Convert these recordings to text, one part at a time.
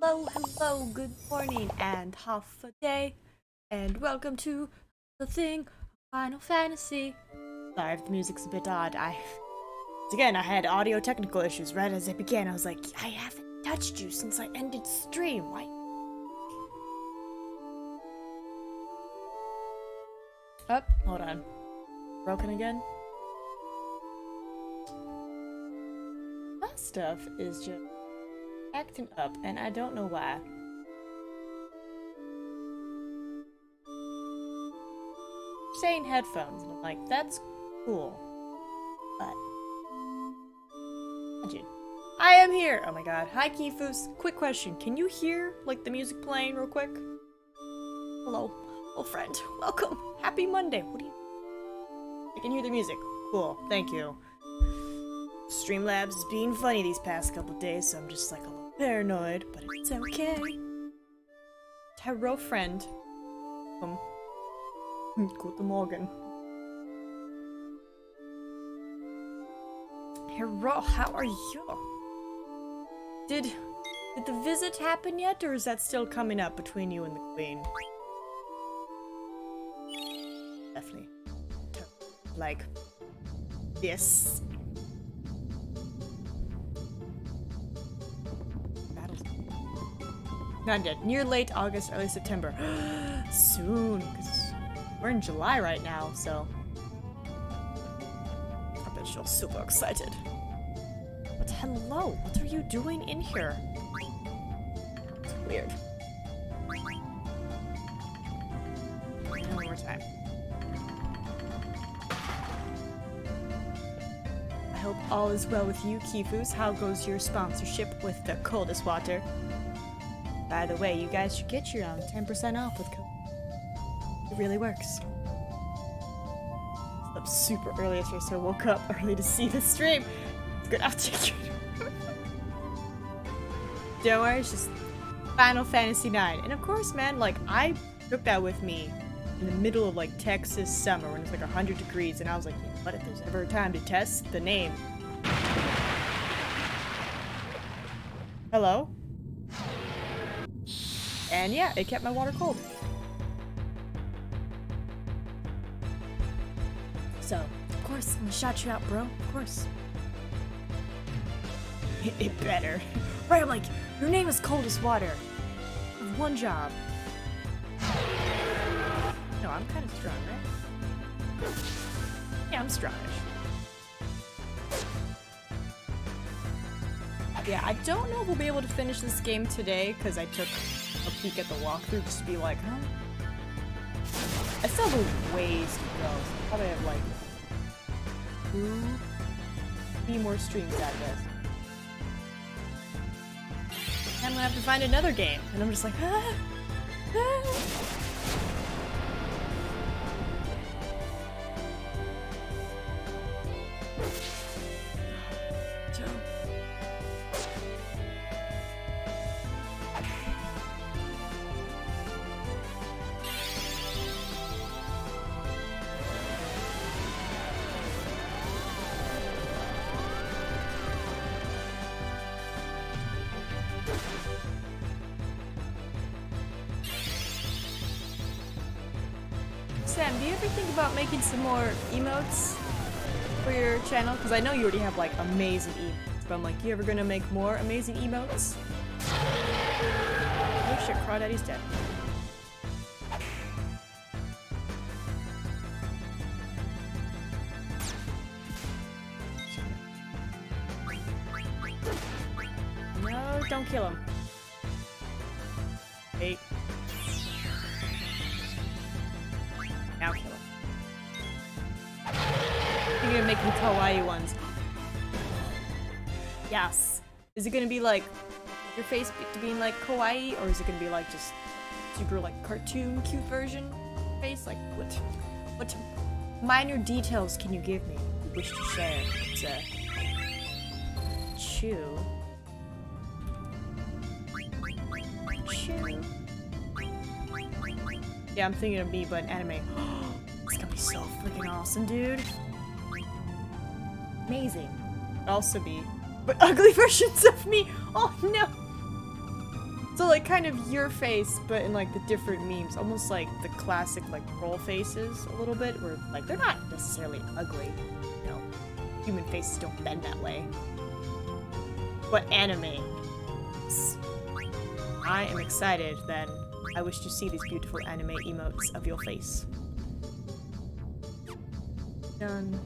Hello, hello, good morning and half a day, and welcome to the thing, Final Fantasy. Sorry if the music's a bit odd. Again, I had audio technical issues right as I began. I was like, I haven't touched you since I ended stream. Why? Oh, hold on. Broken again? That stuff is just acting up, and I don't know why. Saying headphones, and I'm like, that's cool. But imagine. I am here! Oh my god. Hi Kifus. Quick question. Can you hear like the music playing real quick? Hello. Hello friend. Welcome. Happy Monday. What do you I can hear the music. Cool. Thank you. Streamlabs is being funny these past couple days, so I'm just like a little paranoid, but it's okay. Hello, friend. Guten Morgen. Hello, how are you? Did the visit happen yet, or is that still coming up between you and the Queen? Definitely. Like this. Not yet. Near late August, early September. Soon, because we're in July right now, so I bet you're super excited. But hello, what are you doing in here? It's weird. One more time. I hope all is well with you, Kifus. How goes your sponsorship with the coldest water? By the way, you guys should get your own 10% off with code. It really works. I slept super early yesterday, so I woke up early to see the stream. It's good, I'll check you. Don't worry, it's just Final Fantasy IX. And of course, man, like, I took that with me in the middle of, like, Texas summer when it's like 100 degrees, and I was like, what if there's ever a time to test the name? Hello? And yeah, it kept my water cold. So, of course, I'm gonna shout you out, bro. Of course. It better. Right, I'm like, your name is Cold as Water. With one job. No, I'm kind of strong, right? Yeah, I'm strongish. Yeah, I don't know if we'll be able to finish this game today, because I took a peek at the walkthrough just to be like, huh? I still have a ways to go, so I'll probably have like 3 more streams out of this. And I'm gonna have to find another game, and I'm just like, ah, ah. Sam, do you ever think about making some more emotes for your channel? Because I know you already have like amazing emotes, but I'm like, you ever gonna make more amazing emotes? Oh shit, Crawdaddy's dead. No, don't kill him. Hey. Now kill him. You're gonna make them kawaii ones. Yes. Is it gonna be like your face being like kawaii, or is it gonna be like just super like cartoon cute version face? Like what minor details can you give me you wish to share? It's a chew. Yeah, I'm thinking of me, but anime. It's gonna be so freaking awesome, dude. Amazing. Could also be, but ugly versions of me. Oh no. So like kind of your face, but in like the different memes, almost like the classic like troll faces a little bit, where like they're not necessarily ugly, you know, human faces don't bend that way. But anime. I am excited then. I wish to see these beautiful anime emotes of your face. Done.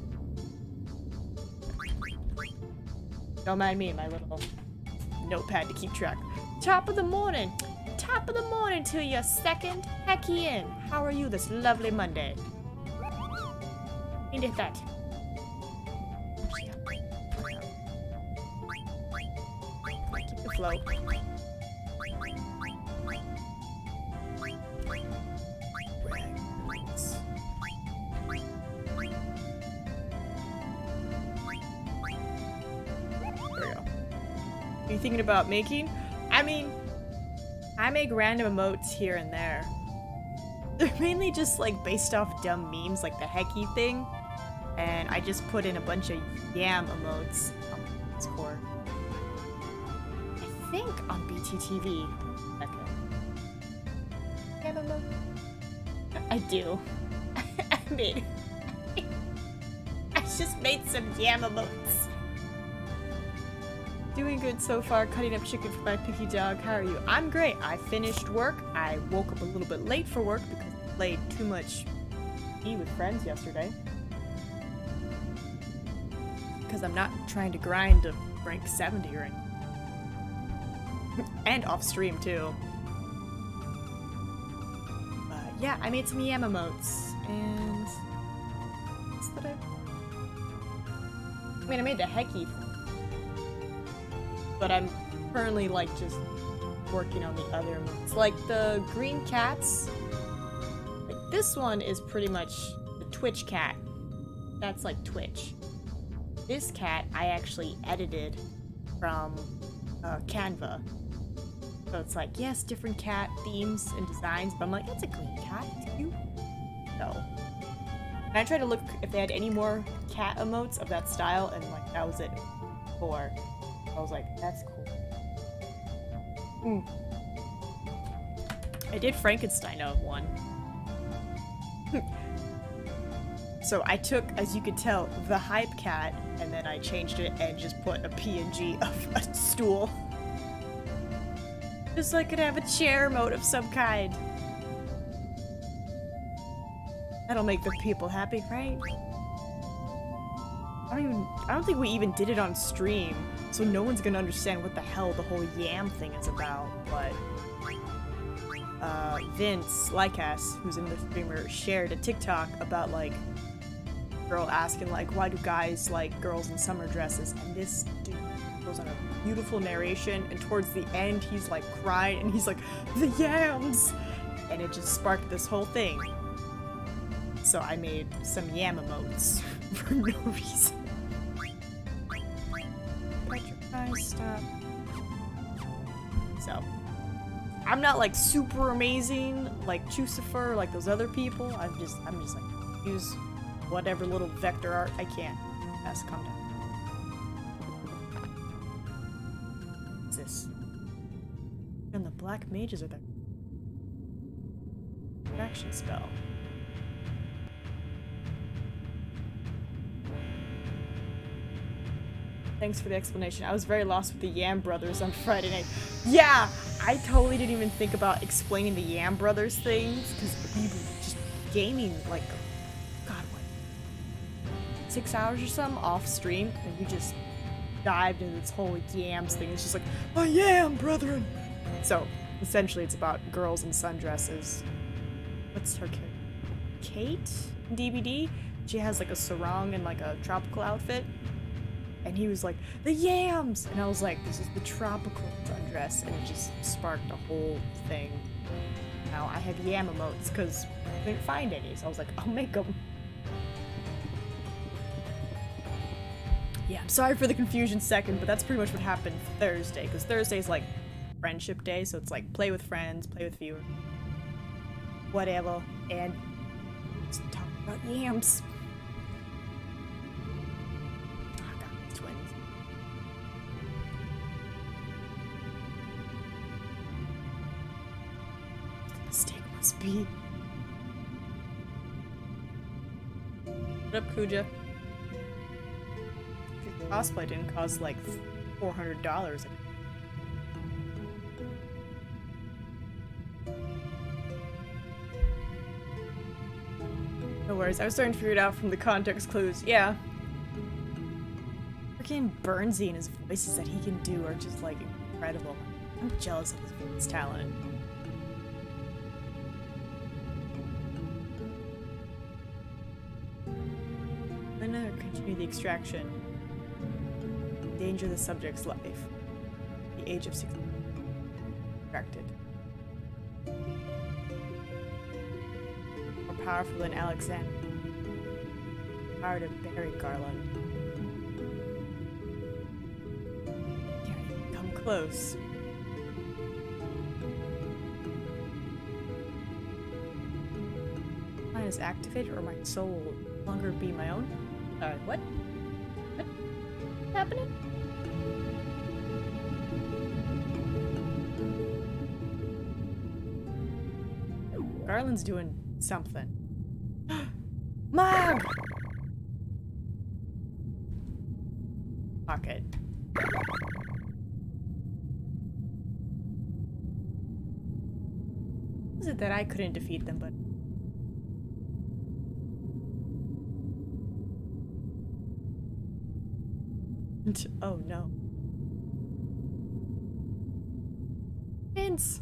Don't mind me, my little notepad to keep track. Top of the morning! Top of the morning to you, second Hecky in. How are you this lovely Monday? Ain't it that? Keep the flow. Are you thinking about making? I mean, I make random emotes here and there. They're mainly just like based off dumb memes, like the Hecky thing. And I just put in a bunch of yam emotes on Discord. I think on BTTV. Okay. Yam emote? I do. I just made some yam emotes. Doing good so far, cutting up chicken for my picky dog. How are you? I'm great. I finished work. I woke up a little bit late for work because I played too much P with friends yesterday. Because I'm not trying to grind to rank 70 or anything. And off stream too. But yeah, I made some yam emotes. And what's that I mean, I made the Hecky. But I'm currently like just working on the other ones. Like the green cats. Like this one is pretty much the Twitch cat. That's like Twitch. This cat I actually edited from Canva. So it's like, yes, different cat themes and designs, but I'm like, it's a green cat, it's cute. So. And I tried to look if they had any more cat emotes of that style, and like that was it for. I was like, that's cool. I did Frankenstein of one. So I took, as you could tell, the hype cat, and then I changed it and just put a PNG of a stool. Just so I could have a chair emote of some kind. That'll make the people happy, right? I don't think we even did it on stream, so no one's gonna understand what the hell the whole yam thing is about, but Vince Lycas, who's another streamer, shared a TikTok about like a girl asking like, why do guys like girls in summer dresses? And this dude goes on a beautiful narration, and towards the end he's like crying and he's like, the yams! And it just sparked this whole thing. So I made some yam emotes for no reason. Stop. So, I'm not like super amazing like Chucifer, like those other people. I'm just like use whatever little vector art I can. Has to come down. What's this? And the black mages are there. Action spell. Thanks for the explanation. I was very lost with the Yam Brothers on Friday night. Yeah, I totally didn't even think about explaining the Yam Brothers things, because we were just gaming like, God, what, 6 hours or something off stream, and we just dived into this whole yams thing. It's just like, a yam, brethren! So, essentially it's about girls in sundresses. What's her character? Kate? DVD? She has like a sarong and like a tropical outfit. And he was like, the yams! And I was like, this is the tropical sundress. And it just sparked a whole thing. Now I have yam emotes because I couldn't find any. So I was like, I'll make them. Yeah, I'm sorry for the confusion second, but that's pretty much what happened Thursday. Because Thursday's like friendship day. So it's like play with friends, play with viewers. Whatever. And just talk about yams. be. What up, Kuja? Your cosplay didn't cost like $400. No worries, I was starting to figure it out from the context clues. Yeah. Freaking Burnsy and his voices that he can do are just like incredible. I'm jealous of his voice talent. I'm gonna continue the extraction. Endanger the subject's life. The age of 16. Extracted. More powerful than Alexander. Power to bury Garland. Can't even come close. Mine is activated, or my soul will no longer be my own? What? What's happening? Garland's doing something. Mog! Pocket. Was it that I couldn't defeat them, but oh no. Vince!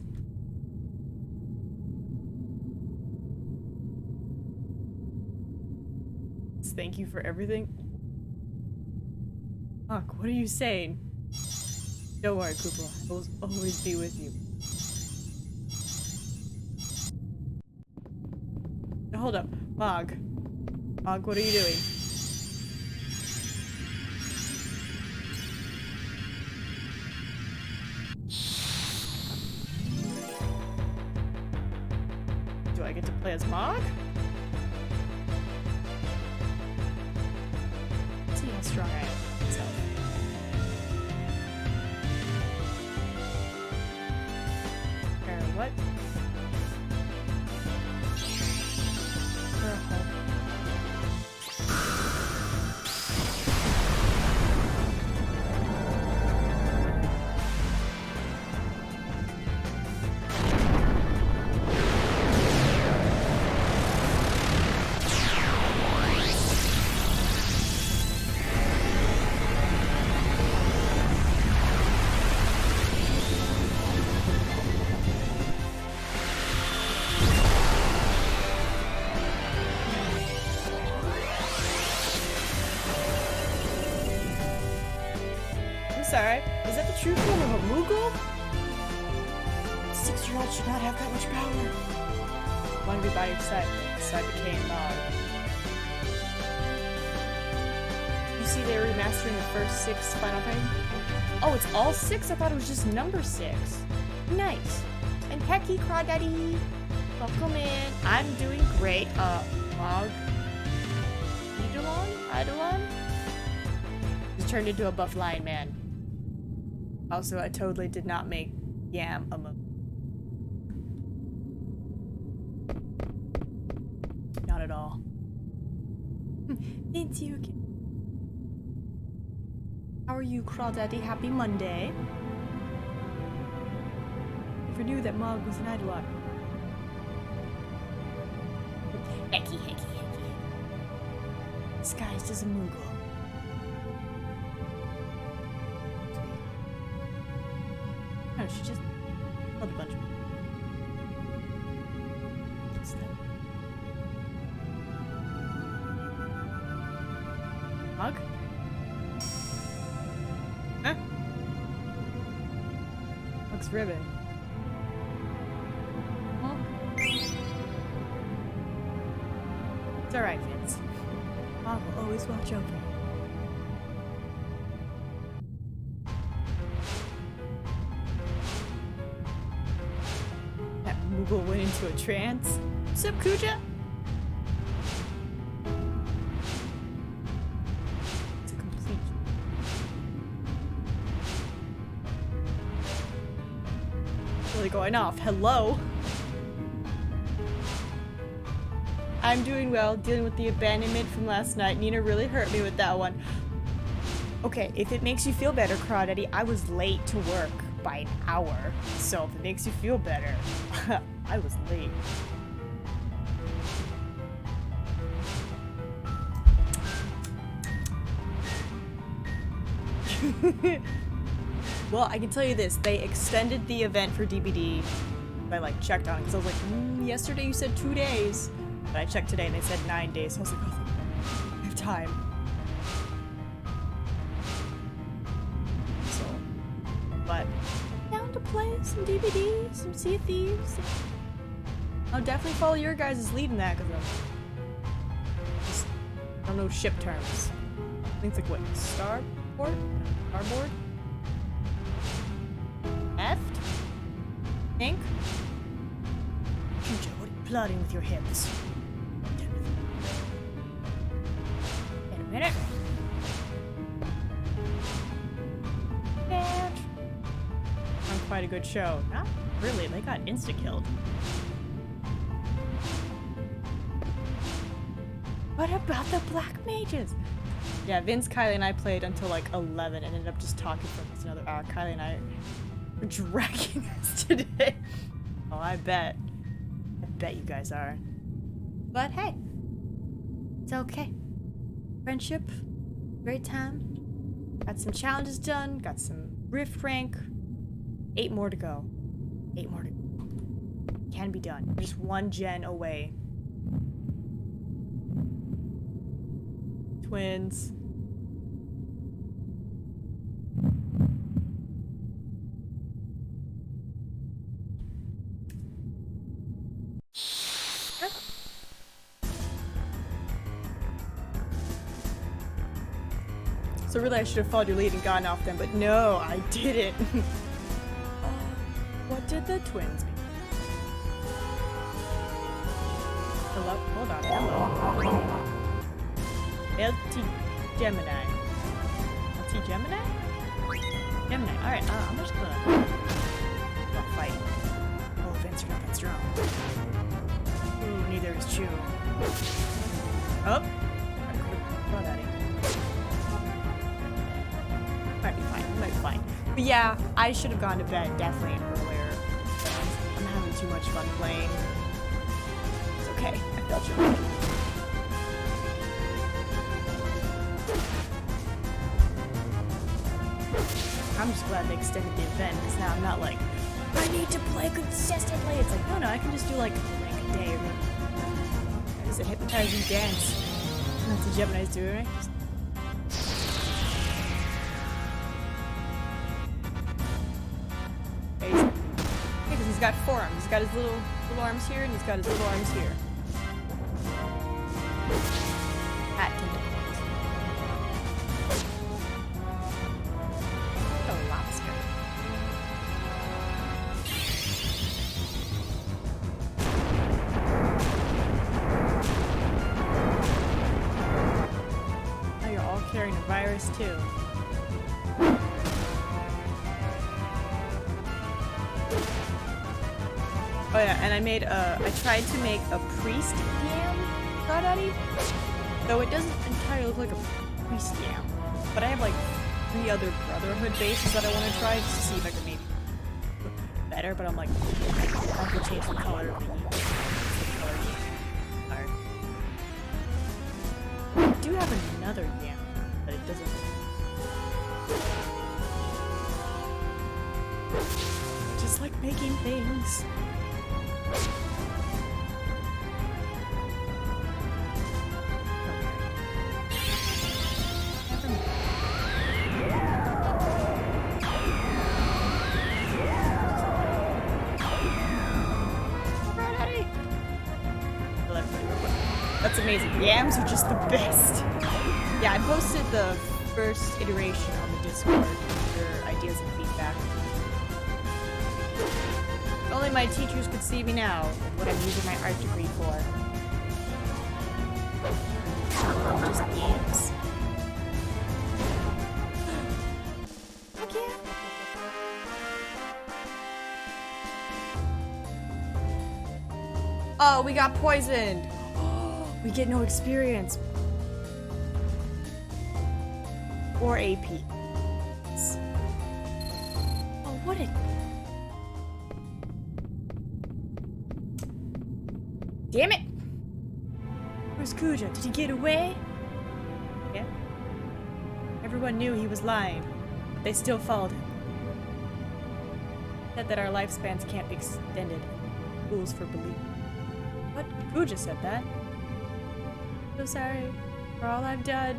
Thank you for everything. Fuck, what are you saying? Don't worry, Koopa. I will always be with you. Now, hold up. Mog. Mog, what are you doing? Do I get to play as Mog? Let's see how strong I am. What? Sorry, is that the true form of a Moogle? 6-year-old should not have that much power. I want to be by your side, beside the K and Mog. You see they're remastering the first 6 Final Fantasy? Oh, it's all 6? I thought it was just number 6. Nice. And Hecky Crawdaddy, welcome in. I'm doing great. Mog. Eidolon? Just turned into a buff lion man. Also, I totally did not make Yam a mo. Not at all. Thank you. How are you, Crawdaddy? Happy Monday. Never knew that Mog was an Eidolon. Hecky. Disguised as a Moogle. No, she just killed a bunch of people. What's that? Mug? Huh? Looks ribbon. Huh? It's alright, Vince. Mom will always watch over you. Moogle went into a trance. What's up, Kuja? It's a complete... Really going off. Hello? I'm doing well, dealing with the abandonment from last night. Nina really hurt me with that one. Okay, if it makes you feel better, Crawdaddy, I was late to work by an hour. So if it makes you feel better, I was late. Well, I can tell you this, they extended the event for DBD. I like checked on it because I was like, yesterday you said 2 days. But I checked today and they said 9 days. So I was like, oh, I have time. So, but down to play some DBD, some Sea of Thieves. I'll definitely follow your guys' lead in that because I don't know ship terms. I think it's like what, starboard? Starboard? Left? Think? Future, what are you plotting with your hips? Wait a minute. And quite a good show. Not really, they got insta-killed. What about the black mages? Yeah, Vince, Kylie, and I played until like 11 and ended up just talking for almost another hour. Kylie and I were dragging us today. Oh, I bet. I bet you guys are. But hey, it's okay. Friendship, great time. Got some challenges done, got some rift rank. 8 more to go. 8 more to go. Can be done. Just 1 gen away. Twins. So really I should have followed your lead and gone off them, but no, I didn't. What did the twins mean? Hello? Hold on. Hello. LT Gemini. LT Gemini? Gemini. Alright, I'm just gonna fight. Oh, Vince, you're not that strong. Ooh, neither is Chew. Oh! Throw that in. Might be fine. Might be fine. But yeah, I should have gone to bed definitely earlier. I'm having too much fun playing. It's okay. I felt you. I'm just glad they extended the event because now I'm not like, I need to play consistently. It's like, no, I can just do like a day or it's a hypnotizing dance. That's what Gemini's doing, right? Because he's got 4 arms. He's got his little arms here, and he's got his little arms here. Hat tentacles. Oh, lobster. Now you're all carrying a virus too. Oh yeah, and I tried to make a priest yam Crawdaddy, though it doesn't entirely look like a priest yam. But I have like 3 other Brotherhood bases that I want to try just to see if I can maybe look better, but I'm like, I could change the color of the color. I do have another yam, but it doesn't. Just like making things. That's amazing. Yams are just the best. Yeah, I posted the first iteration on the Discord for ideas and feedback. If only my teachers could see me now, what I'm using my art degree for. Just yams. Heck yeah. Oh, we got poisoned. We get no experience. Or AP. Oh, what a... Damn it! Where's Kuja? Did he get away? Yeah. Everyone knew he was lying, but they still followed him. Said that our lifespans can't be extended. Fools for belief. What? Kuja said that. So sorry for all I've done.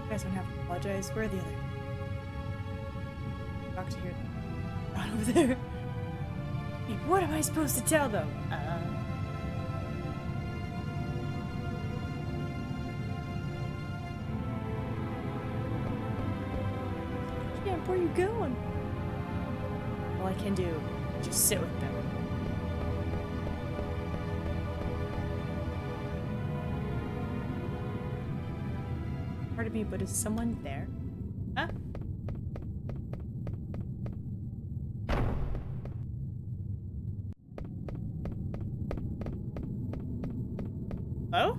You guys don't have to apologize. Where are the other? Doctor here. Not over there. Hey, what am I supposed to tell them? Champ, where are you going? All I can do is just sit with them. Pardon me, but is someone there? Huh? Oh?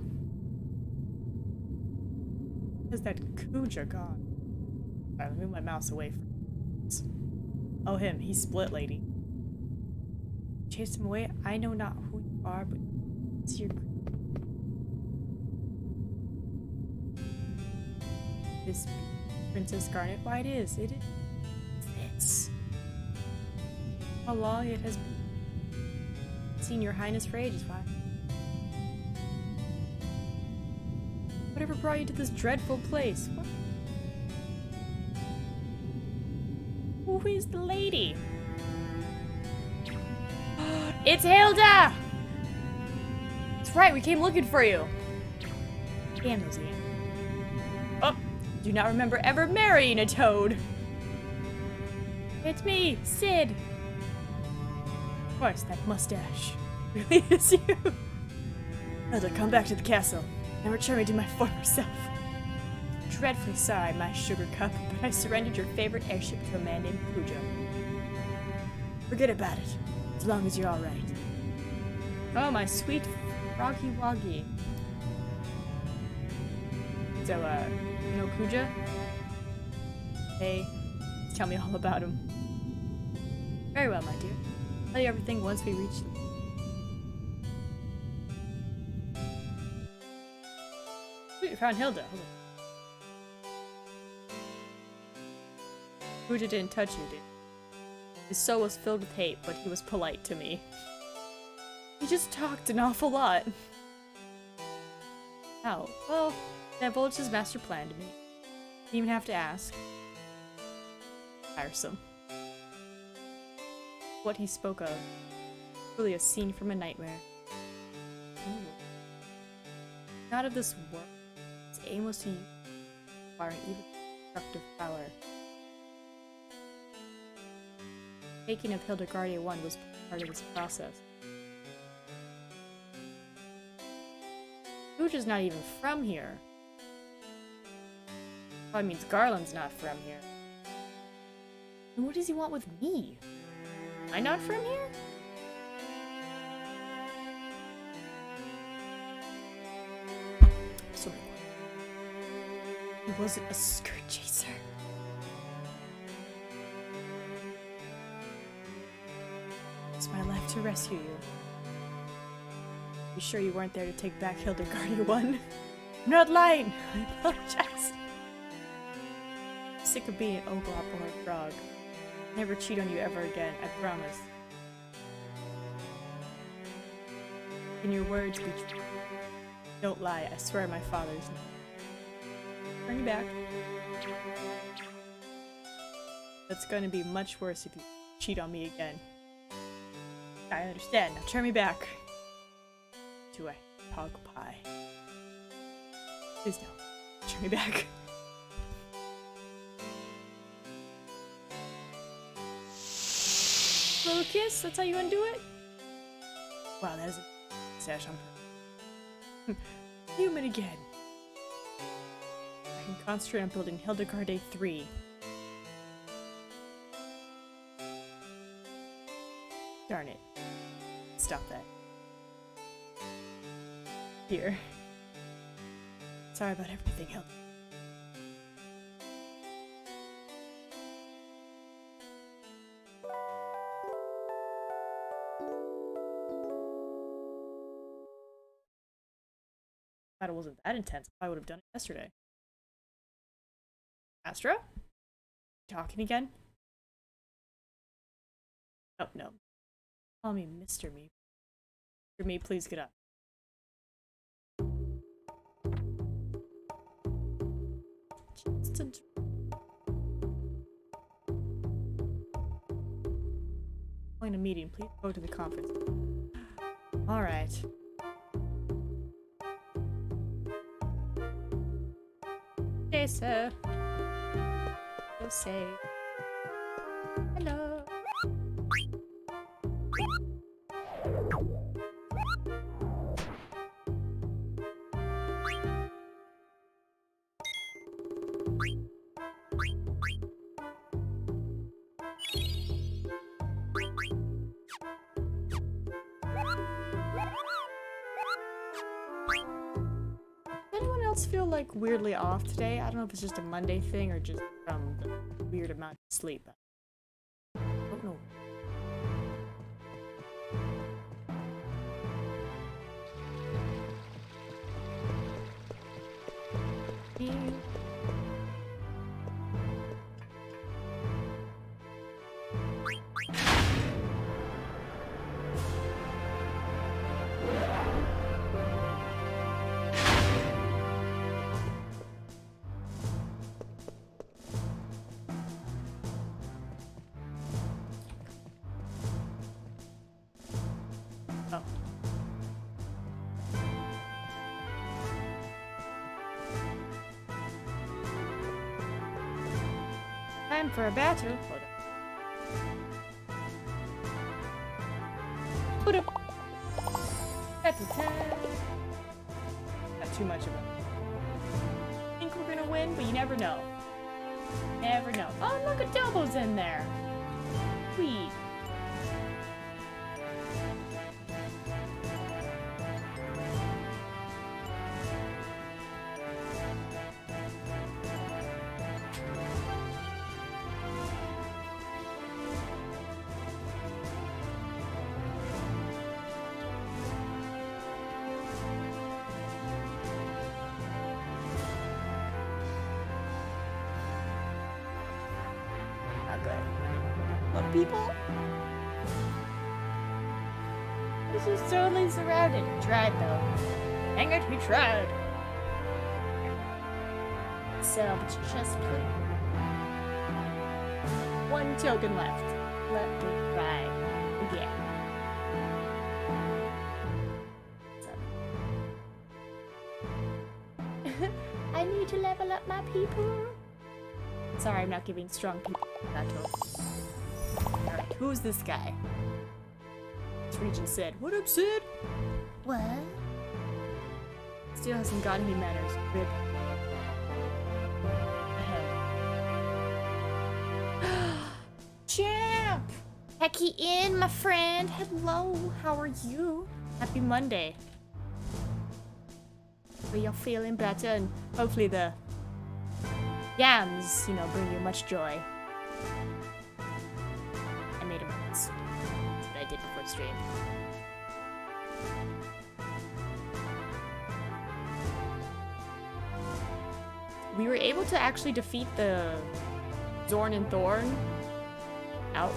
Is that Kuja gone? Alright, let me move my mouse away from this. Oh, him. He's split, lady. Chased him away. I know not who you are, but it's your... This Princess Garnet? Why it is. It fits. How long it has been. Seen your highness for ages. Why? Whatever brought you to this dreadful place? What? Who is the lady? It's Hilda! That's right, we came looking for you. Damn those idiots. Oh, do not remember ever marrying a toad. It's me, Sid. Of course, that mustache really is you. Hilda, come back to the castle and return me to my former self. Dreadfully sorry, my sugar cup, but I surrendered your favorite airship to a man named Kuja. Forget about it, as long as you're alright. Oh, my sweet froggy woggy. So, you know Kuja? Hey, tell me all about him. Very well, my dear. I'll tell you everything once we reach... Sweet, we found Hilda. Kuja didn't touch you, did he? His soul was filled with hate, but he was polite to me. He just talked an awful lot. Oh, well, divulged his master plan to me. Didn't even have to ask. Tiresome. What he spoke of. Really a scene from a nightmare. Ooh. Not of this world. His aim was to acquire an evil, destructive power. Taking of Hildegardia 1 was part of this process. Kuja's not even from here. Probably means Garland's not from here. And what does he want with me? Am I not from here? So he wasn't a skirt chaser. It's my life to rescue you. You sure you weren't there to take back Hildegardia 1? I'm not lying! I apologize. I'm sick of being an oglop or a frog. I'll never cheat on you ever again, I promise. Can your words be true? Don't lie, I swear my father's name. Turn you back. That's gonna be much worse if you cheat on me again. I understand, now turn me back. To a hog pie. Please no. Turn me back. Little kiss? That's how you undo it? Wow, that is a sash on purpose. Human again. I can concentrate on building Hildegardia 3. Darn it. Stop that. here. Sorry about everything else. Thought it wasn't that intense. I would have done it yesterday. Astra? Talking again? Oh, no. Call me Mr. Meep. Mr. Meep, please get up. Calling a meeting. Please go to the conference. Alright. Hey, sir. Go say hello. Anyone else feel like weirdly off today? I don't know if it's just a Monday thing or just from the weird amount of sleep. I don't know. Oh. Time for a battle. Put up. Battle time. Not too much of it. I think we're gonna win, but you never know. Never know. Oh, look at Dobo's in there. Sweet. What people? This is totally surrounded. He tried though. Dang it, he tried. Salvage chest plate. One token left. Let me try again. I need to level up my people. Sorry, I'm not giving strong people that token. Alright, who's this guy? This region said, what up, Sid? What? Still hasn't got any manners. Rip. Champ! Hecky in, my friend. Hello, how are you? Happy Monday. Are you feeling better? And hopefully the yams, bring you much joy. I made a mess. That's what I did before stream. We were able to actually defeat the Zorn and Thorn out,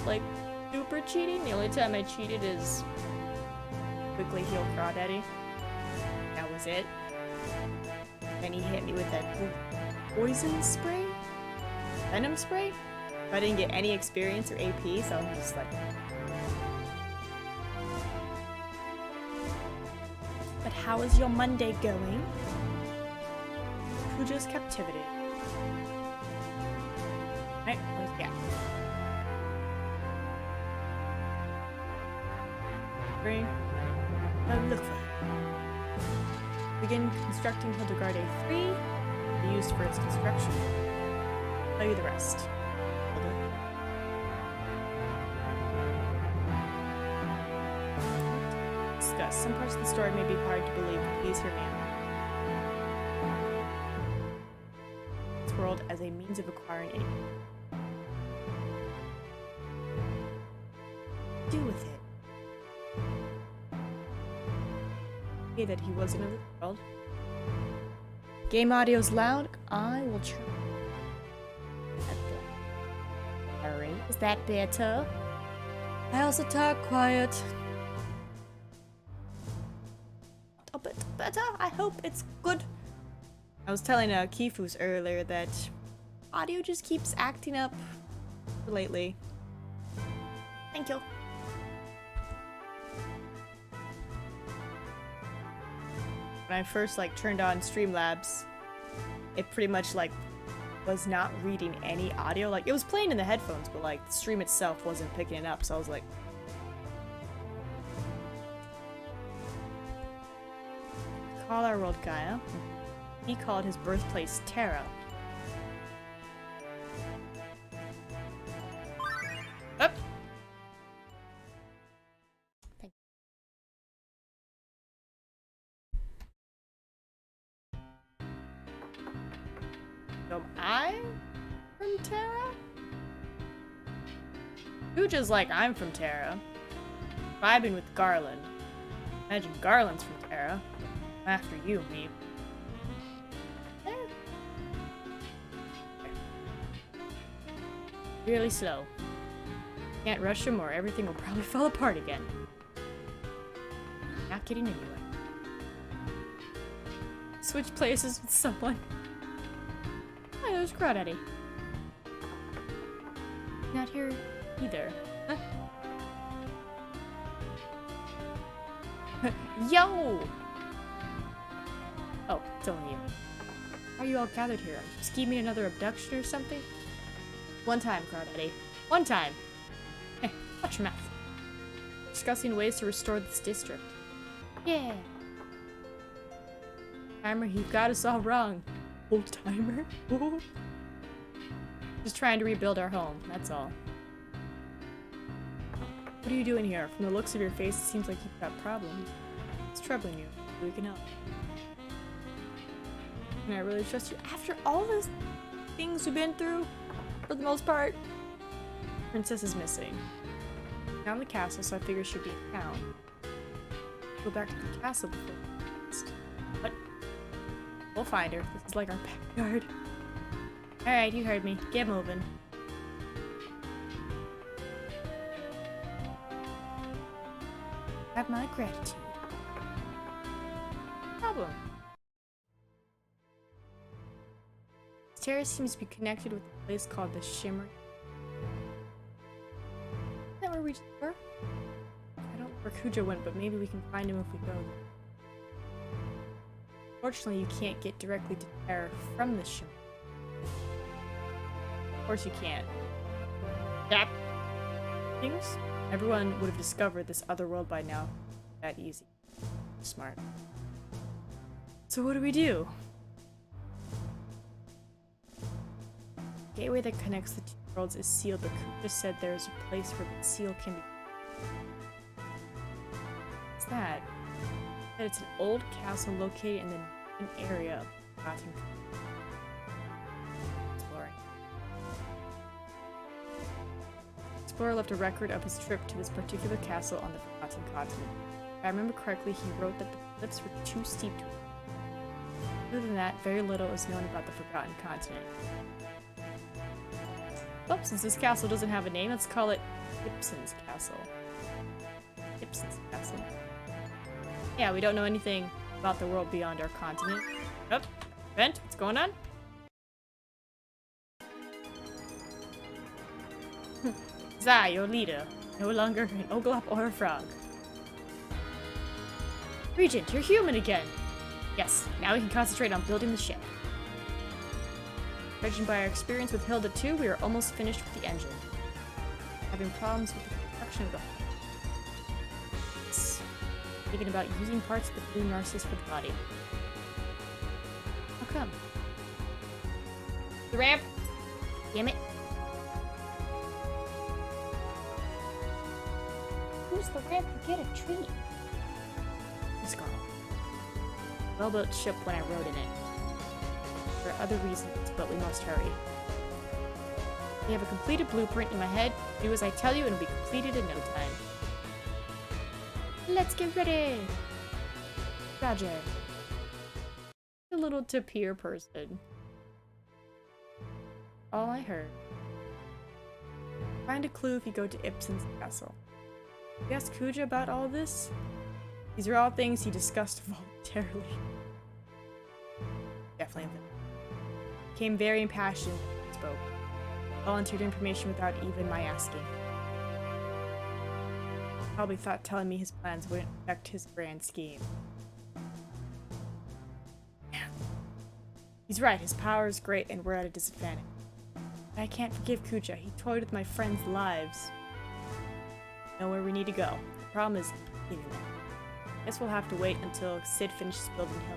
super cheating. The only time I cheated is quickly heal Crawdaddy. That was it. Then he hit me with that poison spray? Venom spray? I didn't get any experience or AP, so I'm just like... But how is your Monday going? Kuja's captivity. Right, where's the gap? Green. Look for it. Begin constructing Hildegarde 3. Be used for its construction. I'll tell you the rest. Discuss. some parts of the story may be hard to believe, but please hear me out. This world as a means of acquiring anything. Do with it. Okay, that he wasn't in this world. Game audio's loud. I will try. Alright, is that better? I also talk quiet. A bit better. I hope it's good. I was telling Kifus earlier that audio just keeps acting up lately. Thank you. When I first turned on Streamlabs, it pretty much was not reading any audio. It was playing in the headphones, but the stream itself wasn't picking it up, so I was like, call our world Gaia. He called his birthplace Terra. Up. Thank you. So am I from Terra? Pooja's I'm from Terra. Vibing with Garland. Imagine Garland's from Terra. I'm after you, Meep. Really slow. Can't rush him or everything will probably fall apart again. Not getting anywhere. Switch places with someone. Oh, there's Crawdaddy. Not here either. Huh? Yo! Oh, it's only you. Why are you all gathered here? Are you scheming another abduction or something? One time, Crawdaddy. One time! Hey, watch your mouth. Discussing ways to restore this district. Yeah! Timer, you've got us all wrong. Old timer? Just trying to rebuild our home, that's all. What are you doing here? From the looks of your face, it seems like you've got problems. What's troubling you? We can help. Can I really trust you? After all those things we've been through, for the most part, Princess is missing. Found the castle, so I figure she'll be in town. Go back to the castle before next. What? We'll find her. This is like our backyard. Alright, you heard me. Get moving. Have my gratitude. Problem. This terrace seems to be connected with a place called the Shimmer. Is that where we just were? I don't know where Kuja went, but maybe we can find him if we go. Fortunately, you can't get directly to Terra from the Shimmer. Of course you can't. That things? Everyone would have discovered this other world by now. That easy. Smart. So what do we do? The gateway that connects the two worlds is sealed, but Kuja said there is a place where the seal can be. What's that? That it's an old castle located in the northern area of Forgotten Country. Exploring. Explorer left a record of his trip to this particular castle on the Forgotten Continent. If I remember correctly, he wrote that the cliffs were too steep to. Other than that, very little is known about the Forgotten Continent. Well, since this castle doesn't have a name, let's call it Gibson's Castle. Gibson's Castle. Yeah, we don't know anything about the world beyond our continent. Oh, Vent, what's going on? Zai, your leader. No longer an oglop or a frog. Regent, you're human again! Yes, now we can concentrate on building the ship. Judging by our experience with Hilda 2, we are almost finished with the engine. Having problems with the construction of the hull. Thinking about using parts of the blue narcissus for the body. How come? The ramp! Damn it. Use the ramp to get a treat. Let's go. Well-built ship when I rode in it. There are other reasons, but we must hurry. I have a completed blueprint in my head. Do as I tell you and it'll be completed in no time. Let's get ready! Roger. A little tapir person. All I heard. Find a clue if you go to Ibsen's castle. You asked Kuja about all this? These are all things he discussed voluntarily. Definitely. Became very impassioned when he spoke. Volunteered information without even my asking. Probably thought telling me his plans wouldn't affect his grand scheme. He's right, his power is great and we're at a disadvantage. But I can't forgive Kuja, he toyed with my friends' lives. Know where we need to go. The problem is getting there. Guess we'll have to wait until Sid finishes building Hill.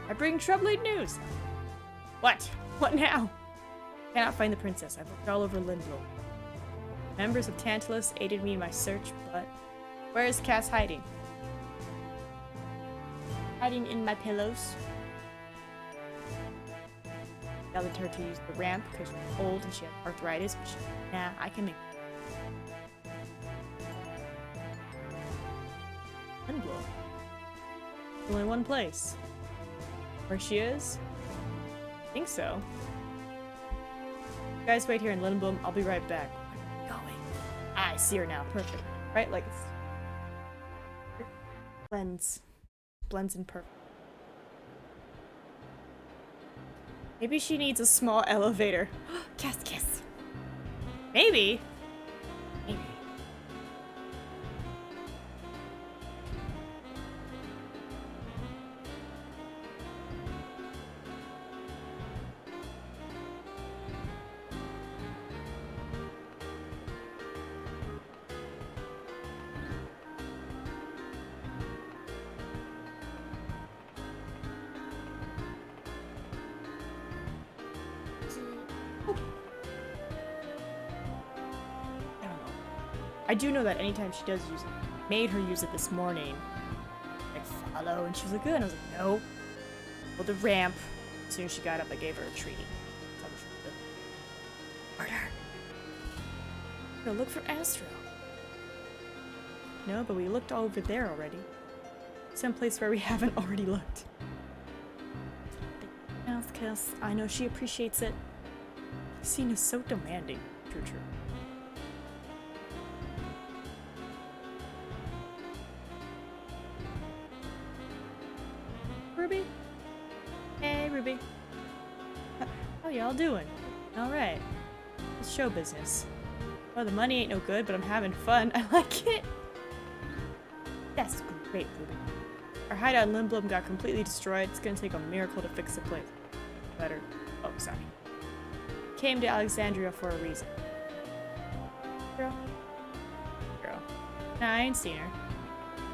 I bring troubling news! What? What now? Cannot find the princess. I've looked all over Lindblom. Members of Tantalus aided me in my search, but where is Cass hiding? Hiding in my pillows. Gathered her to use the ramp because she's old and she had arthritis, but nah, I can make it. Lindblom. Only one place. Where she is? I think so. You guys wait here in Lindblom, I'll be right back. Where are you going? I see her now. Perfect. Right? Like it's blends. Blends in perfect. Maybe she needs a small elevator. Kiss. Maybe. Maybe. I do know that anytime she does use it, made her use it this morning. Like, follow, and she was like, good. And I was like, no. Well, the ramp. As soon as she got up, I gave her a treat. Murder. Go look for Astro. No, but we looked all over there already. Someplace where we haven't already looked. Mouth kiss. I know she appreciates it. This scene is so demanding. True. Ruby? Hey, Ruby. How y'all doing? Alright. It's show business. Oh, the money ain't no good, but I'm having fun. I like it. That's great, Ruby. Our hideout in Lindblom got completely destroyed. It's gonna take a miracle to fix the place. Better. Oh, sorry. Came to Alexandria for a reason. Girl. Nah, I ain't seen her.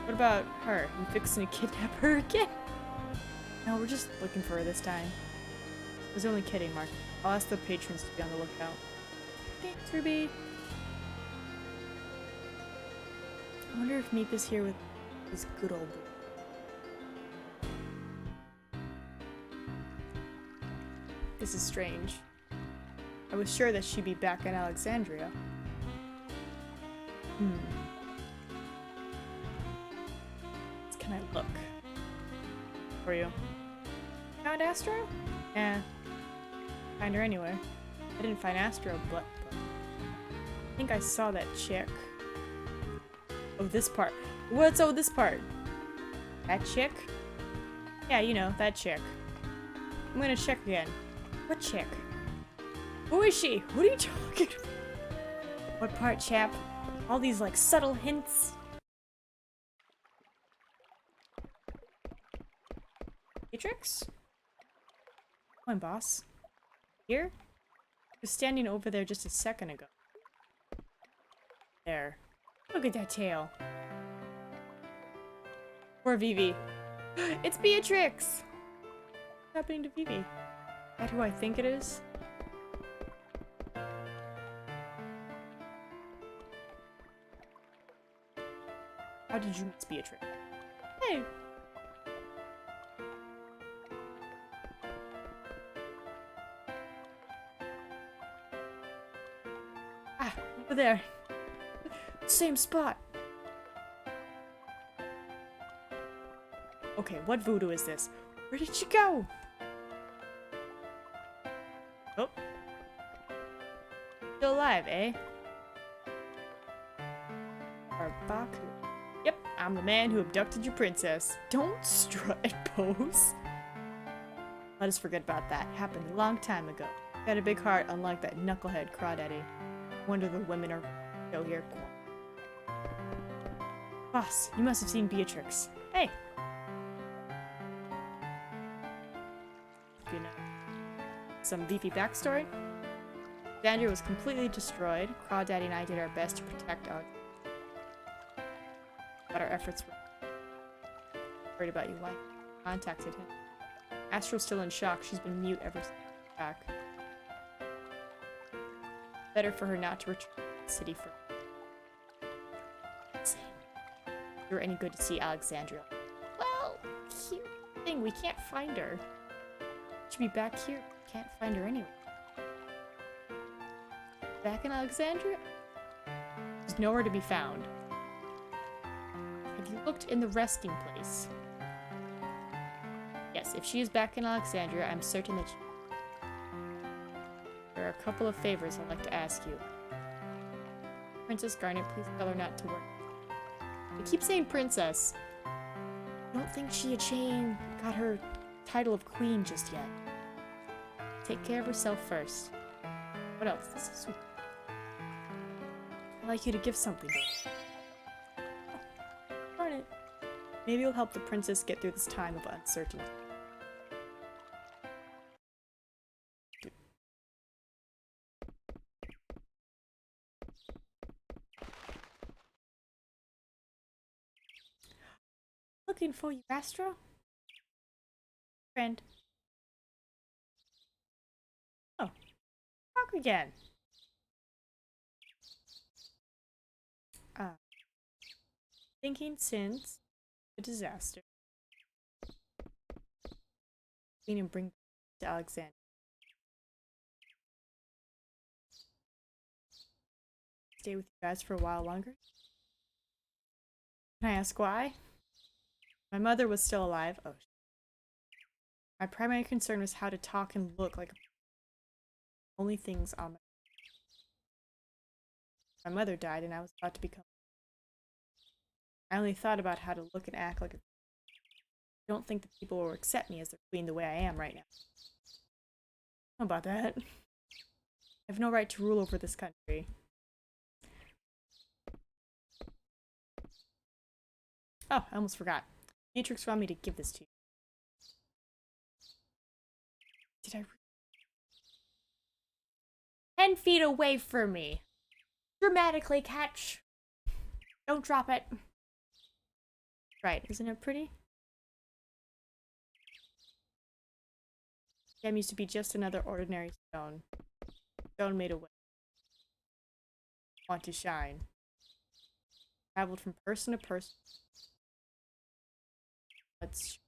What about her? You fixing to kidnap her again? No, we're just looking for her this time. I was only kidding, Mark. I'll ask the patrons to be on the lookout. Thanks, Ruby. I wonder if Meep is here with his good old boy. This is strange. I was sure that she'd be back in Alexandria. Can I look for you? Found Astro? Eh. Find her anywhere. I didn't find Astro, but I think I saw that chick. Oh, this part. What's this part? That chick? Yeah, you know, that chick. I'm gonna check again. What chick? Who is she? What are you talking about? What part, chap? All these, like, subtle hints. Matrix? Come on, boss. Here? I was standing over there just a second ago. There. Look at that tail. Poor Vivi. It's Beatrix! What's happening to Vivi? Is that who I think it is? How did you miss Beatrix? Hey! Ah, over there. Same spot. Okay, what voodoo is this? Where did she go? Oh. Still alive, eh? Barbaku. Yep, I'm the man who abducted your princess. Don't strut and pose. Let us forget about that. Happened a long time ago. Got a big heart, unlike that knucklehead crawdaddy. Wonder the women are still here. Boss, you must have seen Beatrix. Hey! You know, some beefy backstory. Xandria was completely destroyed. Crawdaddy and I did our best to protect our... But our efforts were... Worried about you. Why? Contacted him. Astro's still in shock. She's been mute ever since back. Better for her not to return to the city for... If you're any good to see Alexandria. Well, here's the thing. We can't find her. She'd be back here. Can't find her anywhere. Back in Alexandria? She's nowhere to be found. Have you looked in the resting place? Yes, if she is back in Alexandria, I'm certain that there are a couple of favors I'd like to ask you. Princess Garnet, please tell her not to work. I keep saying princess. I don't think Xia got her title of queen just yet. Take care of herself first. What else? This is sweet. I'd like you to give something to her. Oh, darn it. Maybe it'll help the princess get through this time of uncertainty. Looking for you, Astro? Friend. Oh. Talk again. Thinking since the disaster. And bring to Alexander. Stay with you guys for a while longer. Can I ask why? My mother was still alive. Oh. My primary concern was how to talk and look like only things on my mother died and I was about to become... I only thought about how to look and act like a... I don't think that people will accept me as their queen the way I am right now. How about that? I have no right to rule over this country. Oh, I almost forgot. Beatrix wanted me to give this to you. Did I... 10 feet away from me. Dramatically catch. Don't drop it. Right, isn't it pretty? Gem used to be just another ordinary stone. Stone made away. Want to shine. Traveled from person to person. Let's...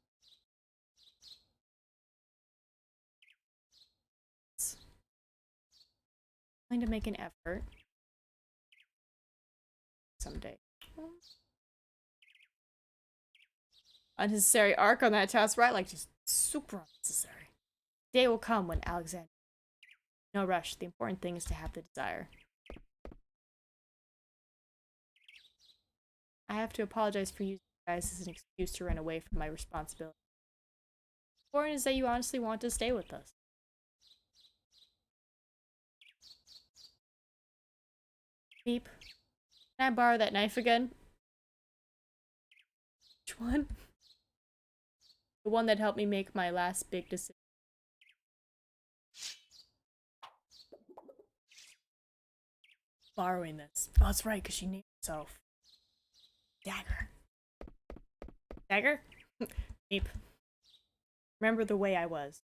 Going to make an effort. Someday. Unnecessary arc on that task, right? Like, just super unnecessary. Day will come when Alexander... No rush. The important thing is to have the desire. I have to apologize for using you guys as an excuse to run away from my responsibility. The important is that you honestly want to stay with us. Beep. Can I borrow that knife again? Which one? The one that helped me make my last big decision. Borrowing this. Oh, that's right, because she named herself. Dagger. Dagger? Meep. Remember the way I was.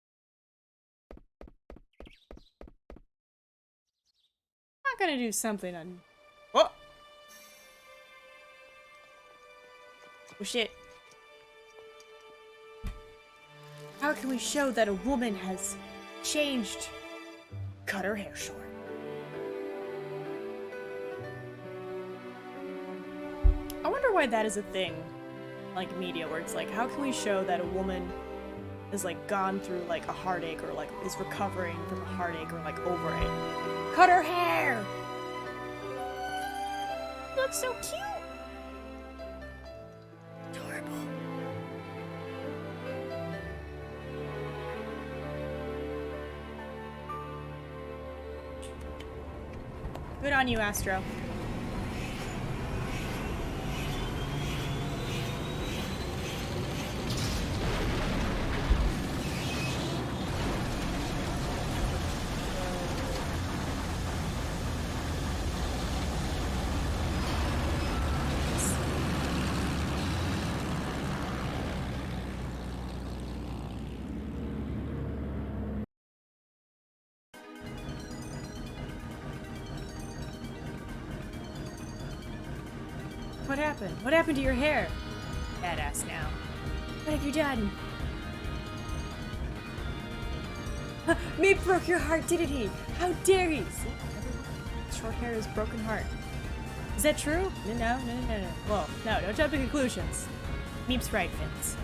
I'm not gonna do something on... Oh! Oh shit. How can we show that a woman has changed? Cut her hair short. I wonder why that is a thing, like media, where it's like, how can we show that a woman is like gone through like a heartache or like is recovering from a heartache or like over it? Cut her hair! You look so cute! Adorable. Good on you, Astro. What happened? What happened to your hair? Badass now. What have you done? Meep broke your heart, didn't he? How dare he? See? Short hair is broken heart. Is that true? No. Well, no, don't jump to conclusions. Meep's right, Vince.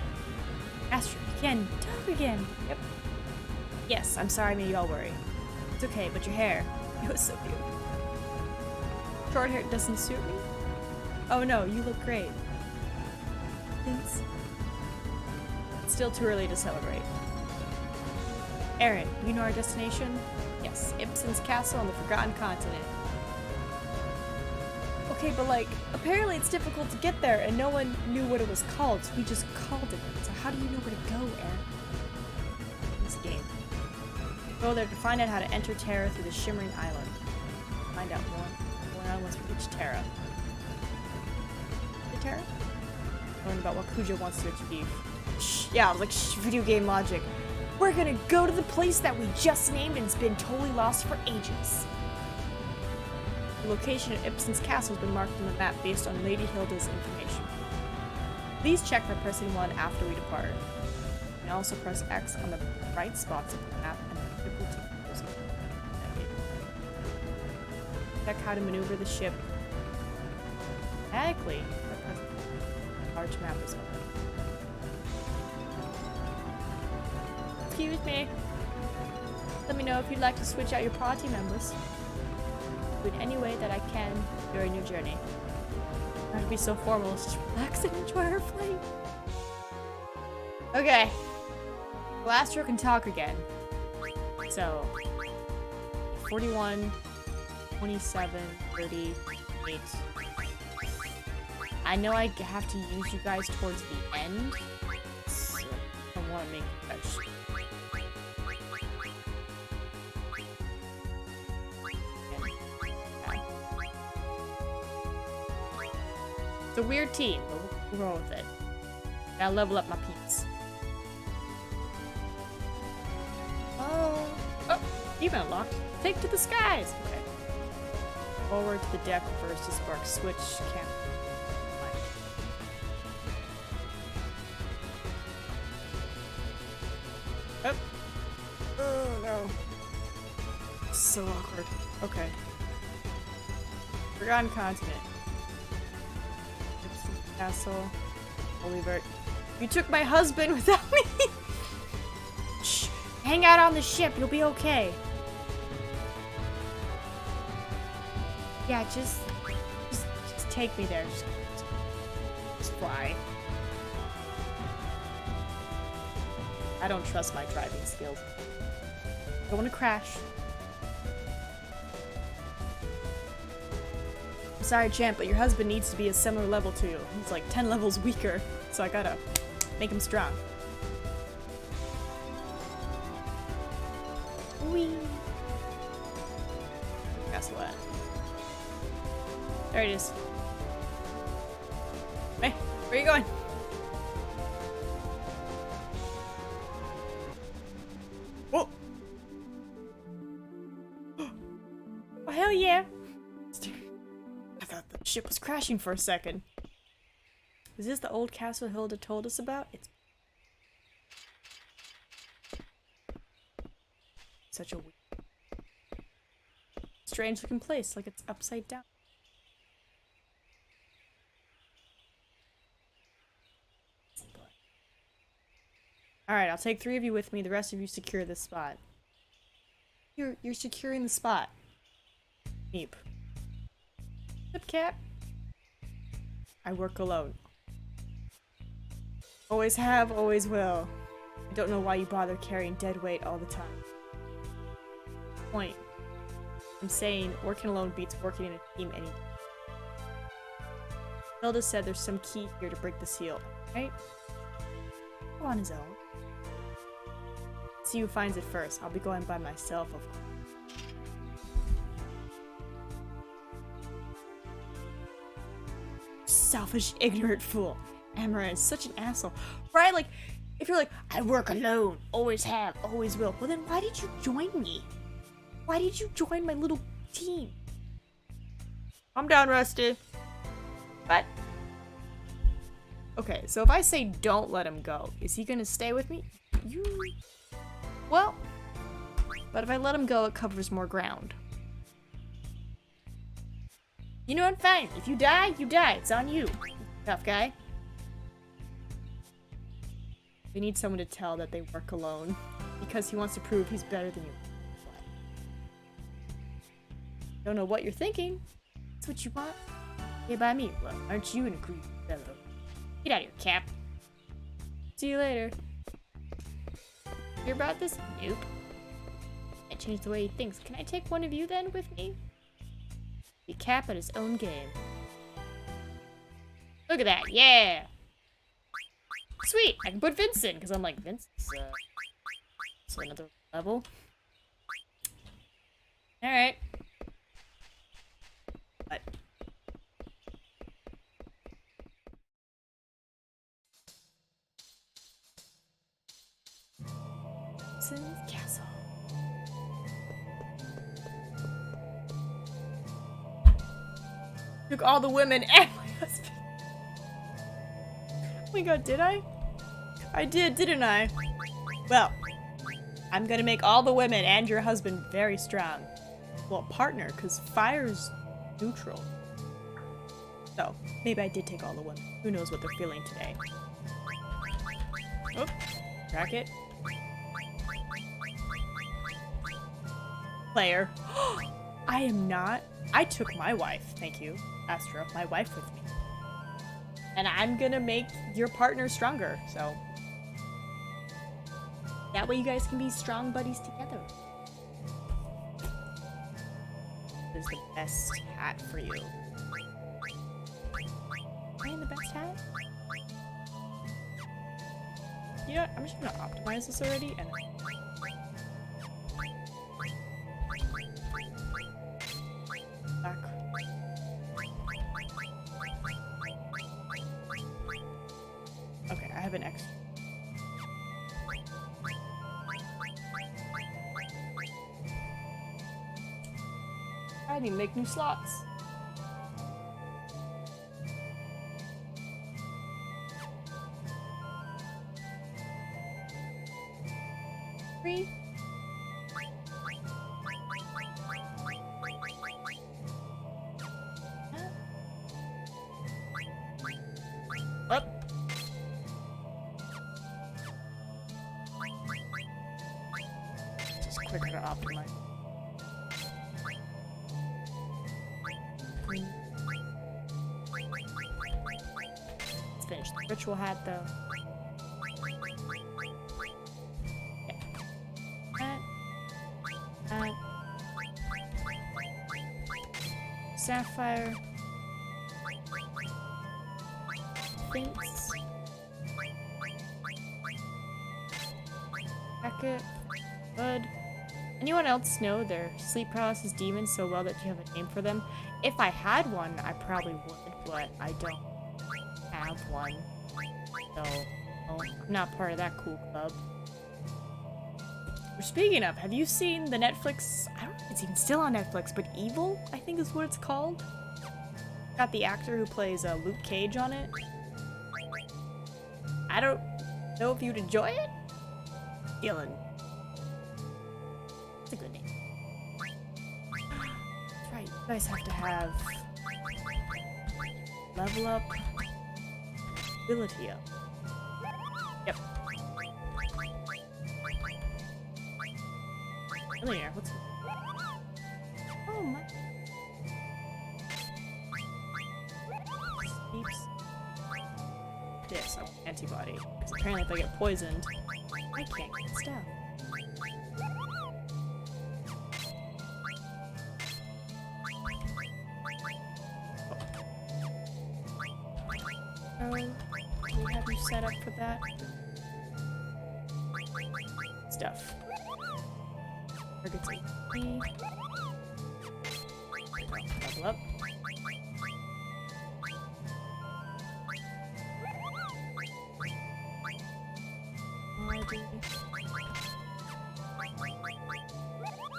Astro, again. Talk again. Yep. Yes, I'm sorry I made you all worry. It's okay, but your hair. It was so beautiful. Short hair doesn't suit me? Oh no, you look great. Vince. It's still too early to celebrate. Aaron, you know our destination? Yes, Ibsen's castle on the Forgotten Continent. Okay, but like, apparently it's difficult to get there and no one knew what it was called, so we just called it. So how do you know where to go, Aaron? This game. Go there to find out how to enter Terra through the Shimmering Island. Find out more once we reach Terra. Terra? Learn about what Kuja wants to achieve. Shh, yeah, like video game logic. We're gonna go to the place that we just named and it's been totally lost for ages. The location of Ibsen's castle has been marked on the map based on Lady Hilda's information. Please check by pressing 1 after we depart. And also press X on the right spots of the map and triple T. Check how to maneuver the ship automatically. Large map as well. Excuse me. Let me know if you'd like to switch out your party members. Do it any way that I can during your journey. Not to be so formal, just relax and enjoy our flight. Okay. Well, Astro can talk again. So 41, 27, 38. I know I have to use you guys towards the end, so I don't want to make you guys. It's a weird team, but we'll roll with it. Gotta level up my peeps. Oh, even unlocked. Take to the skies. Okay. Forward to the deck first to spark switch camp. Oh no. So awkward. Okay. Forgotten Continent. Castle. Olivert. You took my husband without me! Shh! Hang out on the ship, you'll be okay. Yeah, just take me there. Just fly. I don't trust my driving skills. I don't want to crash. I'm sorry, champ, but your husband needs to be a similar level to you. He's like 10 levels weaker, so I gotta make him strong. Whee! Castle at. There it is. Hey, where are you going? Whoa! Oh, hell yeah! I thought the ship was crashing for a second. Is this the old castle Hilda told us about? It's such a weird, strange looking place, like it's upside down. Alright, I'll take 3 of you with me, the rest of you secure this spot. You're securing the spot. Meep. Zip cat. I work alone. Always have, always will. I don't know why you bother carrying dead weight all the time. Point. I'm saying working alone beats working in a team any day. Hilda said there's some key here to break the seal, right? Go on his own. See who finds it first. I'll be going by myself, of course. Selfish, ignorant fool. Amara is such an asshole. Right? Like, if you're like, I work alone, always have, always will. Well then why did you join me? Why did you join my little team? I'm down, Rusty. But okay, so if I say don't let him go, is he gonna stay with me? Well, but if I let him go, it covers more ground. You know what? Fine. If you die, you die. It's on you. Tough guy. We need someone to tell that they work alone because he wants to prove he's better than you. Don't know what you're thinking. That's what you want. Okay, by me. Well, aren't you an agreed fellow? Get out of here, Cap. See you later. Hear about this? Nope. I changed the way he thinks. Can I take one of you then with me? Be Cap at his own game. Look at that, yeah! Sweet! I can put Vince in, because I'm like, Vince is, so another level. Alright. What? Castle. Took all the women and my husband. Oh my god, did I? I did, didn't I? Well, I'm gonna make all the women and your husband very strong. Well, partner, because fire's neutral. So, maybe I did take all the women. Who knows what they're feeling today. Oh, crack it. Player. I am not. I took my wife, thank you, Astro, my wife with me. And I'm gonna make your partner stronger, so. That way you guys can be strong buddies together. This is the best hat for you. Am I in the best hat? You know what? I'm just gonna optimize this already and back. Okay, I have an extra. I need to make new slots. Three. Up. Just quicker to optimize. Let's finish the ritual hat though. Yeah. Sapphire. Thanks. Packet. Bud. Anyone else know their sleep paralysis demons so well that you have a name for them? If I had one, I probably would, but I don't have one. So, well, I'm not part of that cool club. Speaking of, have you seen the Netflix, I don't know if it's even still on Netflix, but Evil, I think is what it's called? Got the actor who plays Luke Cage on it. I don't know if you'd enjoy it. Dylan. It's a good name. That's right. You guys have to have level up, ability up. Yep. Millionaire, what's it? Oh my. Sleeps. This, antibody. Because apparently if I get poisoned, I can't get stuff. Oh. Do we have you set up for that? Stuff. Target's AP. Level up.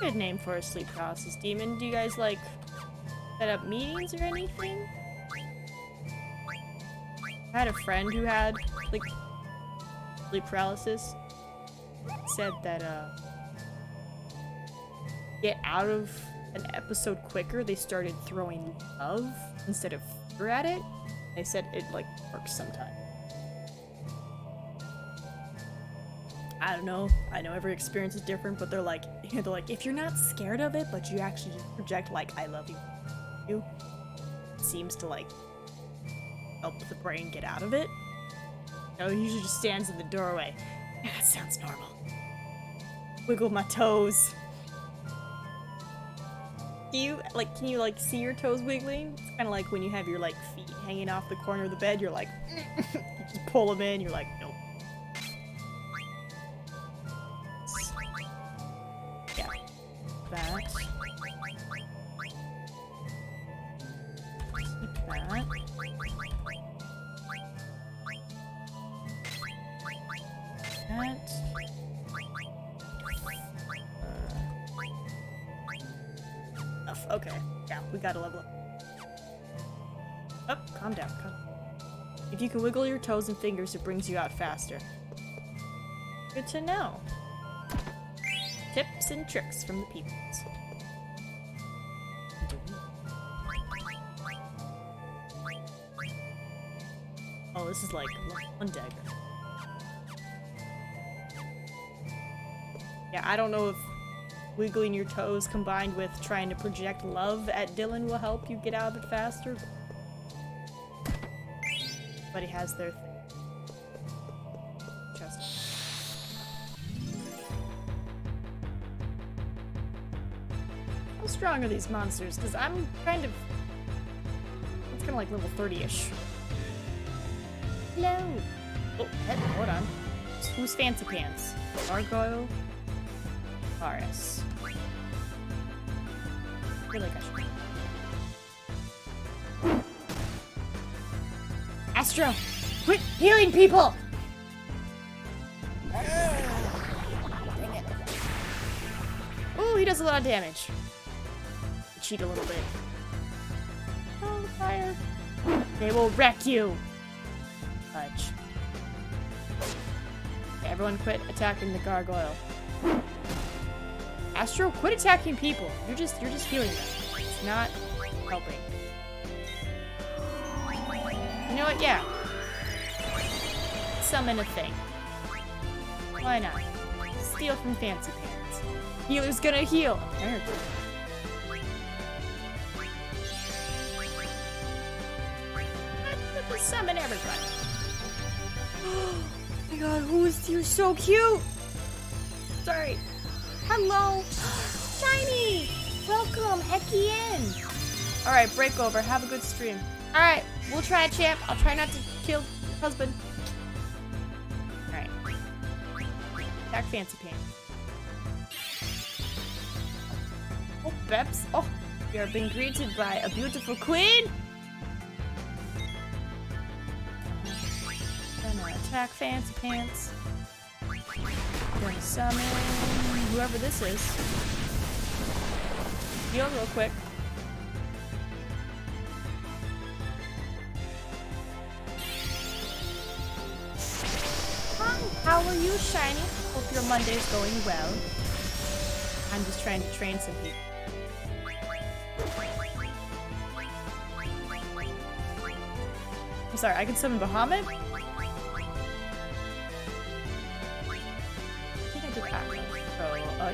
Good name for a sleep paralysis demon. Do you guys like set up meetings or anything? I had a friend who had like sleep paralysis. Said that get out of an episode quicker, they started throwing love instead of fear at it. They said it like works sometimes. I don't know. I know every experience is different, but they're like if you're not scared of it, but you actually just project like I love you, it seems to like help the brain get out of it. No, he usually just stands in the doorway. Yeah, that sounds normal. Wiggle my toes. Do you can you like see your toes wiggling? It's kind of like when you have your like feet hanging off the corner of the bed. You're like, you just pull them in. You're like, nope. Yeah, that. Keep that. Okay, yeah, we gotta level up. Oh, calm down, calm down. If you can wiggle your toes and fingers, it brings you out faster. Good to know. Tips and tricks from the peoples. Oh, this is like one dagger. Yeah, I don't know if wiggling your toes combined with trying to project love at Dylan will help you get out of it faster. But he has their thing. Trust me. How strong are these monsters? Because I'm kind of... It's kind of like level 30-ish. Hello! Oh, hold on. Who's Fancy Pants? Gargoyle? Varus. I feel like I should. Astro! Quit healing people! Dang it. Ooh, he does a lot of damage. Cheat a little bit. Oh, the fire. They will wreck you! Fudge. Okay, everyone quit attacking the gargoyle. Astro, quit attacking people. You're just healing them. It's not helping. You know what? Yeah. Summon a thing. Why not? Steal from Fancy Pants. Healer's gonna heal. Apparently. Let's summon everybody. Oh my god, you're so cute! Sorry. Hello! Shiny! Welcome! Hecky in! Alright, break over. Have a good stream. Alright, we'll try it, champ. I'll try not to kill your husband. Alright. Attack Fancy Pants. Oh, Beps. Oh, we are being greeted by a beautiful queen! Gonna attack Fancy Pants. Gonna summon whoever this is. Heal real quick. Hello, Shiny. Hope your Monday's going well. I'm just trying to train some people. I'm sorry, I can summon Bahamut? I think I did that. So,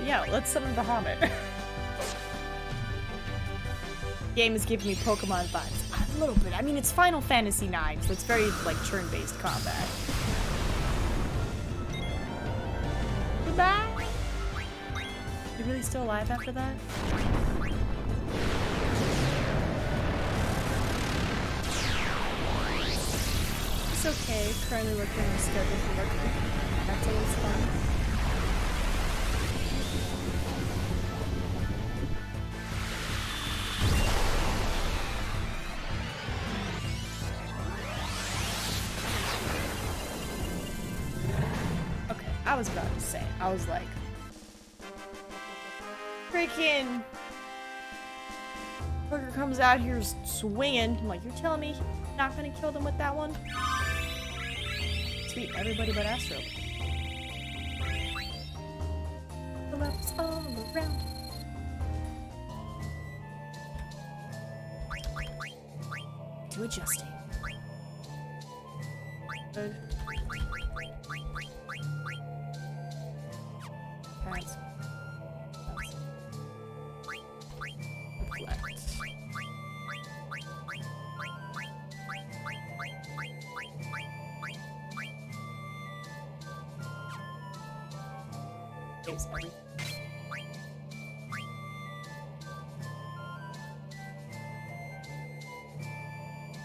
yeah, let's summon Bahamut. Game is giving me Pokemon vibes. A little bit. I mean, it's Final Fantasy IX, so it's very, like, turn-based combat. Goodbye! You really still alive after that? It's okay. Currently working on a schedule for work. That's always fun. Okay, I was about to say, I was like, freaking Booker comes out here swinging. I'm like, you're telling me you're not gonna kill them with that one? Sweet, everybody but Astro. The level's all around. To adjusting. Good. Pads.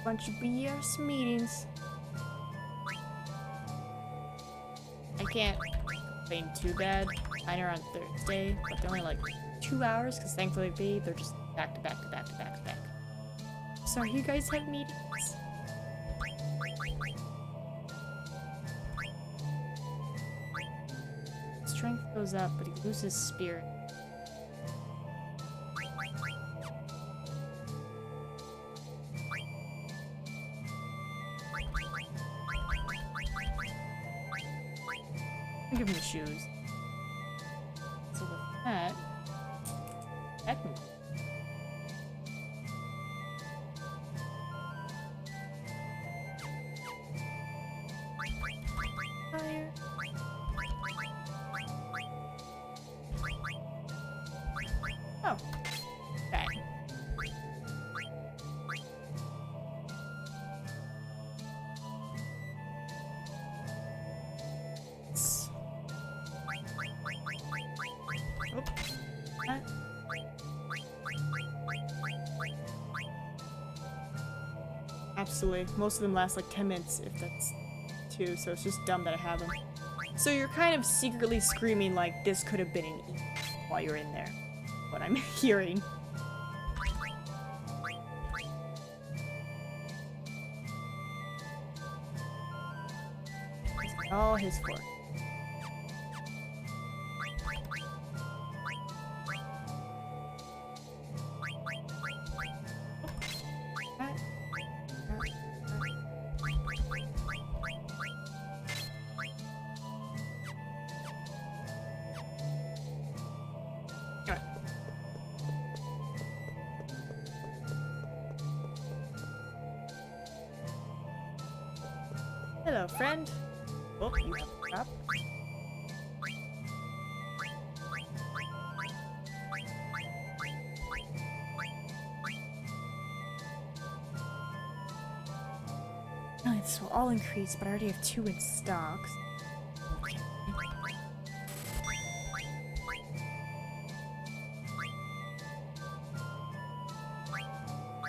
Bunch of BS meetings. I can't complain too bad. Mine are on Thursday, but they're only like 2 hours because thankfully they're just back to back to back to back to back. Sorry, you guys have meetings. Strength goes up, but he loses spirit. I'll give him the shoes. So with that, technically. Fire. Oh. Okay. Absolutely. Most of them last like 10 minutes, if that's 2, so it's just dumb that I have them. So you're kind of secretly screaming like this could have been an E while you're in there. What I'm hearing. It's all his fault. Hello, friend. Oh, you have a drop. Oh, this will all increase, but I already have 2 in stocks. Okay.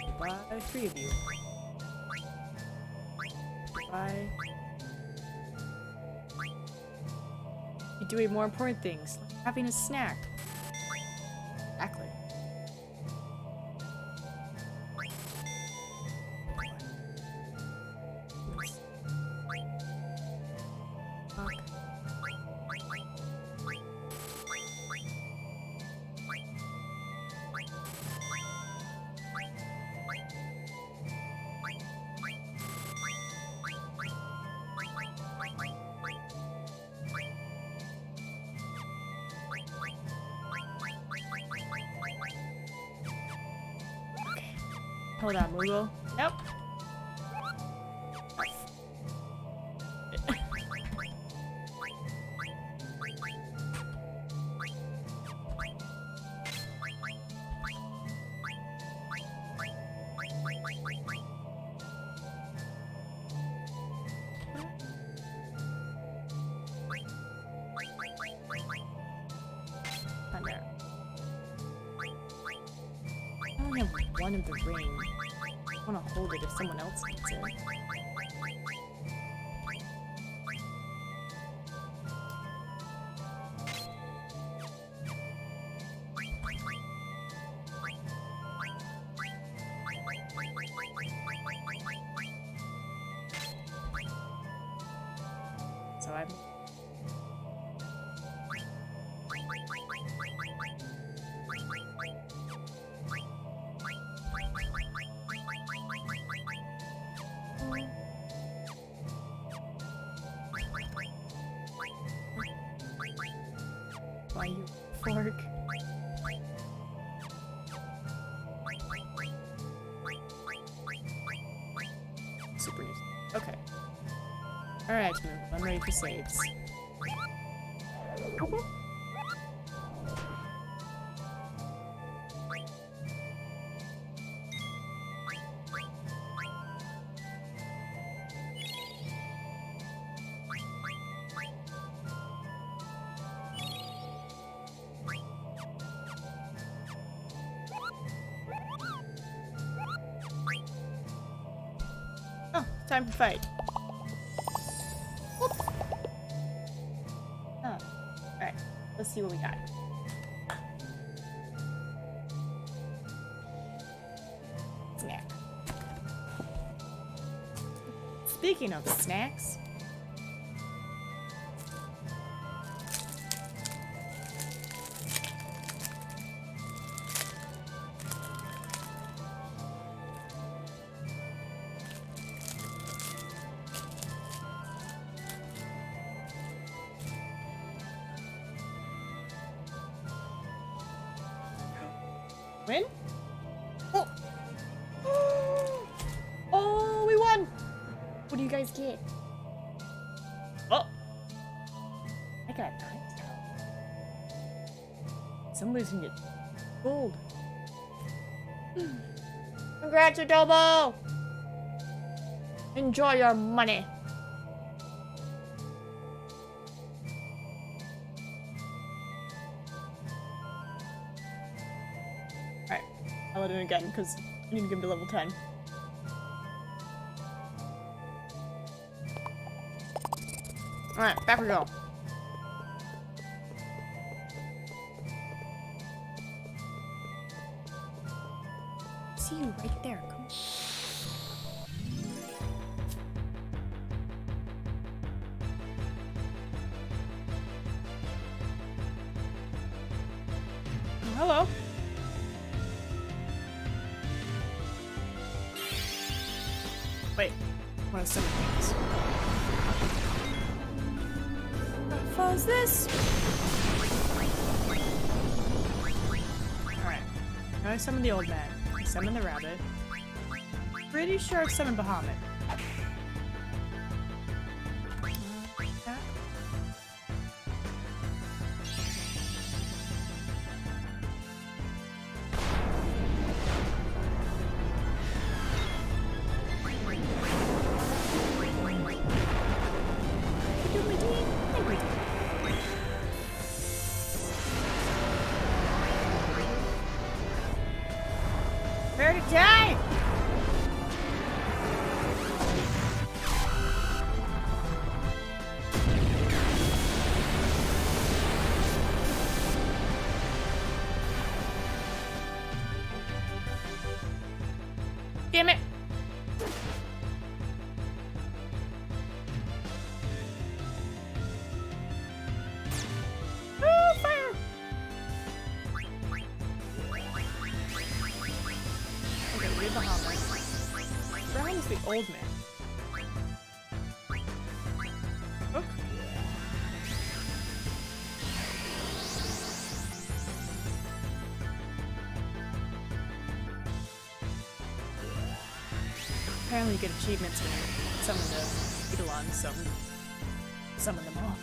Goodbye, 3 of you. Goodbye. You're doing more important things, like having a snack. Exactly. Hold on, Moogle. Nope. I only have one of the ring. I want to hold it if someone else needs it. So I'm... Why you fork? Super news. Okay. Alright, I'm ready for saves. Oh, time to fight. Whoop. Oh, alright. Let's see what we got. Snack. Speaking of snacks. Win? Oh! Oh, we won! What do you guys get? Oh! I got 9. Somebody's gonna get gold. Congrats, Adobo! Enjoy your money. Alright, I'll let it in again because I need to get him to level 10. Alright, back we go. See you right there. Come on. Oh, hello. Wait, what are some things? What fuzz this? Alright. Now I summon the old man. I summon the rabbit. Pretty sure I've summoned Bahamut. Prepare to die! Damn it! Oh, fire! Okay, we have the Bahamut. Brown is the old man. Hook. Apparently you get achievements when you summon the Eidolons, so summon them all.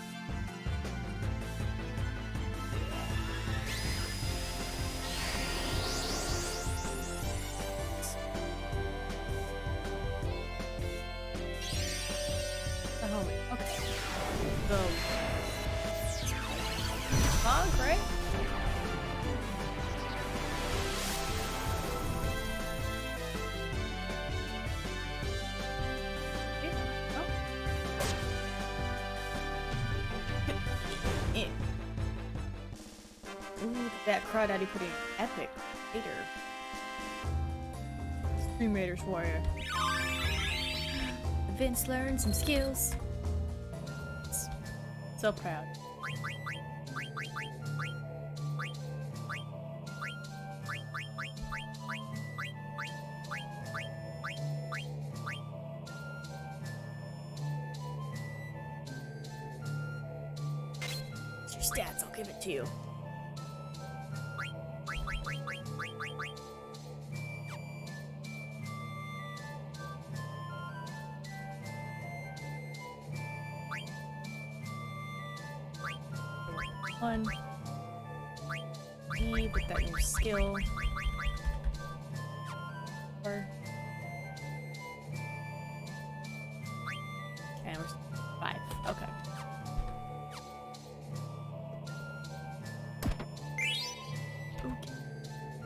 The homie. Okay. The fog, right? Ooh, that Crawdaddy putting epic Raider. Stream Raiders warrior. Vince learned some skills. So proud. It's your stats, I'll give it to you. One. E with that new skill. Four. And we're 5. Okay.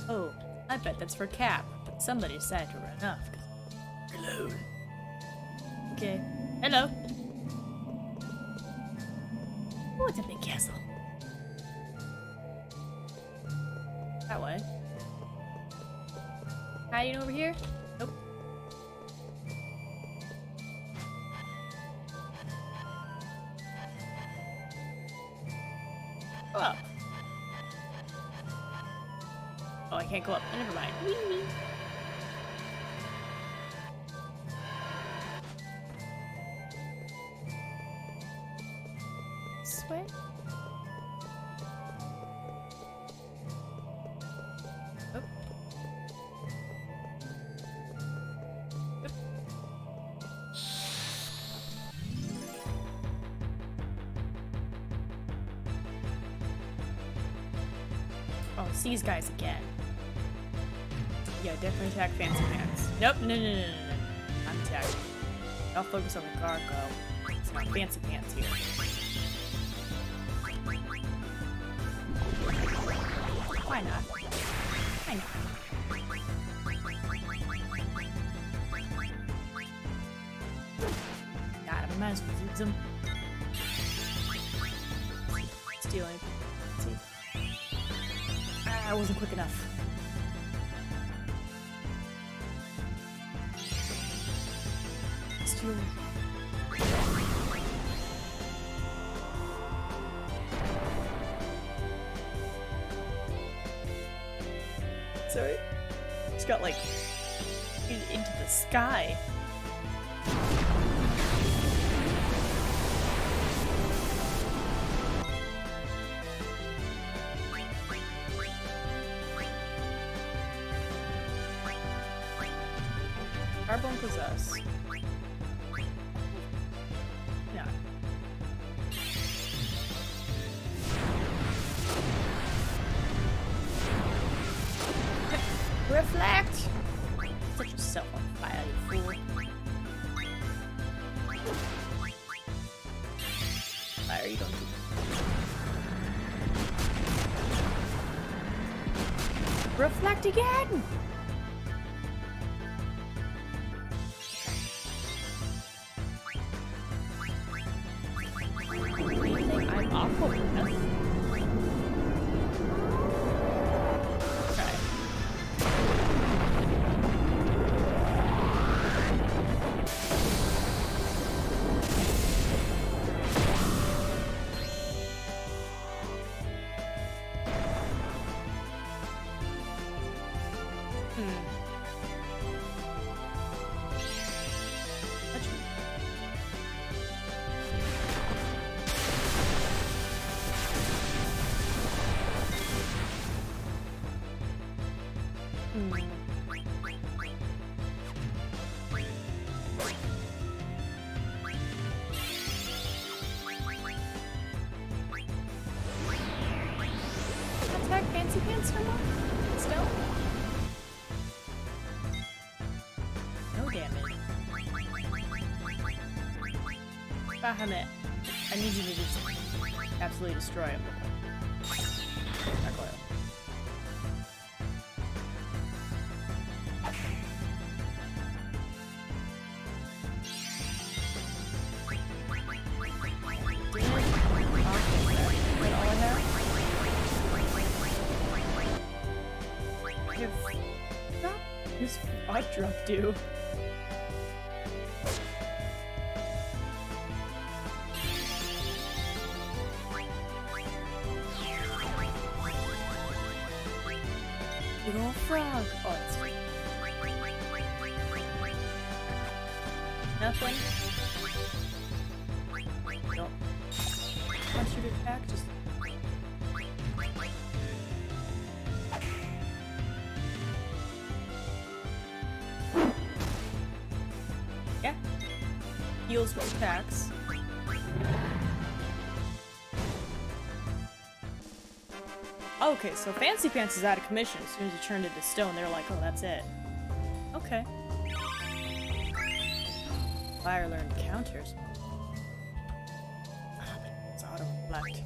Oh, I bet that's for Cap, but somebody decided to run off. Hello. Okay. Hello. Oh, it's a big castle. That way. Hiding over here? Nope. Go up. Oh, I can't go up. Never mind. Whee! Sweat. Oh. Oh, it's these guys again. Yeah, definitely attack Fancy Pants. Nope, no. I'm attacking. I'll focus on the Gargo. It's my Fancy Pants here. Why not? Why not? God, I might as well use them. Stealing. See? I wasn't quick enough. Stealing. Sorry. Just got like into the sky. Carbon possess. No. Reflect! Set yourself on fire, you fool. Fire, you don't do that. Reflect again! I'm awful with this. points or more? Still? No damage. Bahamut, I need you to do something. Absolutely destroy him. Gargoyle. What drop do? Big ol' frog. Oh, it's nothing. Don't want you to attack. Just yeah. Heals with attacks. Okay, so Fancy Pants is out of commission as soon as he turned into stone. They're like, oh, that's it. Okay. Fire learned counters. Ah, but it's auto-reflect.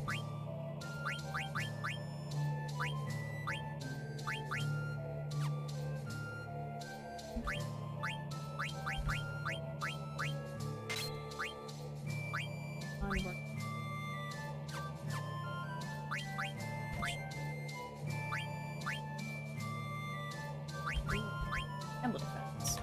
Onward. And little fans.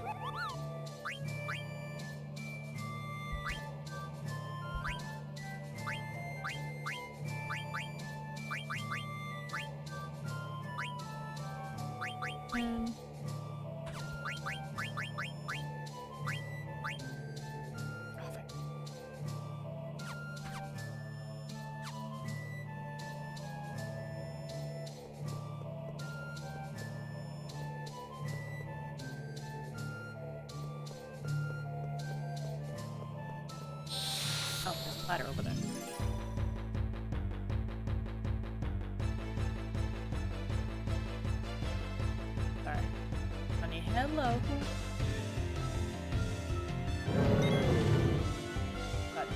Oh, there's a ladder over there. Alright. Honey, hello.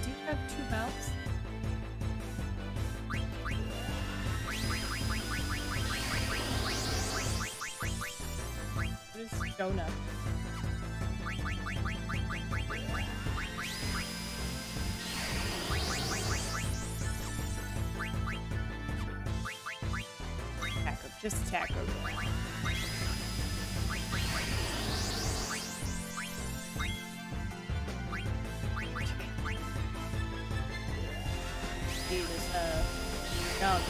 Do you have two mouths? What is donut? Just attack over there. See this, dog.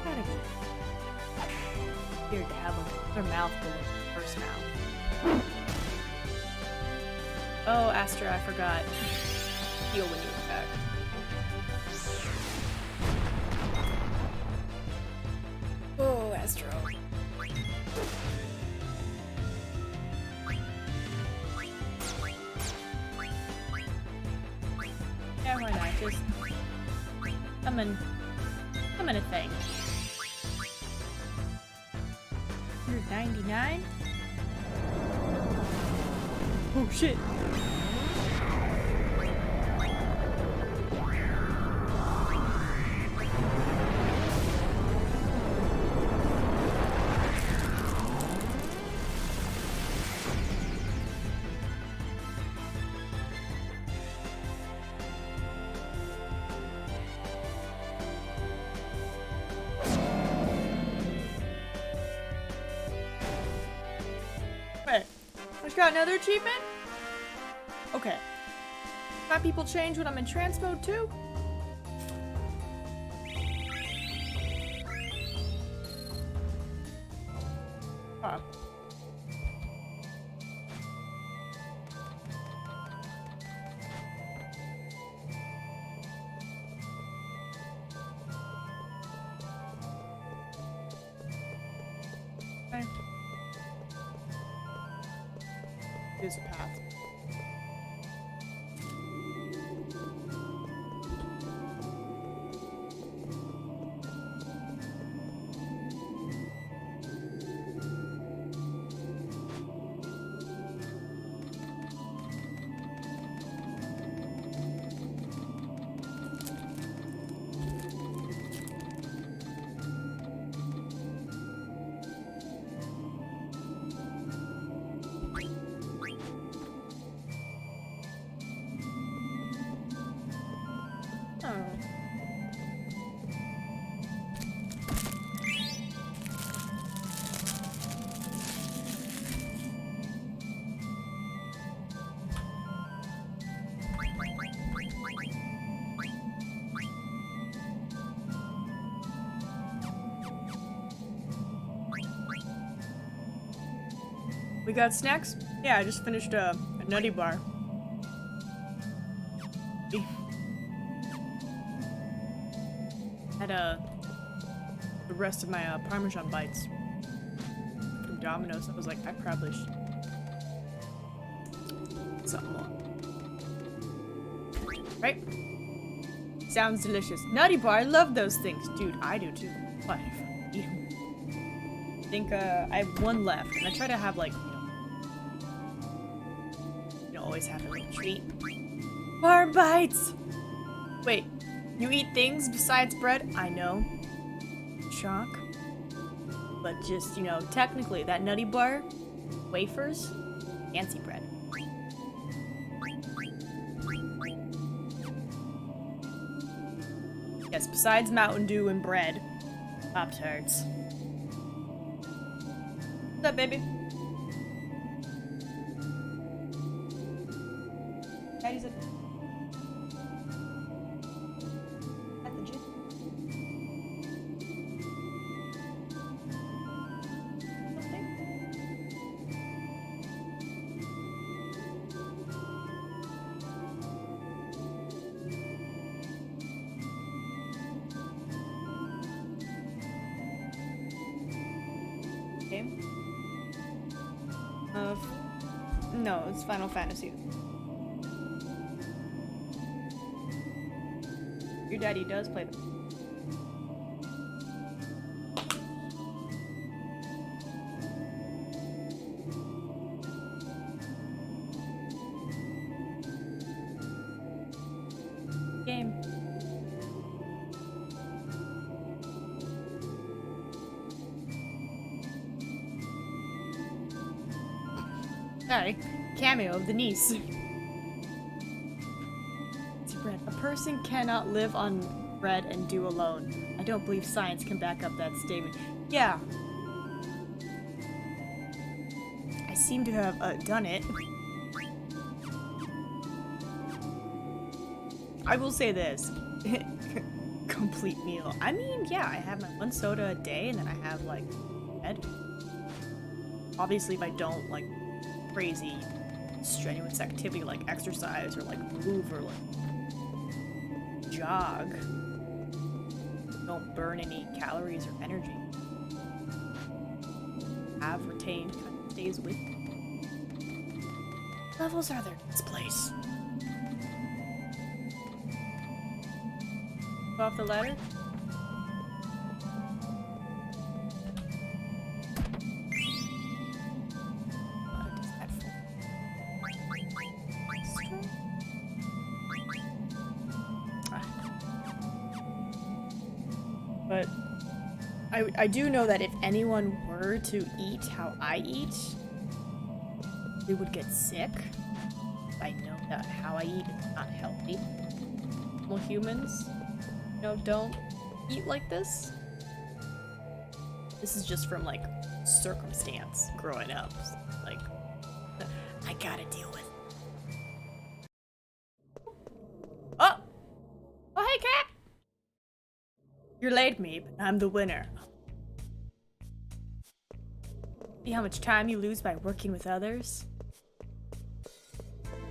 Gotta be weird to have their mouth full of first now. Oh, Astra, I forgot. Heal when you attack. Oh, Astro. Yeah, why not? Just come in a thing. 199? Oh shit! Wait, I just got another achievement? Okay. Can people change when I'm in trance mode too? Huh. Okay. There's a path. We got snacks? Yeah, I just finished a nutty bar. Had the rest of my Parmesan bites from Domino's. I was like, I probably should something more. Right? Sounds delicious. Nutty bar, I love those things. Dude, I do too. What? Eat 'em. I think I have one left, and I try to have like, always have a little treat. Bar bites! Wait, you eat things besides bread? I know. Shock. But just, technically, that nutty bar, wafers, fancy bread. Yes, besides Mountain Dew and bread, Pop-Tarts. What's up, baby? Daddy's at the gym. Something? Game? No, it's Final Fantasy. Your daddy does play them. Game. Sorry. Cameo of the niece. Bread. A person cannot live on bread and do alone. I don't believe science can back up that statement. Yeah. I seem to have done it. I will say this. Complete meal. I mean, yeah, I have my one soda a day and then I have like bread. Obviously if I don't like crazy strenuous activity like exercise or like move or like jog, don't burn any calories or energy. Have retained kind of stays with me. Levels are there in this place. Go off the ladder. What does that for? But I do know that if anyone were to eat how I eat, they would get sick. I know that how I eat is not healthy. Well, humans, don't eat like this. This is just from like circumstance growing up. Like, I gotta deal with. Oh! Oh, hey, cat! You're late, Meep. I'm the winner. See how much time you lose by working with others?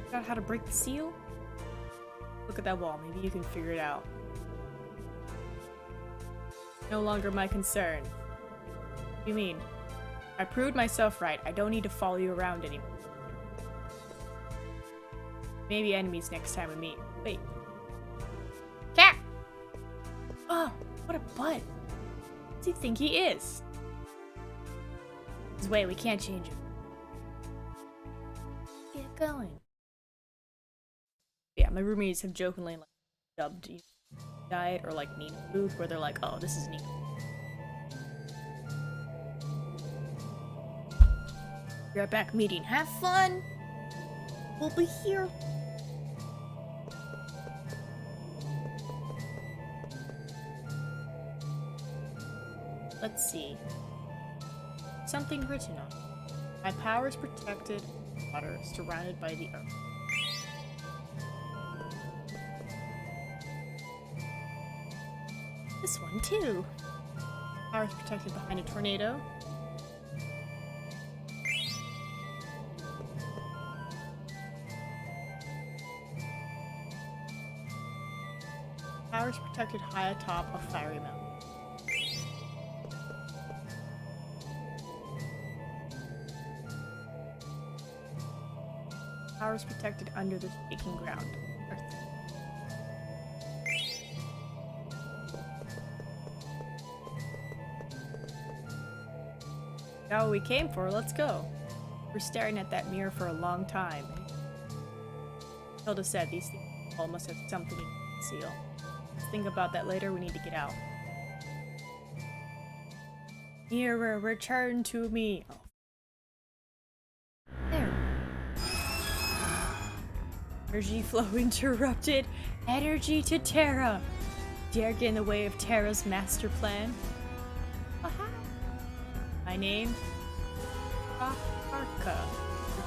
Figure out how to break the seal? Look at that wall. Maybe you can figure it out. No longer my concern. What do you mean? I proved myself right. I don't need to follow you around anymore. Maybe enemies next time we meet. Wait. Cat! Oh, what a butt. What does he think he is? His way, we can't change it. Get going. Yeah, my roommates have jokingly like dubbed diet or like NinaMeep, where they're like, oh, this is Nina. Be right back meeting. Have fun! We'll be here. Let's see. Something written on it. My power is protected by water, surrounded by the earth. This one too. Power is protected behind a tornado. Power is protected high atop a fiery mountain. Power is protected under the shaking ground. Earth. Got what we came for, let's go. We're staring at that mirror for a long time. Hilda said these things all must have something to conceal. Let's think about that later, we need to get out. Mirror, return to me. Oh. There. Energy flow interrupted. Energy to Terra. Dare get in the way of Terra's master plan? Aha. My name? Arca.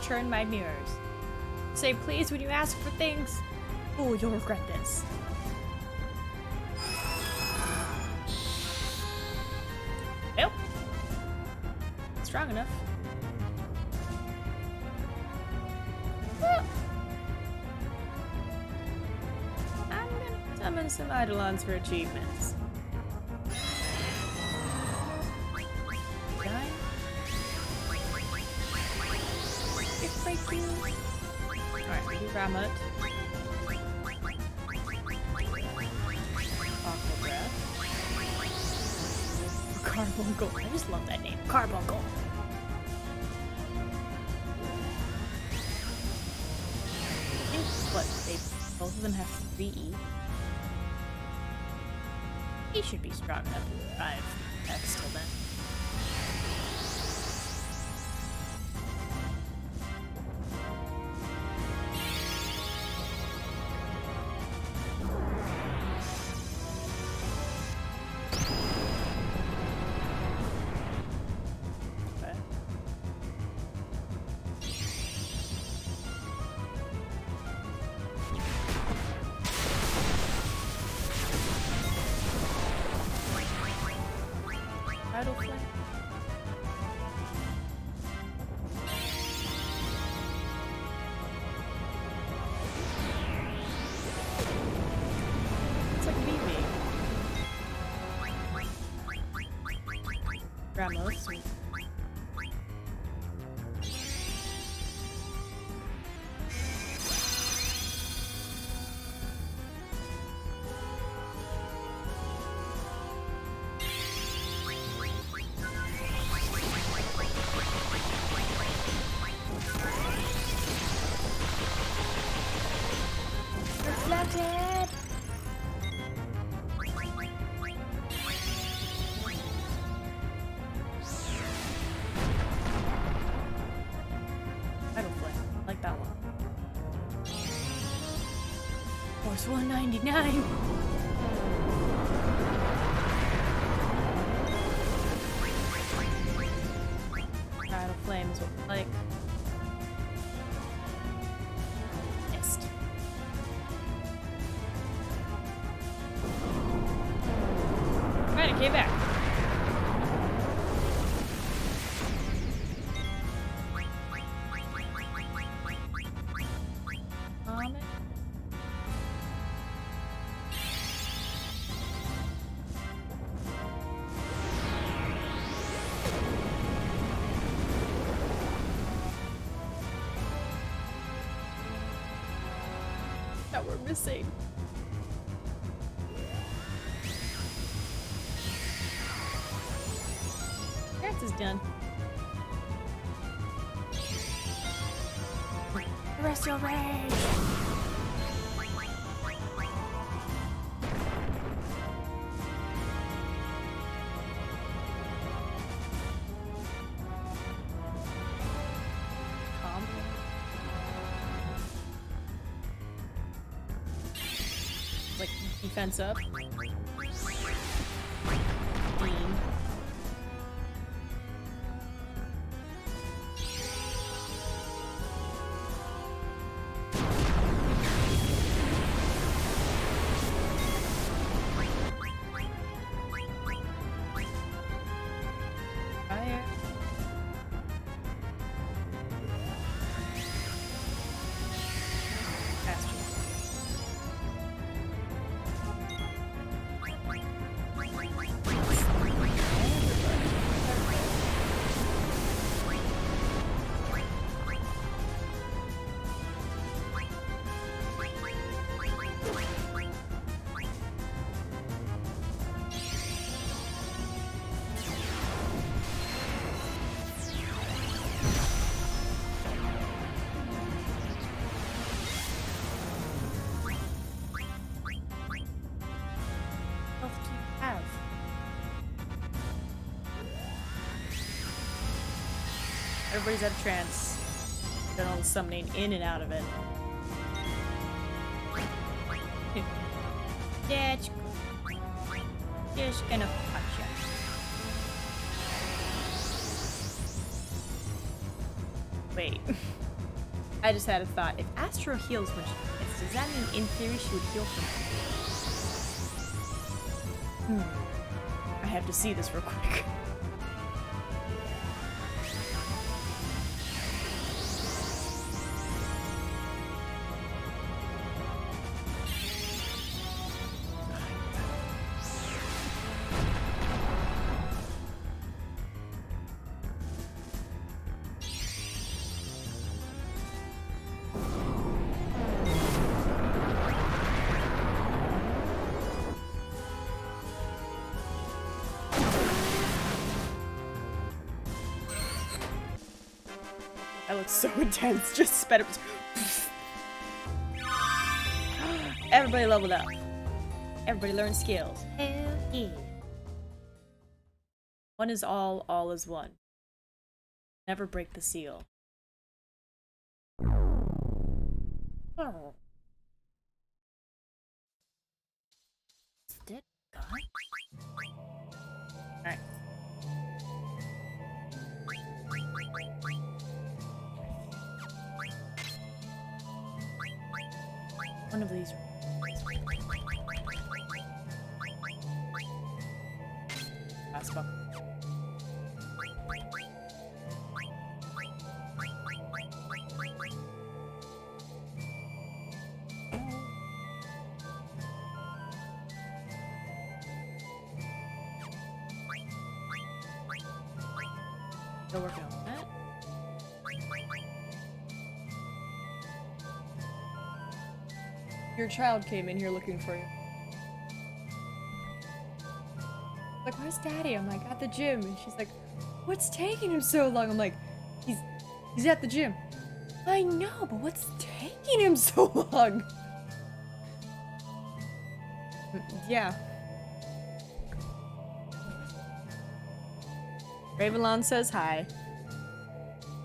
Return my mirrors. Say please when you ask for things. Oh, you'll regret this. Nope. Strong enough. I'm gonna summon some Eidolons for achievements. Die. It's breaking. Alright, we do Ramut. Aqua Breath. Carbuncle. I just love that name. Carbuncle. I think what both of them have 3E. He should be strong enough to survive X till then. Tidal Flame. It's like BB. Ramos. Reflected! Tidal Flame. Like that one. Force 199! Tidal Flame is what we like. Missed. Alright, it came back. Comet. that we're missing. Dance is done. Rest your rage! Like, defense up. Beam. Fire. Faster. Health do you have? Everybody's out of trance. Done all the summoning in and out of it. Yeah, just gonna punch ya. Wait. I just had a thought. If Astro heals when she hits, does that mean in theory she would heal from it? I have to see this real quick. That looks so intense. Just sped up. Everybody leveled up. Everybody learned skills. Hell yeah. One is all is one. Never break the seal. Oh. It's dead guy. Alright. One of these. Last buck. Still working on that. Your child came in here looking for you. Like, where's Daddy? I'm like, at the gym. And she's like, what's taking him so long? I'm like, he's at the gym. I know, but what's taking him so long? Yeah. Ravenlon says hi.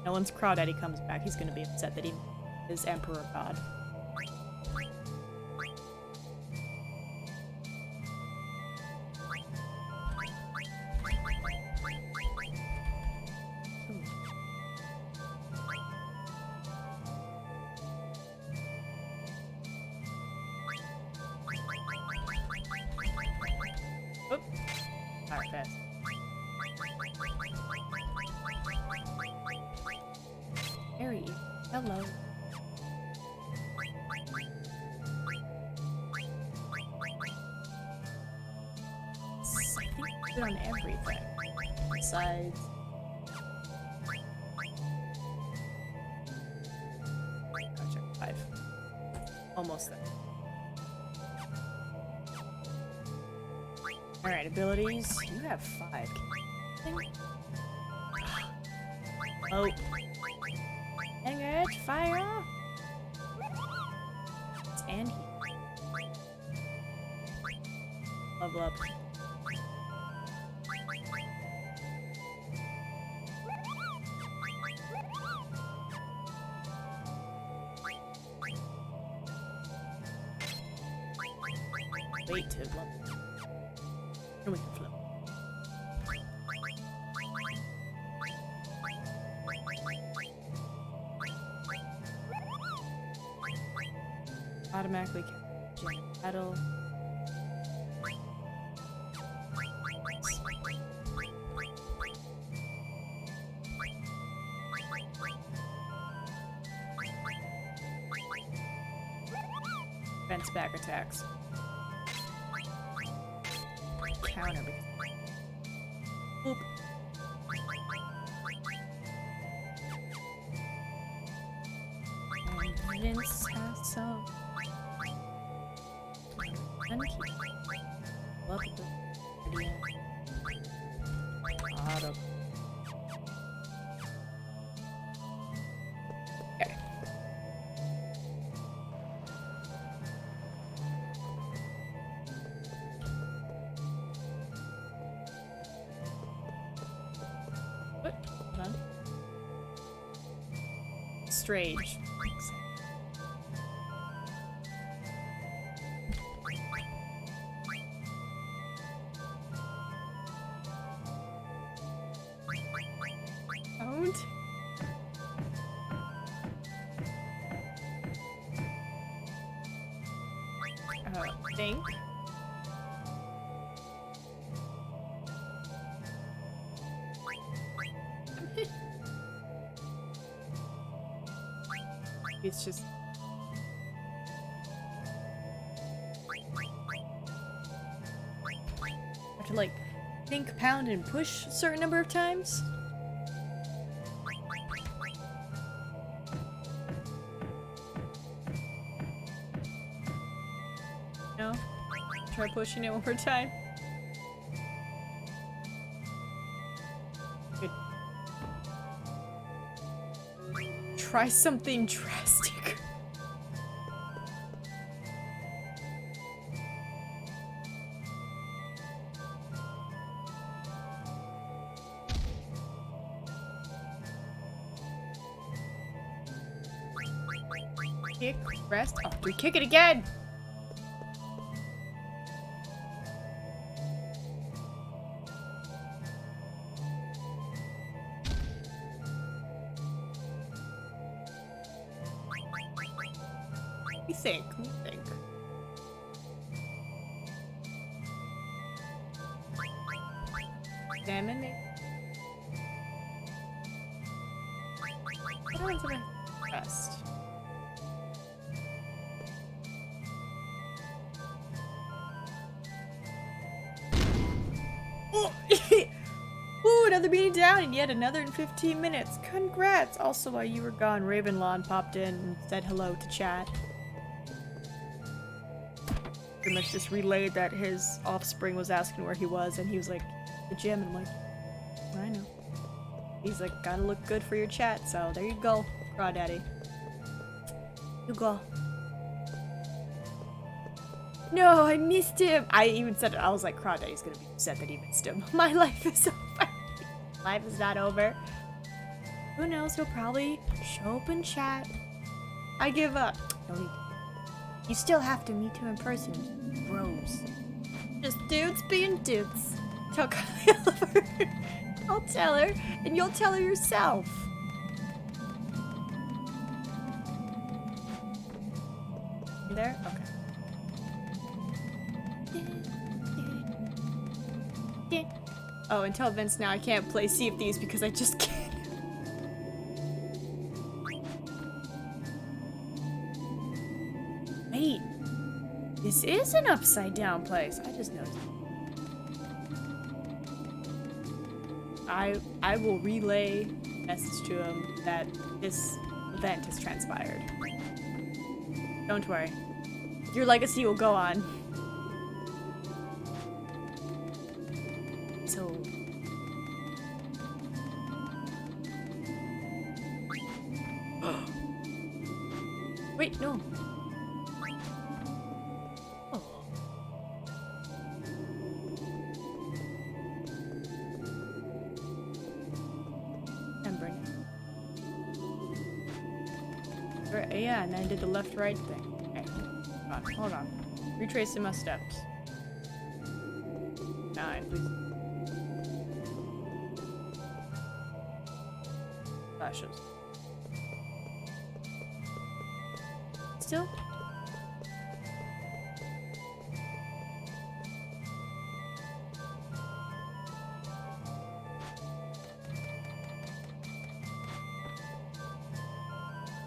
No one's Crawdaddy comes back. He's gonna be upset that he is Emperor God. Oop. Alright, fast. Harry, hello. I think it's good on everything. Besides. Oh, check 5. Almost there. Alright, abilities. You have 5. Oh. Dang it, fire! And heat. Level up. Wait to level. And we can float. Automatically battle. Defense back attacks. Counter because. Boop. And Vince has some. Unkeep. Love the idea. Auto. Okay. What? Hold on. Strange. Don't. Think. It's just. Have to like think, pound, and push a certain number of times. No? Try pushing it one more time. Good. Try something drastic. Kick, rest. Oh, we kick it again! Let me think. Salmon, maybe? What happens if I rest? Oh! Ooh, another meeting down and yet another in 15 minutes. Congrats! Also, while you were gone, Ravenlawn popped in and said hello to chat. Pretty much just relayed that his offspring was asking where he was, and he was like, the gym, and I'm like, I know. He's like, gotta look good for your chat, so there you go, Crawdaddy. You go. No, I missed him! I even said it, I was like, Crawdaddy's gonna be upset that he missed him. My life is over. Life is not over. Who knows, he'll probably show up and chat. I give up. No need. You still have to meet him in person, bros. Just dudes being dudes. Tell Kyla. I'll tell her, and you'll tell her yourself. You there? Okay. Oh, and tell Vince now I can't play Sea of Thieves because I just can't. Wait. This is an upside down place. I just noticed. I will relay a message to him that this event has transpired. Don't worry. Your legacy will go on. So... Wait, no. Oh. Yeah, and then I did the left-right thing. Okay. Hold on. Retracing my steps. 9, please. Flashes. Still?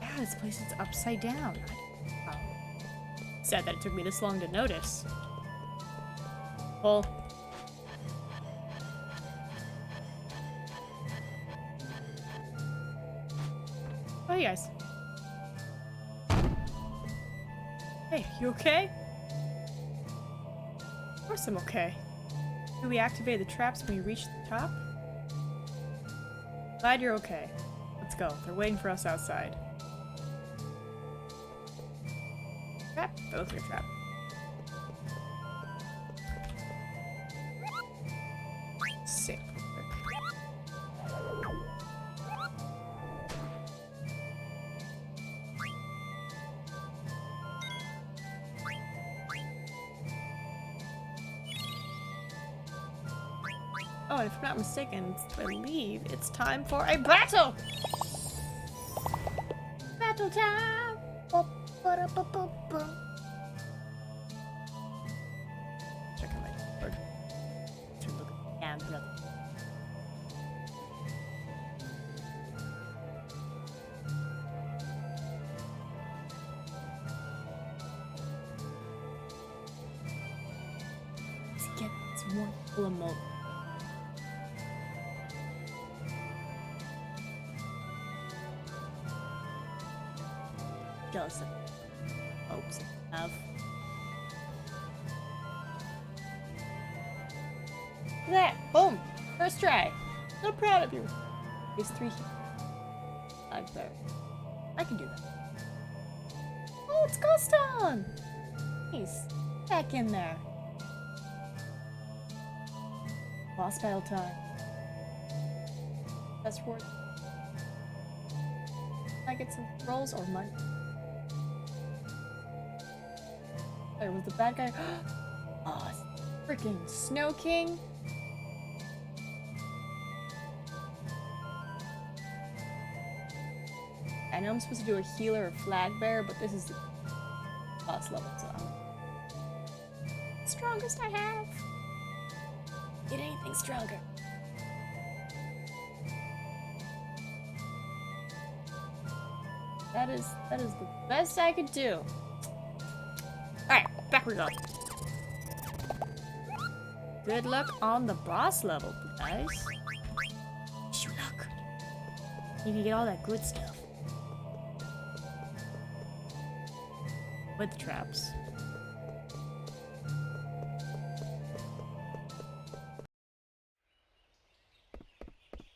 Yeah, this place is upside down. Sad that it took me this long to notice. Well. Oh, you guys. Hey, you okay? Of course I'm okay. Do we activate the traps when we reach the top? Glad you're okay. Let's go. They're waiting for us outside. Trap? That looks like a trap. Sick. Oh, and if I'm not mistaken, I believe it's time for a battle! Battle time! Check out my board. To look at the brother. Let's get some more full of mode. Jealous of hopes of. Look at that! Boom! First try! So proud of you! There's 3 here. I'm there. I can do that. Oh, it's Ghost on! Nice. Back in there. Boss battle time. Best reward. Can I get some rolls or money? There was the bad guy. Oh, freaking Snow King. I know I'm supposed to do a healer or flag bearer, but this is the boss level, so I'm the strongest I have. Get anything stronger. That is the best I could do. Alright, back we go. Good luck on the boss level, guys. Wish you luck. You can get all that good stuff. With the traps.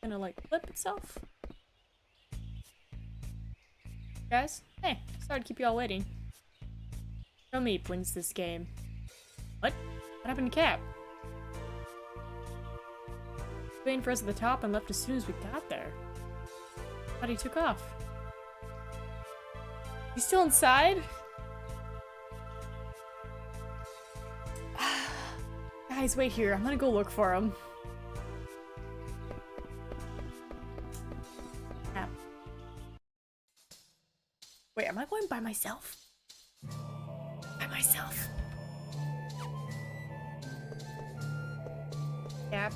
Gonna like flip itself. Guys, hey, sorry to keep you all waiting. NinaMeep wins this game. What? What happened to Cap? Waiting for us at the top and left as soon as we got there. Thought he took off. He's still inside? Guys, wait here. I'm gonna go look for him. Cap. Wait, am I going by myself? Myself. Yep.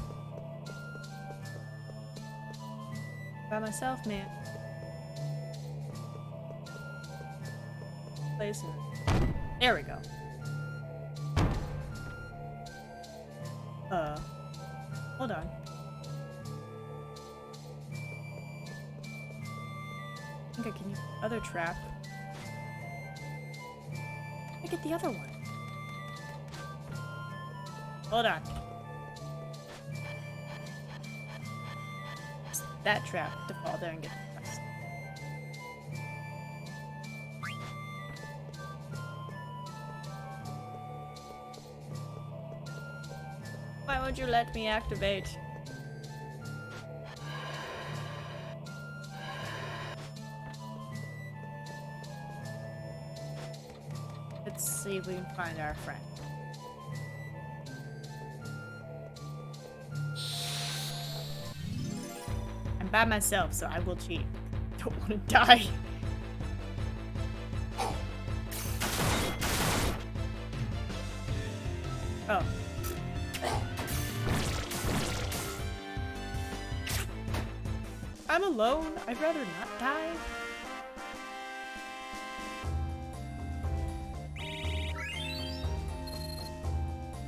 By myself, man. Placement. There we go. Hold on. I think I can use the other trap. get the other one? Hold on. It's that trap to fall there and get pressed. Why won't you let me activate? Let's see if we can find our friend. I'm by myself, so I will cheat. Don't want to die. Oh. I'm alone. I'd rather not die.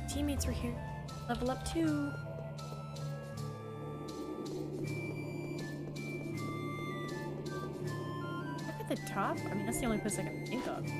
Teammates were here. Level up too. Up at the top? I mean, that's the only place I can think of. Yeah.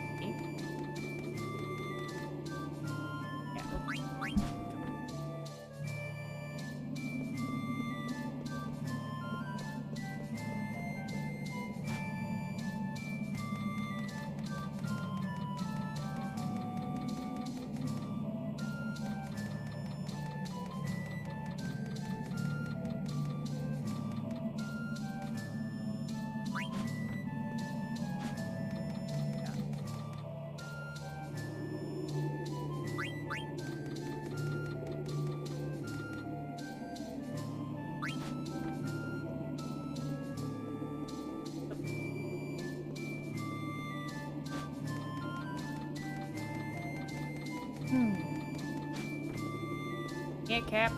Yeah, Cap.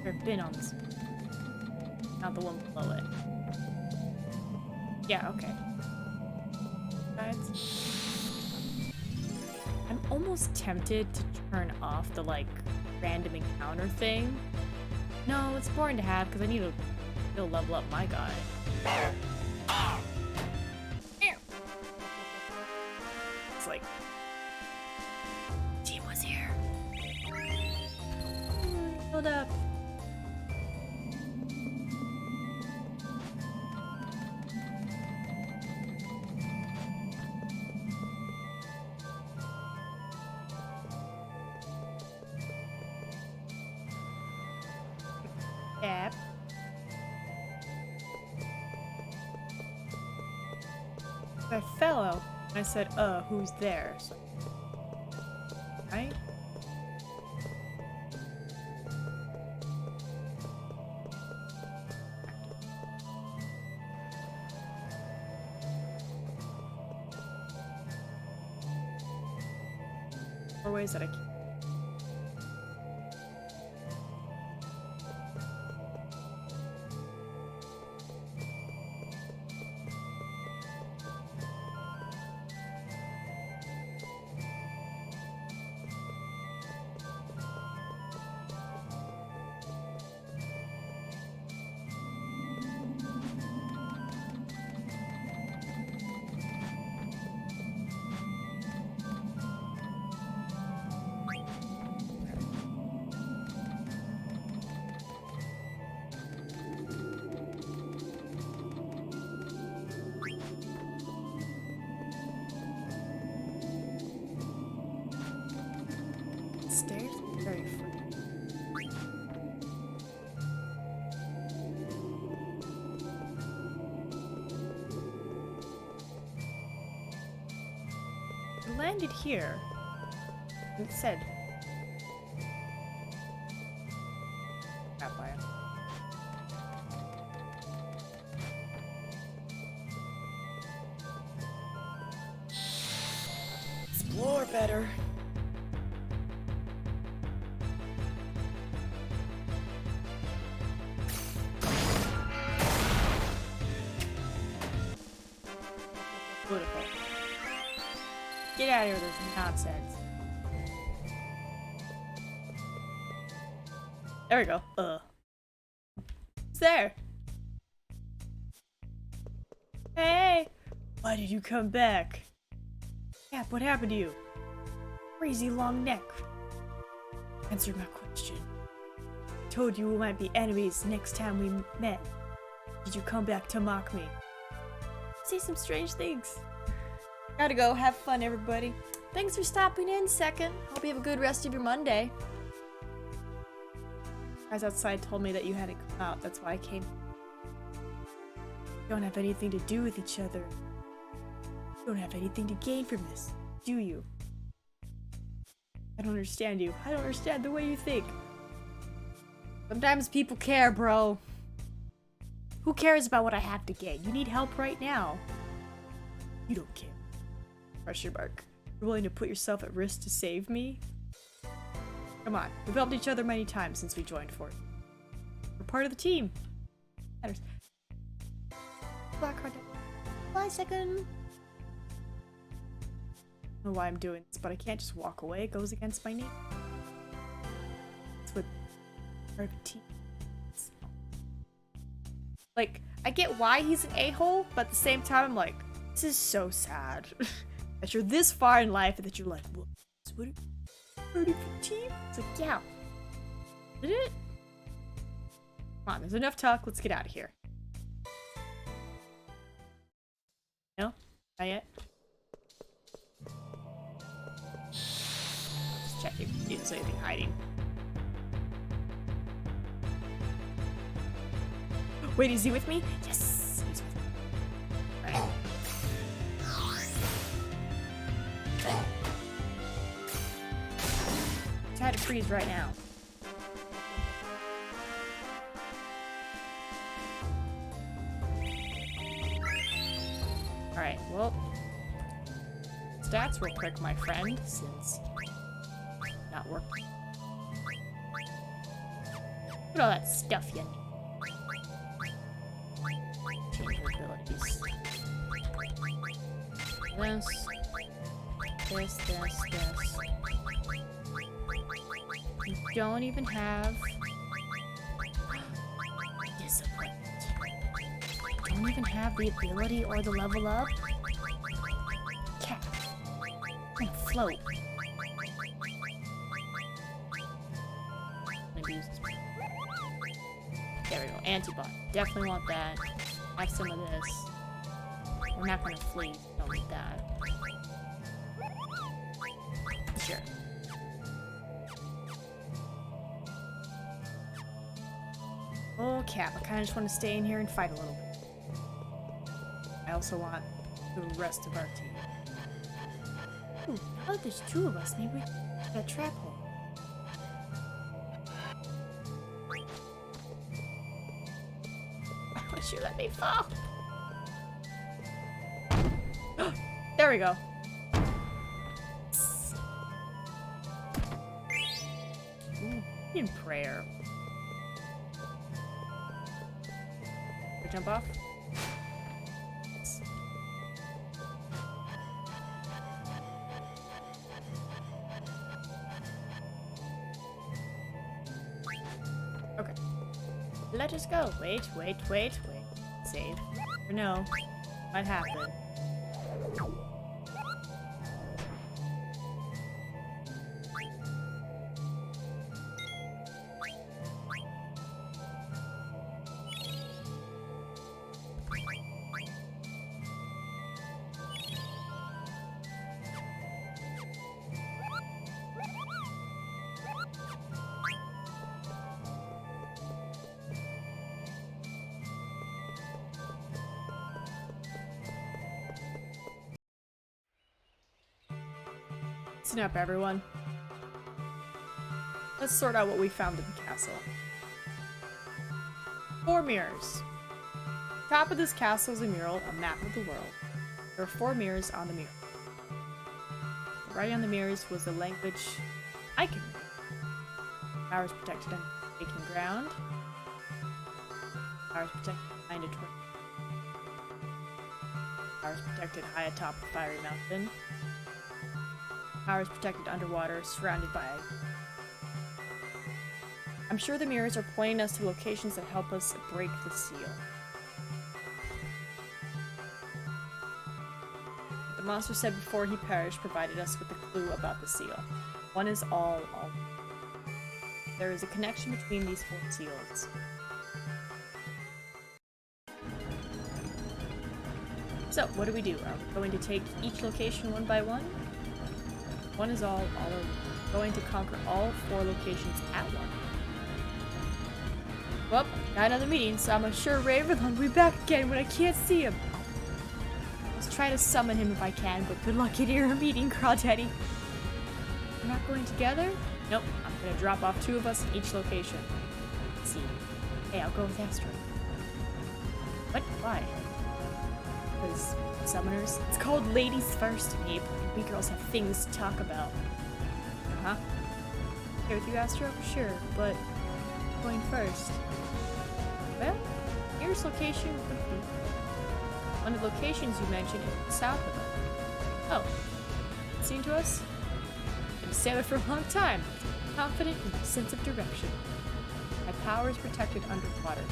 I've been on this. Not the one below it. Yeah, okay. I'm almost tempted to turn off the, like, random encounter thing. No, it's boring to have because I need to still level up my guy. It's like... Team was here. Hold up. Yep. I fell out. I said, who's there? So, right? Or ways that I can. Stairs are very free. I landed here. And it said. Sapphire. Explore better. Get out of here with this nonsense. There we go. It's there. Hey! Why did you come back? Cap, what happened to you? Crazy long neck. Answer my question. Told you we might be enemies next time we met. Did you come back to mock me? Say some strange things. Gotta go. Have fun, everybody. Thanks for stopping in, Second. Hope you have a good rest of your Monday. Guys outside told me that you hadn't come out. That's why I came. You don't have anything to do with each other. You don't have anything to gain from this, do you? I don't understand you. I don't understand the way you think. Sometimes people care, bro. Who cares about what I have to gain? You need help right now. You don't care. Question mark. You're willing to put yourself at risk to save me? Come on. We've helped each other many times since we joined Fort. We're part of the team. Matters. Black card. Bye, Second. I don't know why I'm doing this, but I can't just walk away. It goes against my knee. It's what part of a team. Like, I get why he's an a-hole, but at the same time, I'm like, this is so sad. That you're this far in life and that you're like, what? What part of a team? It's like, yeah. Did it? Come on, there's enough talk. Let's get out of here. No? Not yet? Just checking if there's anything hiding. Wait, is he with me? Yes! He's with me. Right. I had to freeze right now. Alright, well. Stats real quick, my friend, since not working. Look at all that stuff you need. Change your abilities. This. You don't even have discipline. You don't even have the ability or the level up. Cat. I'm gonna float. I'm gonna use this. There we go. Antibody. Definitely want that. Have some of this. We're not gonna flee. Don't need that. Sure. Oh, Cap, I kind of just want to stay in here and fight a little bit. I also want the rest of our team. Ooh, now that there's two of us, maybe we can get a trap hole. I wish you let me fall. There we go. Ooh, in prayer. Jump off. Okay. Let us go. Wait. Save. Or no. What happened? Listen up, everyone. Let's sort out what we found in the castle. 4 mirrors. Top of this castle is a mural, a map of the world. There are 4 mirrors on the mural. Writing on the mirrors was a language I can read. Power is protected on vacant ground. Power is protected behind a twin. Power is protected high atop the fiery mountain. Power is protected underwater, surrounded by... I'm sure the mirrors are pointing us to locations that help us break the seal. The monster said before he perished provided us with a clue about the seal. One is all. There is a connection between these 4 seals. So, what do we do? Are we going to take each location one by one? One is all are going to conquer all 4 locations at once. Well, got another meeting, so I'm sure Ravenlund will be back again when I can't see him. Let's try to summon him if I can, but good luck getting your meeting, Crawdaddy. We're not going together? Nope, I'm gonna drop off 2 of us in each location. Let's see. Hey, I'll go with Astro. What? Why? Because summoners? It's called Ladies First, Meep. We girls have things to talk about. Uh-huh. Okay with you, Astro? Sure, but going first. Well, nearest location would be one of the locations you mentioned is south of us. Oh, seen to us? Been sailing for a long time. Confident in my sense of direction. My power is protected underwater.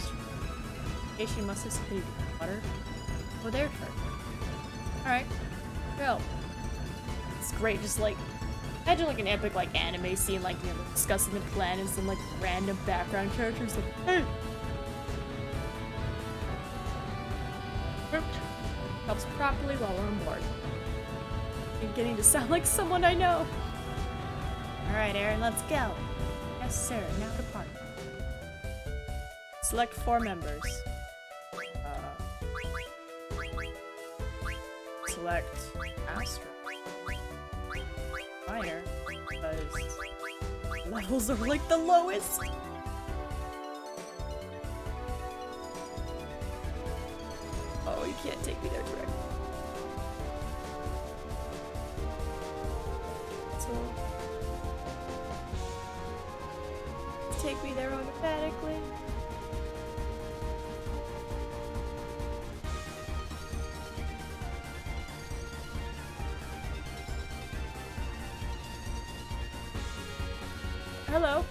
Location must have something to do with water. Go there first. Alright. Well, it's great. Just like imagine like an epic like anime scene, like you know, discussing the plan and some like random background characters like, hey. Helps properly while we're on board. You're getting to sound like someone I know. Alright, Aaron, let's go. Yes, sir. Now depart. Select 4 members. Select Astro. Minor, because levels are like the lowest. Oh, you can't take me there directly. So take me there automatically. Hello.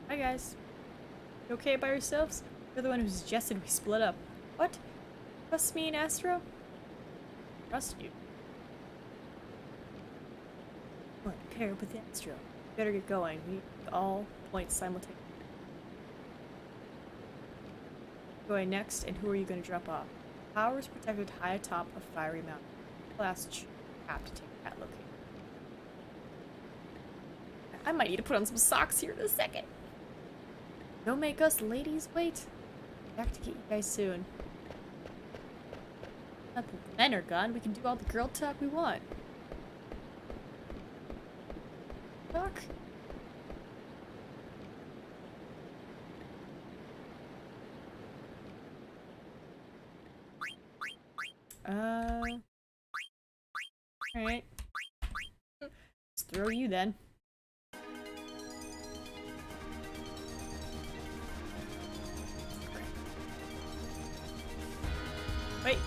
Hi guys. You okay by yourselves? You're the one who suggested we split up. What? Trust me and Astro? Trust you. What? Pair up with Astro. Better get going. We need all points simultaneously. Going next, and who are you going to drop off? Power is protected high atop a fiery mountain. Last have to take that location. I might need to put on some socks here in a second. Don't make us ladies wait. Back to get you guys soon. Now that the men are gone, we can do all the girl talk we want. Talk. Alright. Let's throw you then. Wait.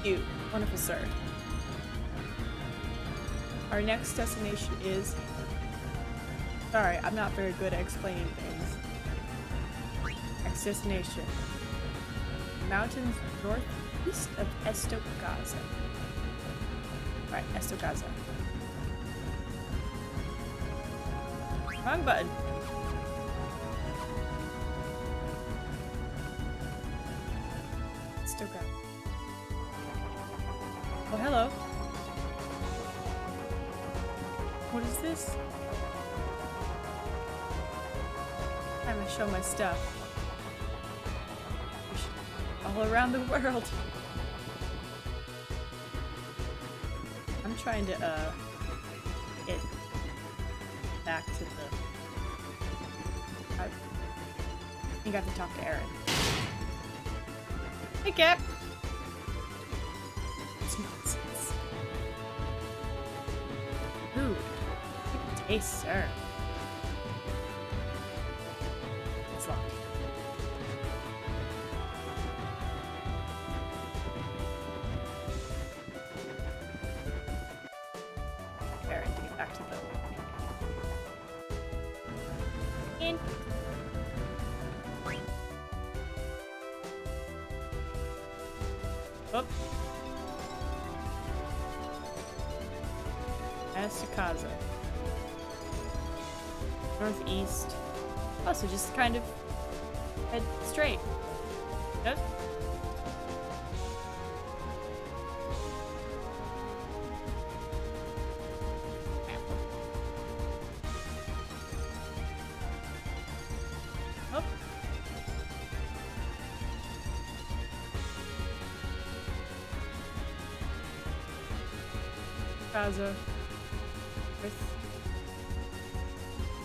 You. Wonderful, sir. Our next destination is... Sorry, I'm not very good at explaining things. Next destination. Mountains northeast of Estocasa. Right, Estocasa. Wrong button. Estocasa. Oh, hello. What is this? Time to show my stuff. All around the world. I'm trying to get back to the... I think I have to talk to Aaron. Hey, Cap. It's nonsense. Food. Good taste, sir. It's in. Up. Asakaza. Northeast. Oh, so just kind of head straight. Yep. Up. Kaza. With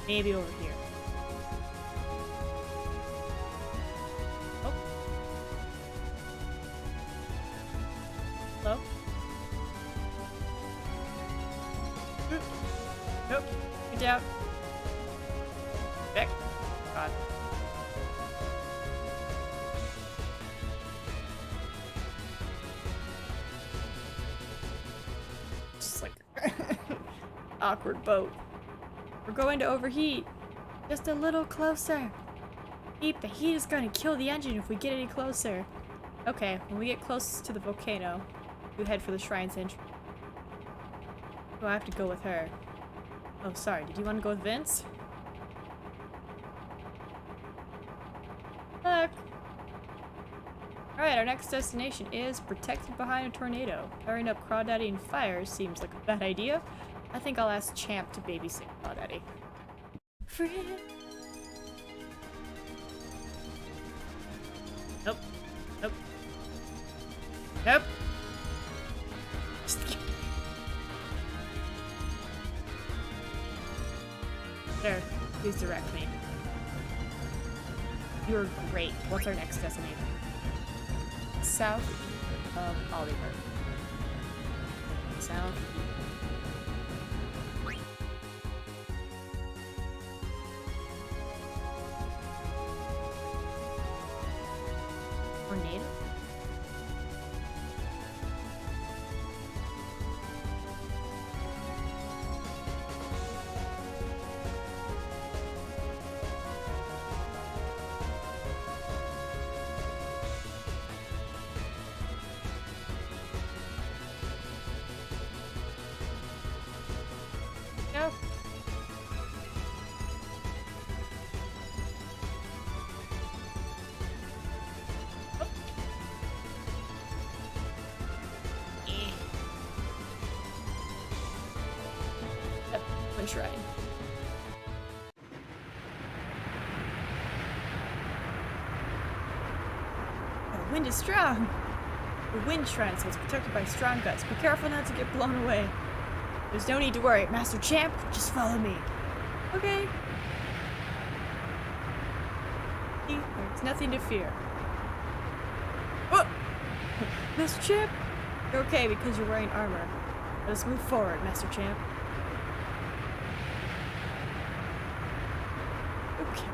maybe over here. Oh. Hello? Nope. Get down. Back. God. Just like awkward boat. We're going to overheat. Just a little closer. Beep, the heat is going to kill the engine if we get any closer. Okay, when we get close to the volcano, we head for the shrine's entrance. Oh, I have to go with her. Oh, sorry. Did you want to go with Vince? Look. Alright, our next destination is protected behind a tornado. Powering up Crawdaddy in fire seems like a bad idea. I think I'll ask Champ to babysit Crawdaddy. Friend. Nope. Nope. Nope. Just kidding. There. Please direct me. You're great. What's our next destination? South of Oliver. South. Tornado? Go. Shrine. The wind is strong. The wind shrine, so it's protected by strong guts. Be careful not to get blown away. There's no need to worry, Master Champ. Just follow me. Okay. There's nothing to fear. Oh! Master Champ, you're okay because you're wearing armor. Let us move forward, Master Champ. Okay.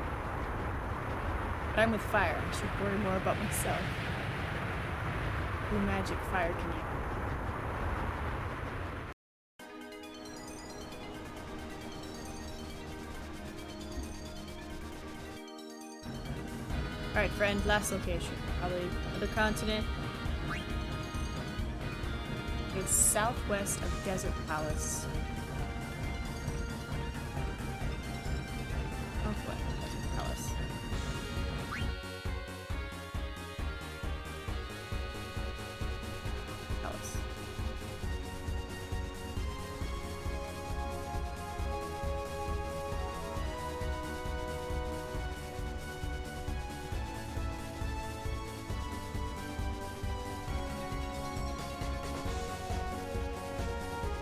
But I'm with fire. I should worry more about myself. What magic fire can you? Alright, friend, last location. Probably another continent. It's southwest of Desert Palace. Southwest of Desert Palace. Palace.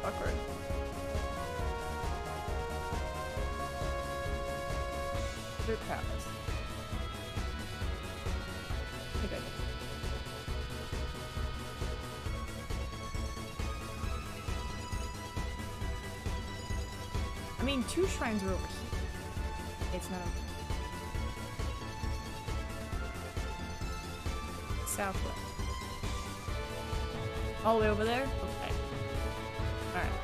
Awkward. Desert Palace. Okay. I mean, two shrines are over here. It's not over. Southwest. All the way over there? Okay. Alright.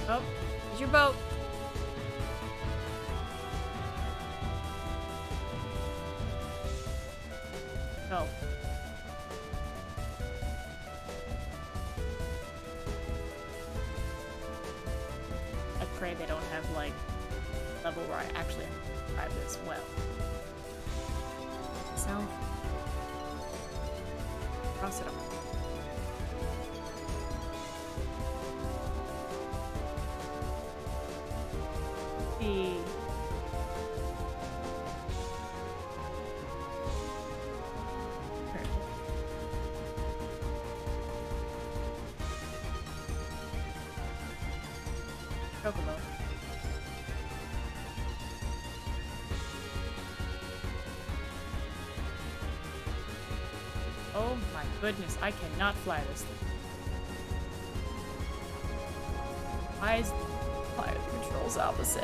Oh, there's your boat. Oh. I pray they don't have, like, a level where I actually have to drive this well. South. Cross it off. The Chocobo. Oh my goodness, I cannot fly this thing. Why is the controls opposite?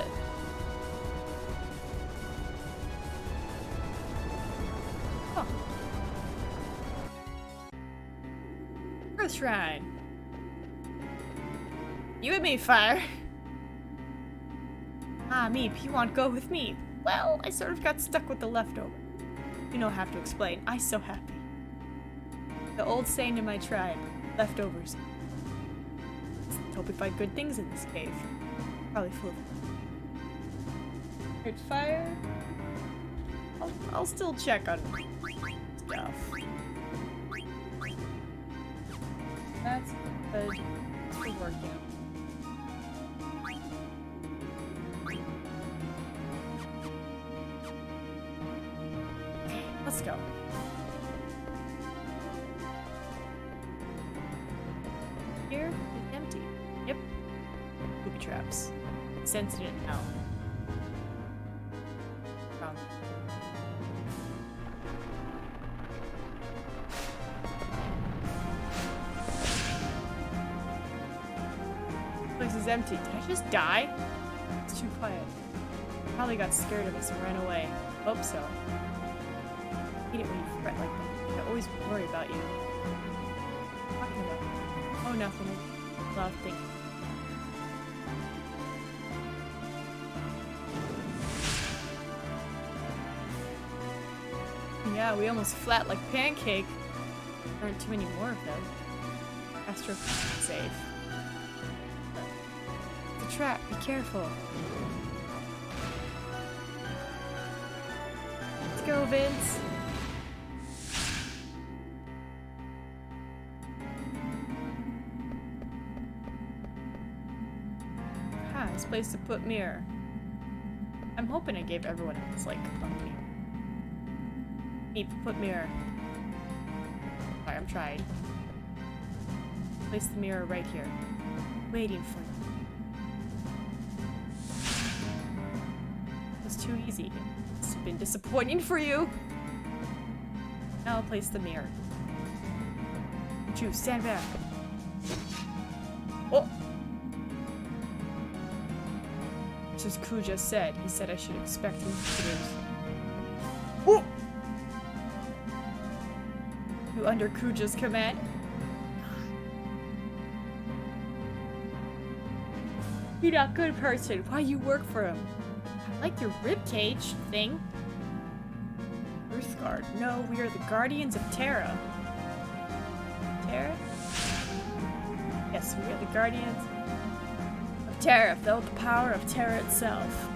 Oh. Earth Shrine. You and me, Fire. Ah, Meep, you want to go with me? Well, I sort of got stuck with the leftover. You don't have to explain. I'm so happy. The old saying in my tribe, leftovers. Let's hope we find good things in this cave. Probably full of Great Fire. I'll still check on stuff. That's good. It's working. Let's go. Here is empty. Yep. Booby traps. Sensing it now. This place is empty. Did I just die? It's too quiet. Probably got scared of us and ran away. Hope so. I hate it when you fret like that. I always worry about you. What are you talking about? Oh, nothing. A lot of thinking. Yeah, we almost flat like pancake. There aren't too many more of them. Astro safe. It's a trap. Be careful. Let's go, Vince. Place to put mirror. I'm hoping I gave everyone else like a mirror. Meep, put mirror. Sorry, I'm trying. Place the mirror right here. Waiting for you. It was too easy. It's been disappointing for you. Now I'll place the mirror. Juice, stand back. Oh! Just as Ku just said. He said I should expect intruders. Whoa! You under Kuja's command? You're not a good person. Why you work for him? I like your ribcage thing. Earthguard. No, we are the guardians of Terra. Terra? Yes, we are the guardians Terra, felt the power of Terra itself.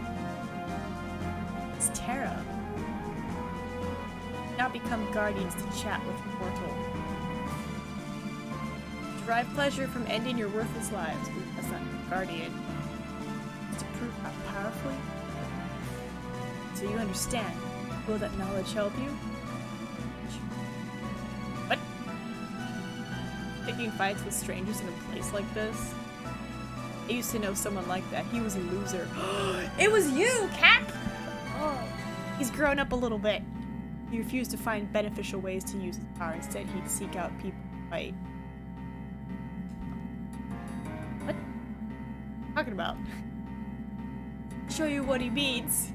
It's Terra. Now become guardians to chat with mortal. Derive pleasure from ending your worthless lives. Ooh, that's not guardian. It's to prove how powerfully. So you understand. Will that knowledge help you? What? Picking fights with strangers in a place like this? I used to know someone like that. He was a loser. It was you, Cap! Oh. He's grown up a little bit. He refused to find beneficial ways to use his power. Instead, he'd seek out people to fight. What? Talking about? Show you what he means.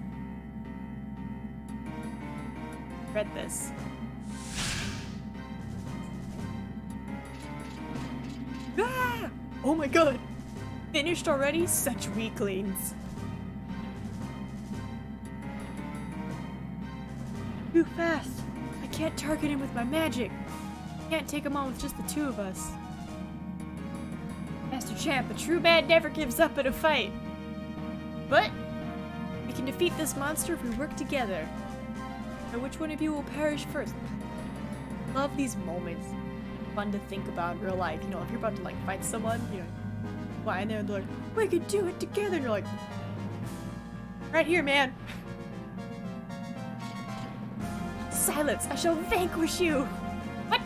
Read this. Ah! Oh my god! Finished already? Such weaklings. Too fast. I can't target him with my magic. Can't take him on with just the two of us. Master Champ, a true man never gives up in a fight. But we can defeat this monster if we work together. Now which one of you will perish first? Love these moments. Fun to think about in real life. You know, if you're about to like fight someone, you know, lying there and they're like, we could do it together. And you're like, right here, man. Silence, I shall vanquish you. What?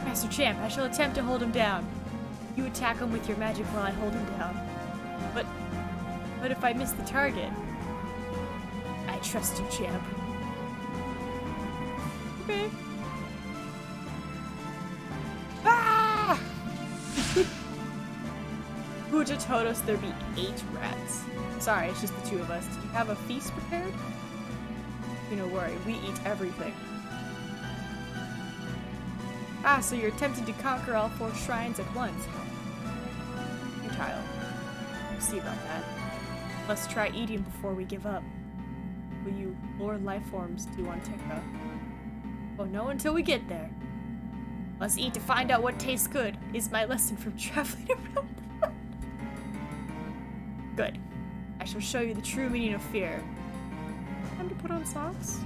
Master Champ, I shall attempt to hold him down. You attack him with your magic while I hold him down. But if I miss the target? I trust you, Champ. Okay. Ah! Puja told us there'd be 8 rats. Sorry, it's just the two of us. Did you have a feast prepared? You know, worry, we eat everything. Ah, so you're attempting to conquer all 4 shrines at once. Futile. We'll see about that. Let's try eating before we give up. Will you lure life forms to Antica? Oh no, until we get there. Let's eat to find out what tastes good, is my lesson from traveling around the world. Good. I shall show you the true meaning of fear. Time to put on socks?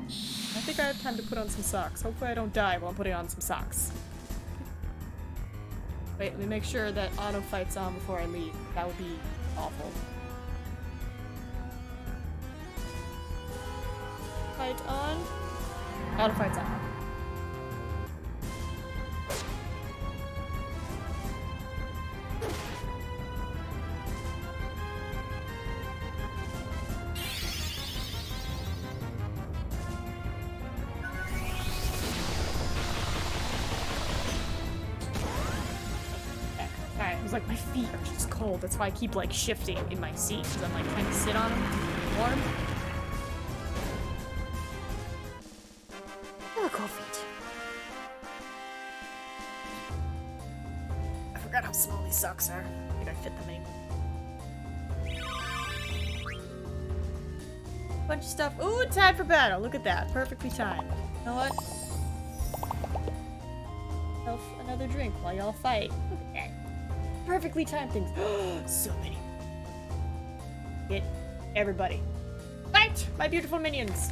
I think I have time to put on some socks. Hopefully I don't die while I'm putting on some socks. Wait, let me make sure that auto fight's on before I leave. That would be awful. Fight on. Auto fight's on. Like my feet are just cold. That's why I keep like shifting in my seat because I'm like trying to sit on them to keep warm. Oh, cold feet. I forgot how small these socks are. I think I fit them in. Bunch of stuff. Ooh, time for battle. Look at that. Perfectly timed. You know what? Self another drink while y'all fight. Look at that. Perfectly timed things. So many. Get everybody. Fight, my beautiful minions.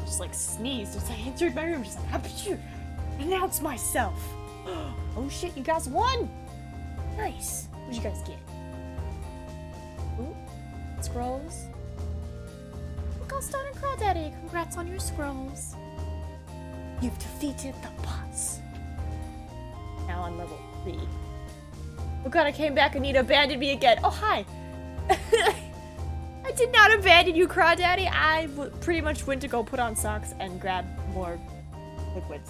Just like sneezed as I entered my room, just like, how could you announce myself? Oh shit, you guys won! Nice. What'd you guys get? Ooh, scrolls. Gallstone and Crawdaddy, congrats on your scrolls. You've defeated the boss. Now I'm level 3. Oh god, I came back and Nina abandoned me again. Oh, hi! I did not abandon you, Crawdaddy. I pretty much went to go put on socks and grab more liquids.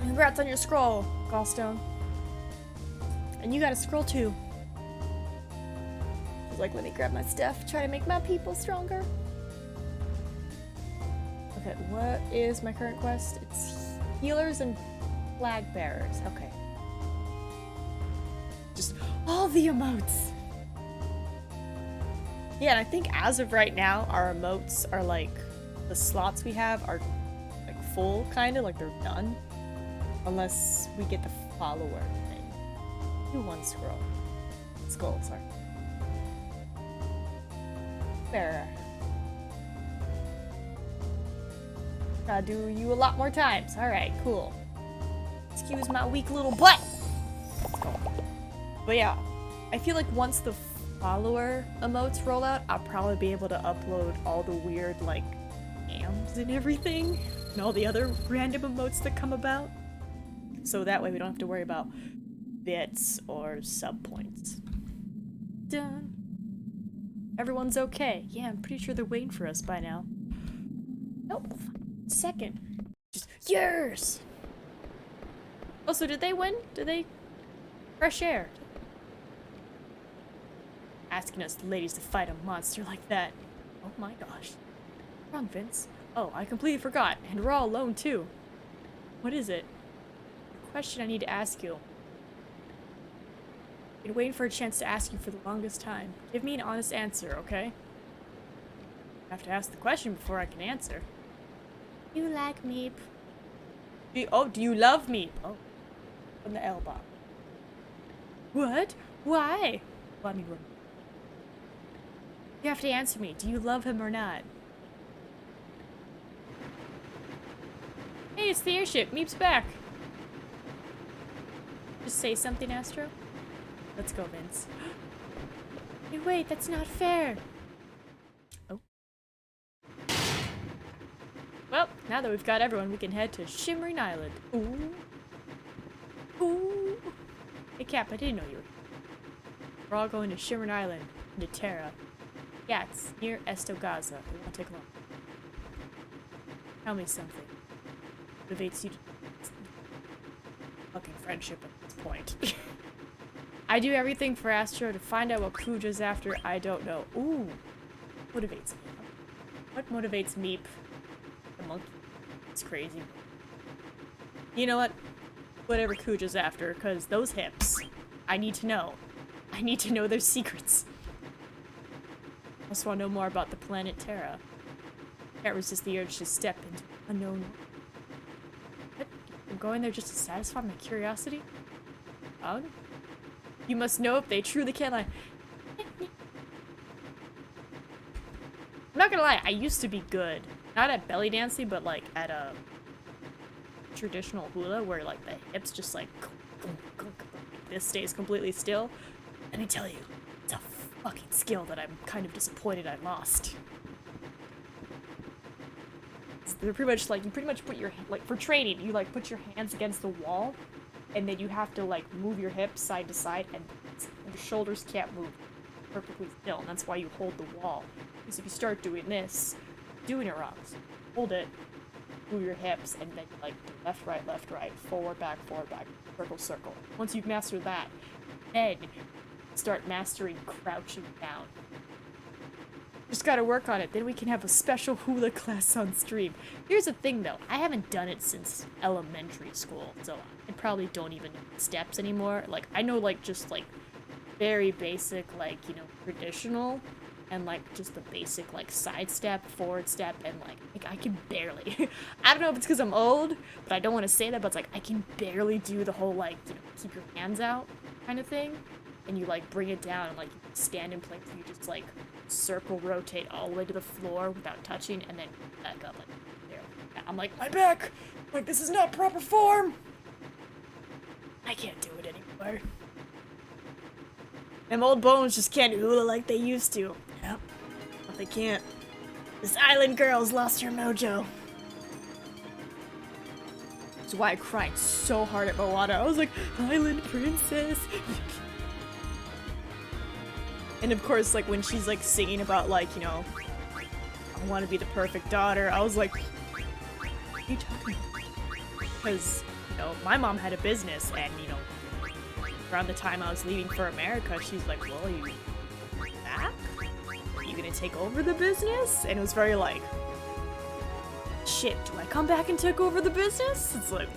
Congrats on your scroll, Gallstone. And you got a scroll too. I was like, let me grab my stuff, try to make my people stronger. Okay, what is my current quest? It's healers and flag bearers. Okay. Just all the emotes. Yeah, and I think as of right now, our emotes are like, the slots we have are like full, kind of, like they're done. Unless we get the follower thing. Do one scroll. gold, sorry. There. Gotta do you a lot more times. Alright, cool. Excuse my weak little butt! Let's go. But yeah, I feel like once the follower emotes roll out, I'll probably be able to upload all the weird, like, AMs and everything, and all the other random emotes that come about. So that way we don't have to worry about bits or sub points. Done. Everyone's okay. Yeah, I'm pretty sure they're waiting for us by now. Nope. Second. Just years! Also, did they win? Did they? Fresh air. Asking us ladies to fight a monster like that. Oh my gosh. What's wrong, Vince? Oh, I completely forgot. And we're all alone too. What is it? A question I need to ask you. I've been waiting for a chance to ask you for the longest time. Give me an honest answer, okay? I have to ask the question before I can answer. You like Meep? Do you love Meep? Oh. From the L-bomb. What? Why? Let me run. You have to answer me. Do you love him or not? Hey, it's the airship. Meep's back. Just say something, Astro. Let's go, Vince. Hey, wait, that's not fair. Oh. Well, now that we've got everyone, we can head to Shimmering Island. Ooh. Ooh. Hey, Cap, I didn't know you were here. We're all going to Shimmering Island, to Terra. Yeah, it's near Estogaza. It won't take long. Tell me something. Motivates you to fucking friendship at this point. I do everything for Astro to find out what Kuja's after. I don't know. Ooh. Motivates me. What motivates Meep? The monkey. It's crazy. You know what? Whatever Kuja's after, because those hips. I need to know. I need to know their secrets. I also want to know more about the planet Terra. Can't resist the urge to step into unknown. What? I'm going there just to satisfy my curiosity? Oh? You must know if they truly can lie. I'm not gonna lie, I used to be good. Not at belly dancing, but like at a traditional hula where like the hips just like this stays completely still. Let me tell you, it's a fucking skill that I'm kind of disappointed I lost. They're pretty much like, you pretty much put your, like for training, you like put your hands against the wall and then you have to like move your hips side to side and your shoulders can't move perfectly still, and that's why you hold the wall. Because if you start doing this, doing it wrong, so hold it, move your hips, and then like do left, right, forward, back, circle, circle. Once you've mastered that, then start mastering crouching down. Just gotta work on it, then we can have a special hula class on stream. Here's the thing though, I haven't done it since elementary school, so I probably don't even know the steps anymore. Like, I know like just like very basic, like, you know, traditional, and like just the basic like side step, forward step, and like I can barely. I don't know if it's because I'm old, but I don't want to say that, but it's like I can barely do the whole like, you know, keep your hands out kind of thing. And you like bring it down and like you stand in place and you just like circle rotate all the way to the floor without touching and then back up like there. I'm like, my back! Like, this is not proper form! I can't do it anymore. Them old bones just can't hula like they used to. Yep. But they can't. This island girl's lost her mojo. That's why I cried so hard at Moana. I was like, Island princess! And of course, like, when she's, like, singing about, like, you know, I want to be the perfect daughter, I was like, what are you talking about? Because, you know, my mom had a business, and, you know, around the time I was leaving for America, she's like, well, are you back? Are you gonna take over the business? And it was very like, shit, do I come back and take over the business? It's like,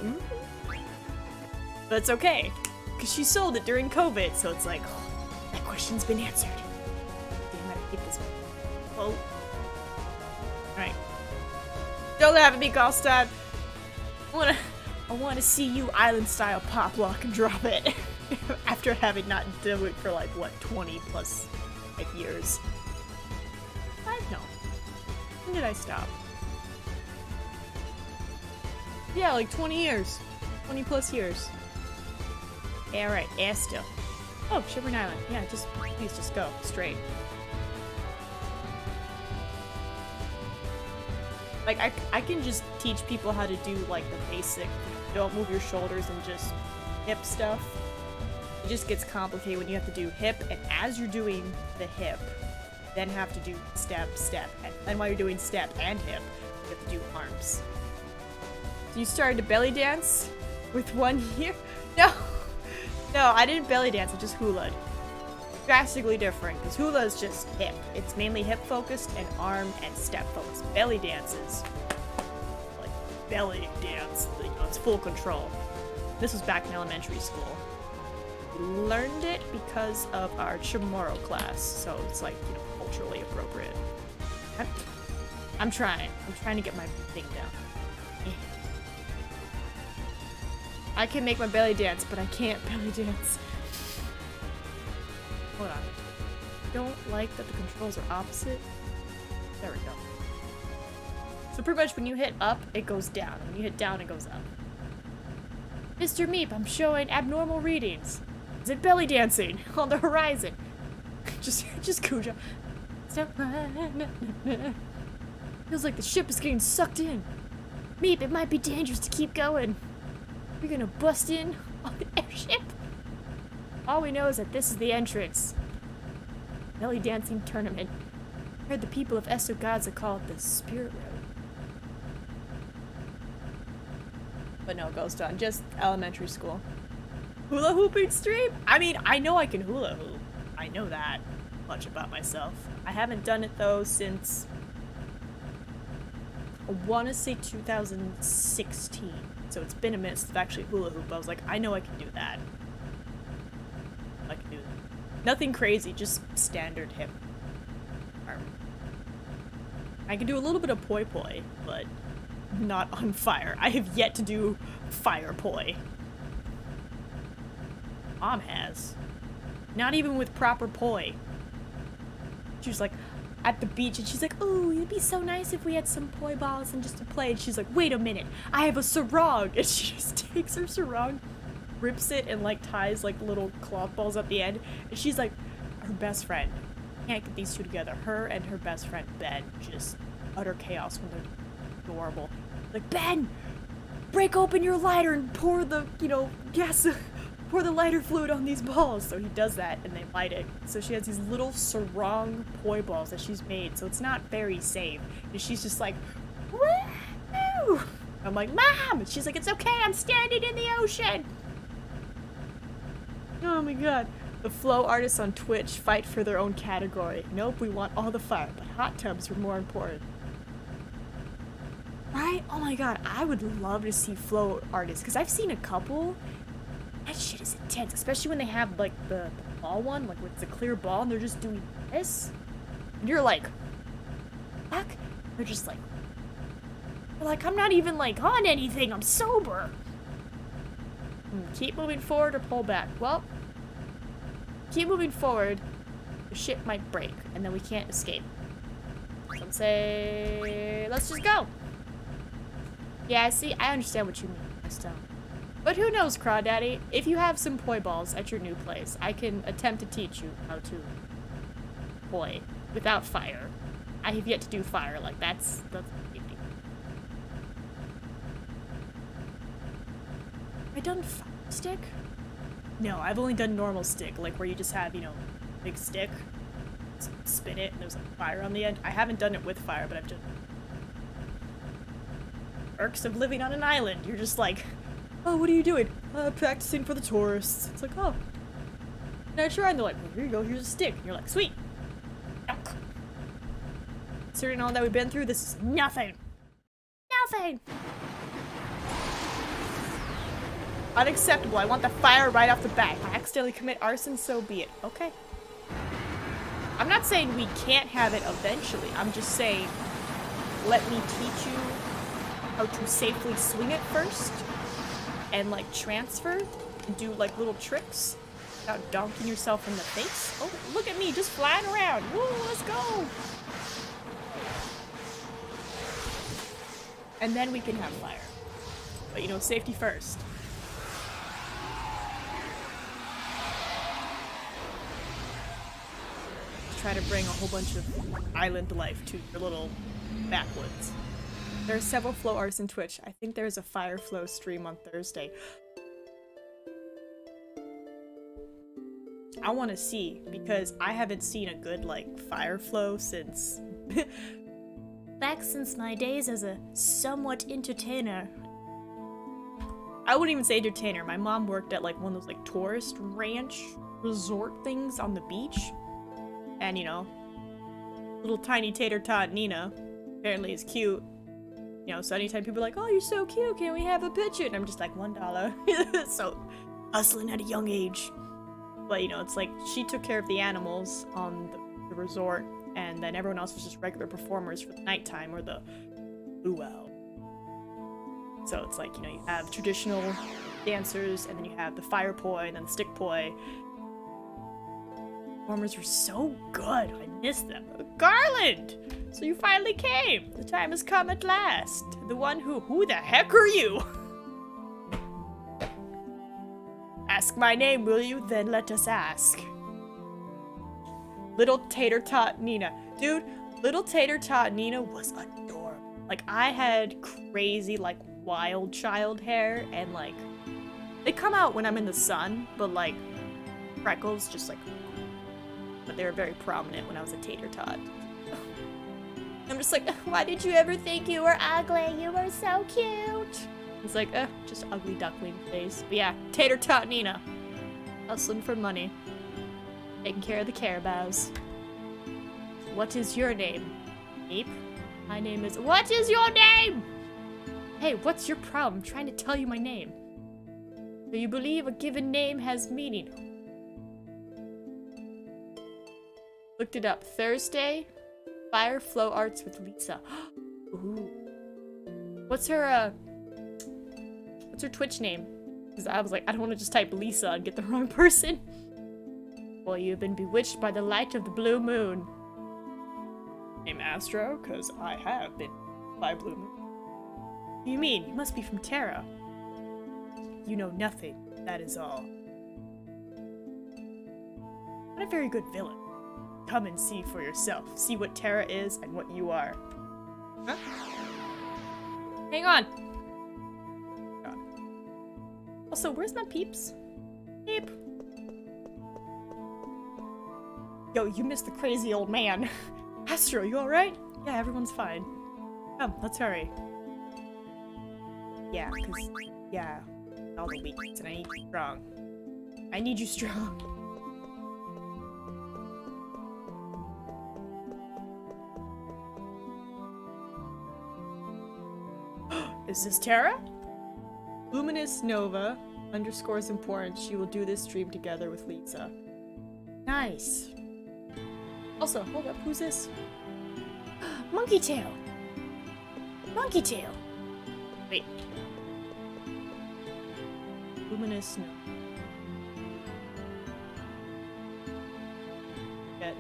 But it's okay, because she sold it during COVID, so it's like, oh, that question's been answered. Damn, I hate this one. Oh. Alright. Don't laugh at me, Gallstad. I I want to see you island style pop lock and drop it. After having not done it for like, what, 20 plus years. No. When did I stop? Yeah, like 20 years. 20 plus years. Yeah, alright, air still. Oh, Shivering Island. Yeah, just, please just go. Straight. Like, I can just teach people how to do, like, the basic, don't move your shoulders and just hip stuff. It just gets complicated when you have to do hip, and as you're doing the hip, then have to do step, step, and then while you're doing step and hip, you have to do arms. So you started to belly dance with 1 year? No! No, I didn't belly dance, I just hulaed. Drastically different, because hula is just hip. It's mainly hip focused and arm and step focused. Belly dances, like belly dance, you know, it's full control. This was back in elementary school. We learned it because of our Chamorro class, so it's like, you know, culturally appropriate. I'm trying to get my thing down. I can make my belly dance, but I can't belly dance. Hold on. Don't like that the controls are opposite. There we go. So pretty much when you hit up, it goes down. When you hit down, it goes up. Mr. Meep, I'm showing abnormal readings. Is it belly dancing on the horizon? just Kuja. Step feels like the ship is getting sucked in. Meep, it might be dangerous to keep going. We're gonna bust in on the airship. All we know is that this is the entrance. Belly dancing tournament. I heard the people of Esogadza call it the Spirit Road. But no, Ghost on, just elementary school. Hula hooping stream? I mean, I know I can hula hoop. I know that much about myself. I haven't done it though since, I want to say 2016. So it's been a minute since I've actually hula hoop. I was like, I know I can do that. I can do that. Nothing crazy, just standard hip arm. I can do a little bit of poi poi, but not on fire. I have yet to do fire poi. Mom has. Not even with proper poi. She was like at the beach and she's like, oh, it'd be so nice if we had some poi balls and just to play. And she's like, wait a minute, I have a sarong. And she just takes her sarong, rips it, and like ties like little cloth balls at the end. And she's like, her best friend. Can't get these two together. Her and her best friend, Ben, just utter chaos when they're adorable. Like, Ben, break open your lighter and pour the, you know, gas, pour the lighter fluid on these balls. So he does that and they light it. So she has these little sarong poi balls that she's made. So it's not very safe. And she's just like, woo! I'm like, Mom! And she's like, it's okay, I'm standing in the ocean. Oh my god. The flow artists on Twitch fight for their own category. Nope, we want all the fire, but hot tubs are more important. Right? Oh my god, I would love to see flow artists, because I've seen a couple. That shit is intense, especially when they have like the ball one, like where it's a clear ball and they're just doing this. And you're like, fuck? They're just like, I'm not even like on anything, I'm sober. Keep moving forward or pull back. Well, keep moving forward, the ship might break, and then we can't escape. Some say, let's just go. Yeah, see, I understand what you mean, Estelle. But who knows, Crawdaddy? If you have some poi balls at your new place, I can attempt to teach you how to poi without fire. I have yet to do fire, like that's easy. Have I done fire stick? No, I've only done normal stick, like where you just have, you know, big stick, spin it, and there's like fire on the end. I haven't done it with fire, but I've just... Perks of living on an island. You're just like, oh, what are you doing? Practicing for the tourists. It's like, oh. And I try, and they're like, well, here you go, here's a stick. And you're like, sweet. Considering all that we've been through, this is nothing. Nothing. Unacceptable. I want the fire right off the bat. If I accidentally commit arson, so be it. Okay. I'm not saying we can't have it eventually. I'm just saying, let me teach you how to safely swing it first. and like transfer and do like little tricks without donking yourself in the face. Oh, look at me just flying around. Woo, let's go. And then we can have fire. But you know, safety first. Try to bring a whole bunch of island life to your little backwoods. There are several flow artists in Twitch. I think there's a fire flow stream on Thursday. I want to see, because I haven't seen a good, like, fire flow since... back since my days as a somewhat entertainer. I wouldn't even say entertainer. My mom worked at, like, one of those, like, tourist ranch resort things on the beach. And, you know, little tiny tater tot Nina apparently is cute. You know, so anytime people are like, oh, you're so cute, can we have a picture? And I'm just like, $1. So, hustling at a young age. But, you know, it's like, she took care of the animals on the resort, and then everyone else was just regular performers for the nighttime, or the luau. So it's like, you know, you have traditional dancers, and then you have the fire poi, and then the stick poi. Performers were so good. I miss them. Garland! So you finally came. The time has come at last. The one who the heck are you? Ask my name, will you? Then let us ask. Little Tater Tot Nina. Dude, Little Tater Tot Nina was adorable. Like, I had crazy, like, wild child hair, and, like, they come out when I'm in the sun, but, like, freckles just, like, but they were very prominent when I was a tater tot. I'm just like, why did you ever think you were ugly? You were so cute. It's like, just ugly duckling face. But yeah, Tater Tot Nina. Hustling for money. Taking care of the carabaos. What is your name? Meep? My name is... What is your name? Hey, what's your problem? I'm trying to tell you my name. Do you believe a given name has meaning? Looked it up. Thursday, Fire Flow Arts with Lisa. Ooh. What's her Twitch name? Because I was like, I don't want to just type Lisa and get the wrong person. Well, you've been bewitched by the light of the blue moon. Name Astro, because I have been by blue moon. What do you mean? You must be from Terra. You know nothing, that is all. Not a very good villain. Come and see for yourself. See what Terra is and what you are. Huh? Hang on. God. Also, where's my peeps? Peep. Yo, you missed the crazy old man. Astro, you alright? Yeah, everyone's fine. Come, let's hurry. Yeah, cause, yeah, all the weakness, and I need you strong. I need you strong. Is this Terra? Luminous Nova underscores importance. She will do this stream together with Lisa. Nice. Also, hold up, who's this? Monkey Tail. Monkey Tail. Wait. Luminous Nova. Get.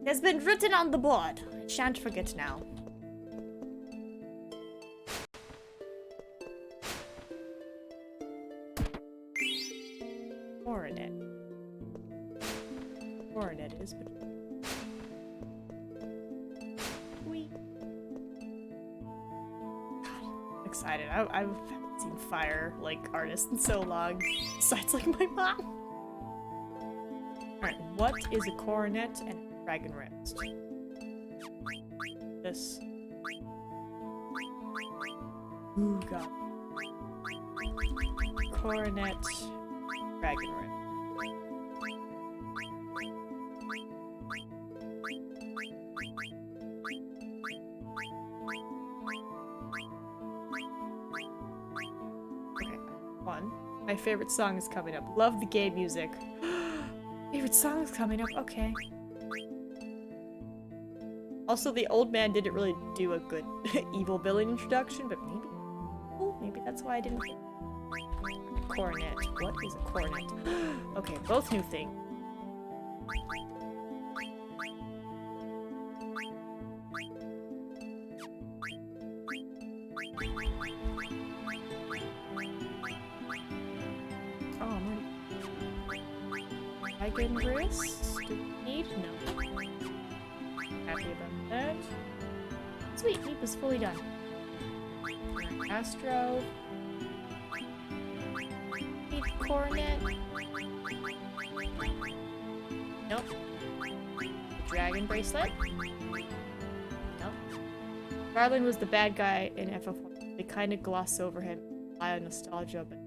Has been written on the board. I shan't forget now. Coronet. Coronet is but Wee. God, I'm excited. I haven't seen Fire like artists in so long. Besides like my mom. Alright, what is a coronet and dragon rest? This. Ooh, God. Coronet, dragon rest. favorite song is coming up. Love the gay music. Favorite song is coming up. Okay. Also, the old man didn't really do a good evil villain introduction, but maybe... Oh, maybe that's why I didn't... Coronet. What is a coronet? Okay, both new things. Oh, I'm already... Dragon wrist? Do we need? No. Happy about that. Sweet, Meep is fully done. Astro. Need coronet. Nope. Dragon bracelet. Nope. Garland was the bad guy in FF9. They kind of gloss over him. Rely on nostalgia, but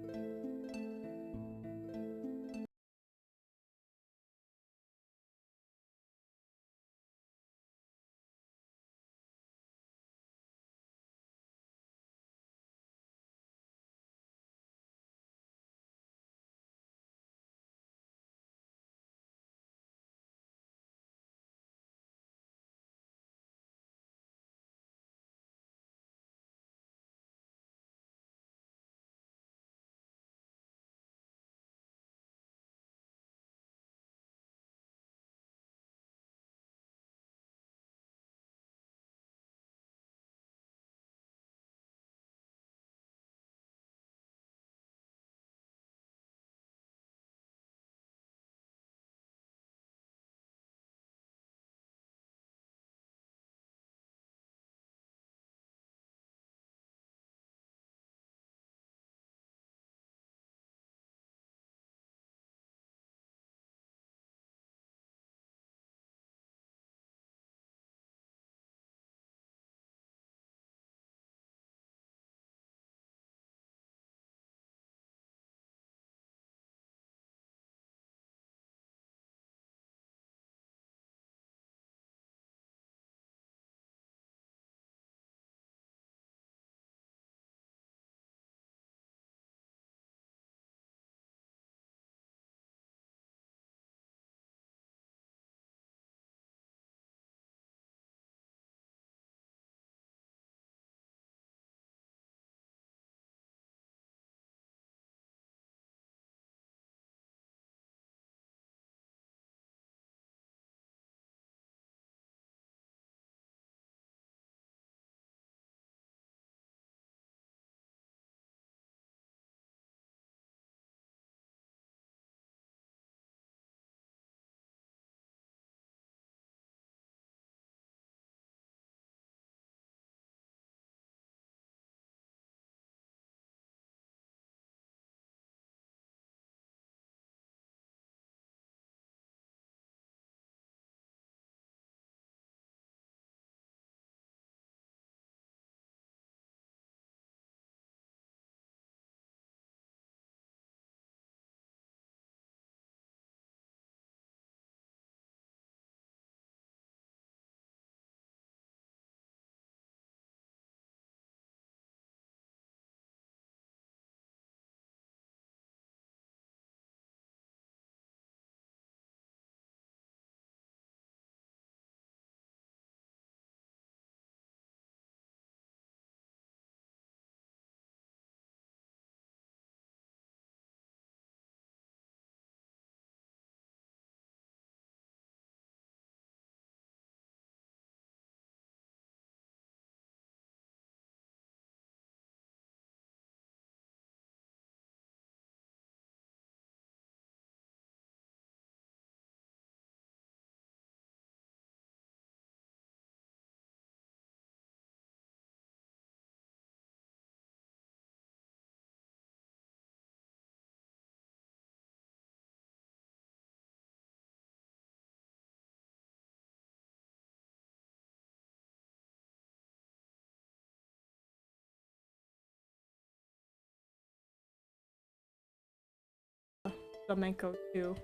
flamenco too.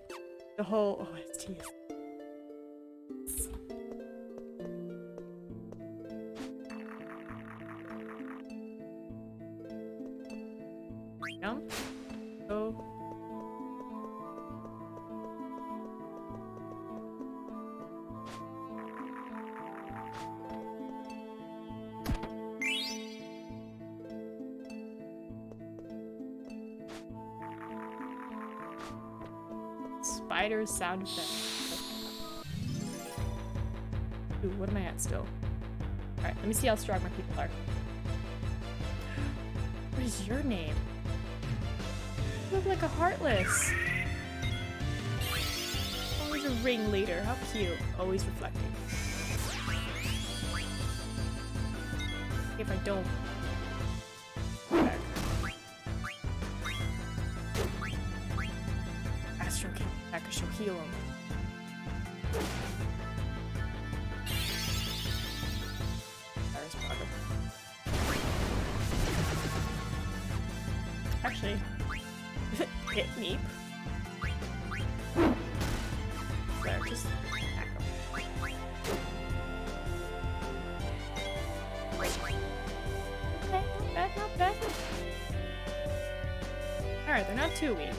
The whole OST is... Jump. Go. Spiders sound effect. Ooh, what am I at still? Alright, let me see how strong my people are. What is your name? You look like a Heartless. Always a ringleader. How cute. Always reflecting. If I don't. Astro can attack or she'll heal him. Actually, hit Meep. There, just attack him. Okay, not bad, not bad. Alright, they're not too weak.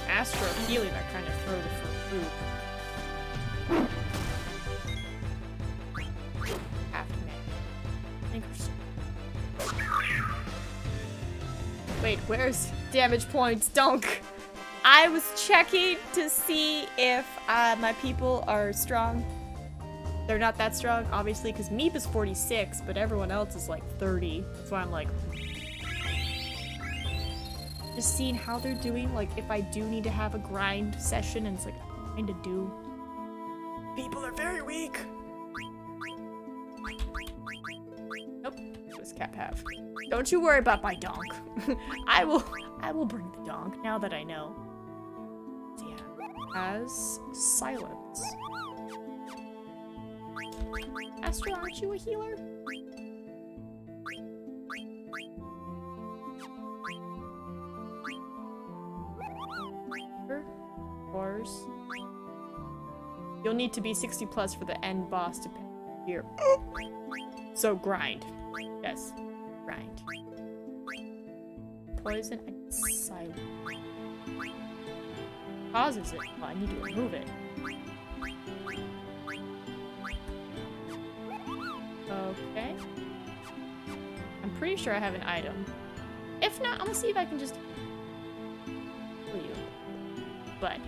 Astro healing, I kind of throw the food. Half to me. Wait, where's damage points? Dunk! I was checking to see if my people are strong. They're not that strong, obviously, because Meep is 46, but everyone else is like 30. That's why I'm like... just seeing how they're doing, like if I do need to have a grind session and it's like I kind of do. People are very weak. Nope, just cap have. Don't you worry about my donk. I will bring the donk now that I know. So yeah, as silence. Astro, aren't you a healer? You'll need to be 60 plus for the end boss to here. So grind. Yes. Grind. Poison and silent. Causes it. Oh, I need to remove it. Okay. I'm pretty sure I have an item. If not, I'm gonna see if I can just kill you. But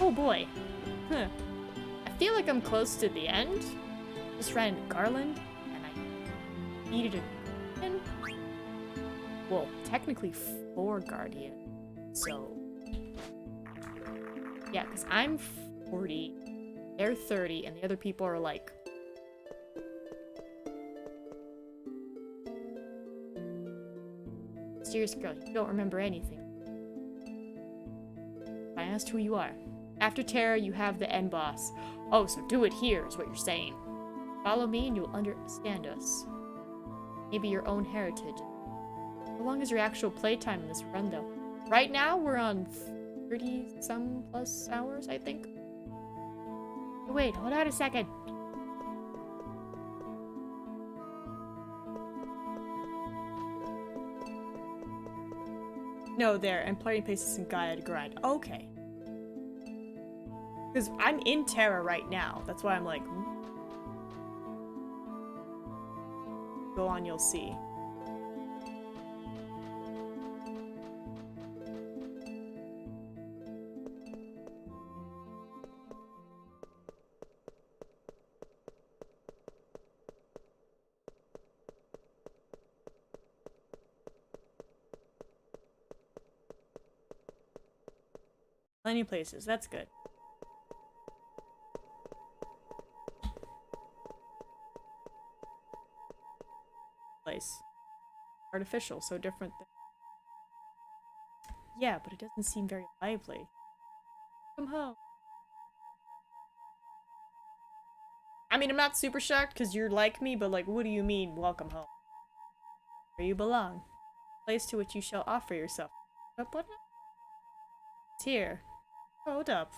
oh boy. Huh. I feel like I'm close to the end. Just ran into Garland, and I needed a guardian. Well, technically 4 guardian. So yeah, because I'm 40, they're 30, and the other people are like... Serious girl, you don't remember anything. I asked who you are. After Terra, you have the end boss. Oh, so do it here, is what you're saying. Follow me and you'll understand us. Maybe your own heritage. How long is your actual playtime in this run, though? Right now, we're on 30-some plus hours, I think. Wait, hold on a second. No, there, and playing places in Gaia to grind. Okay. Because I'm in Terra right now. That's why I'm like... Go on, you'll see. Plenty places, that's good. Place. Artificial, so different than... Yeah, but it doesn't seem very lively. Come home. I mean, I'm not super shocked because you're like me, but like, what do you mean, welcome home? Where you belong. Place to which you shall offer yourself. What? It's here. Hold up.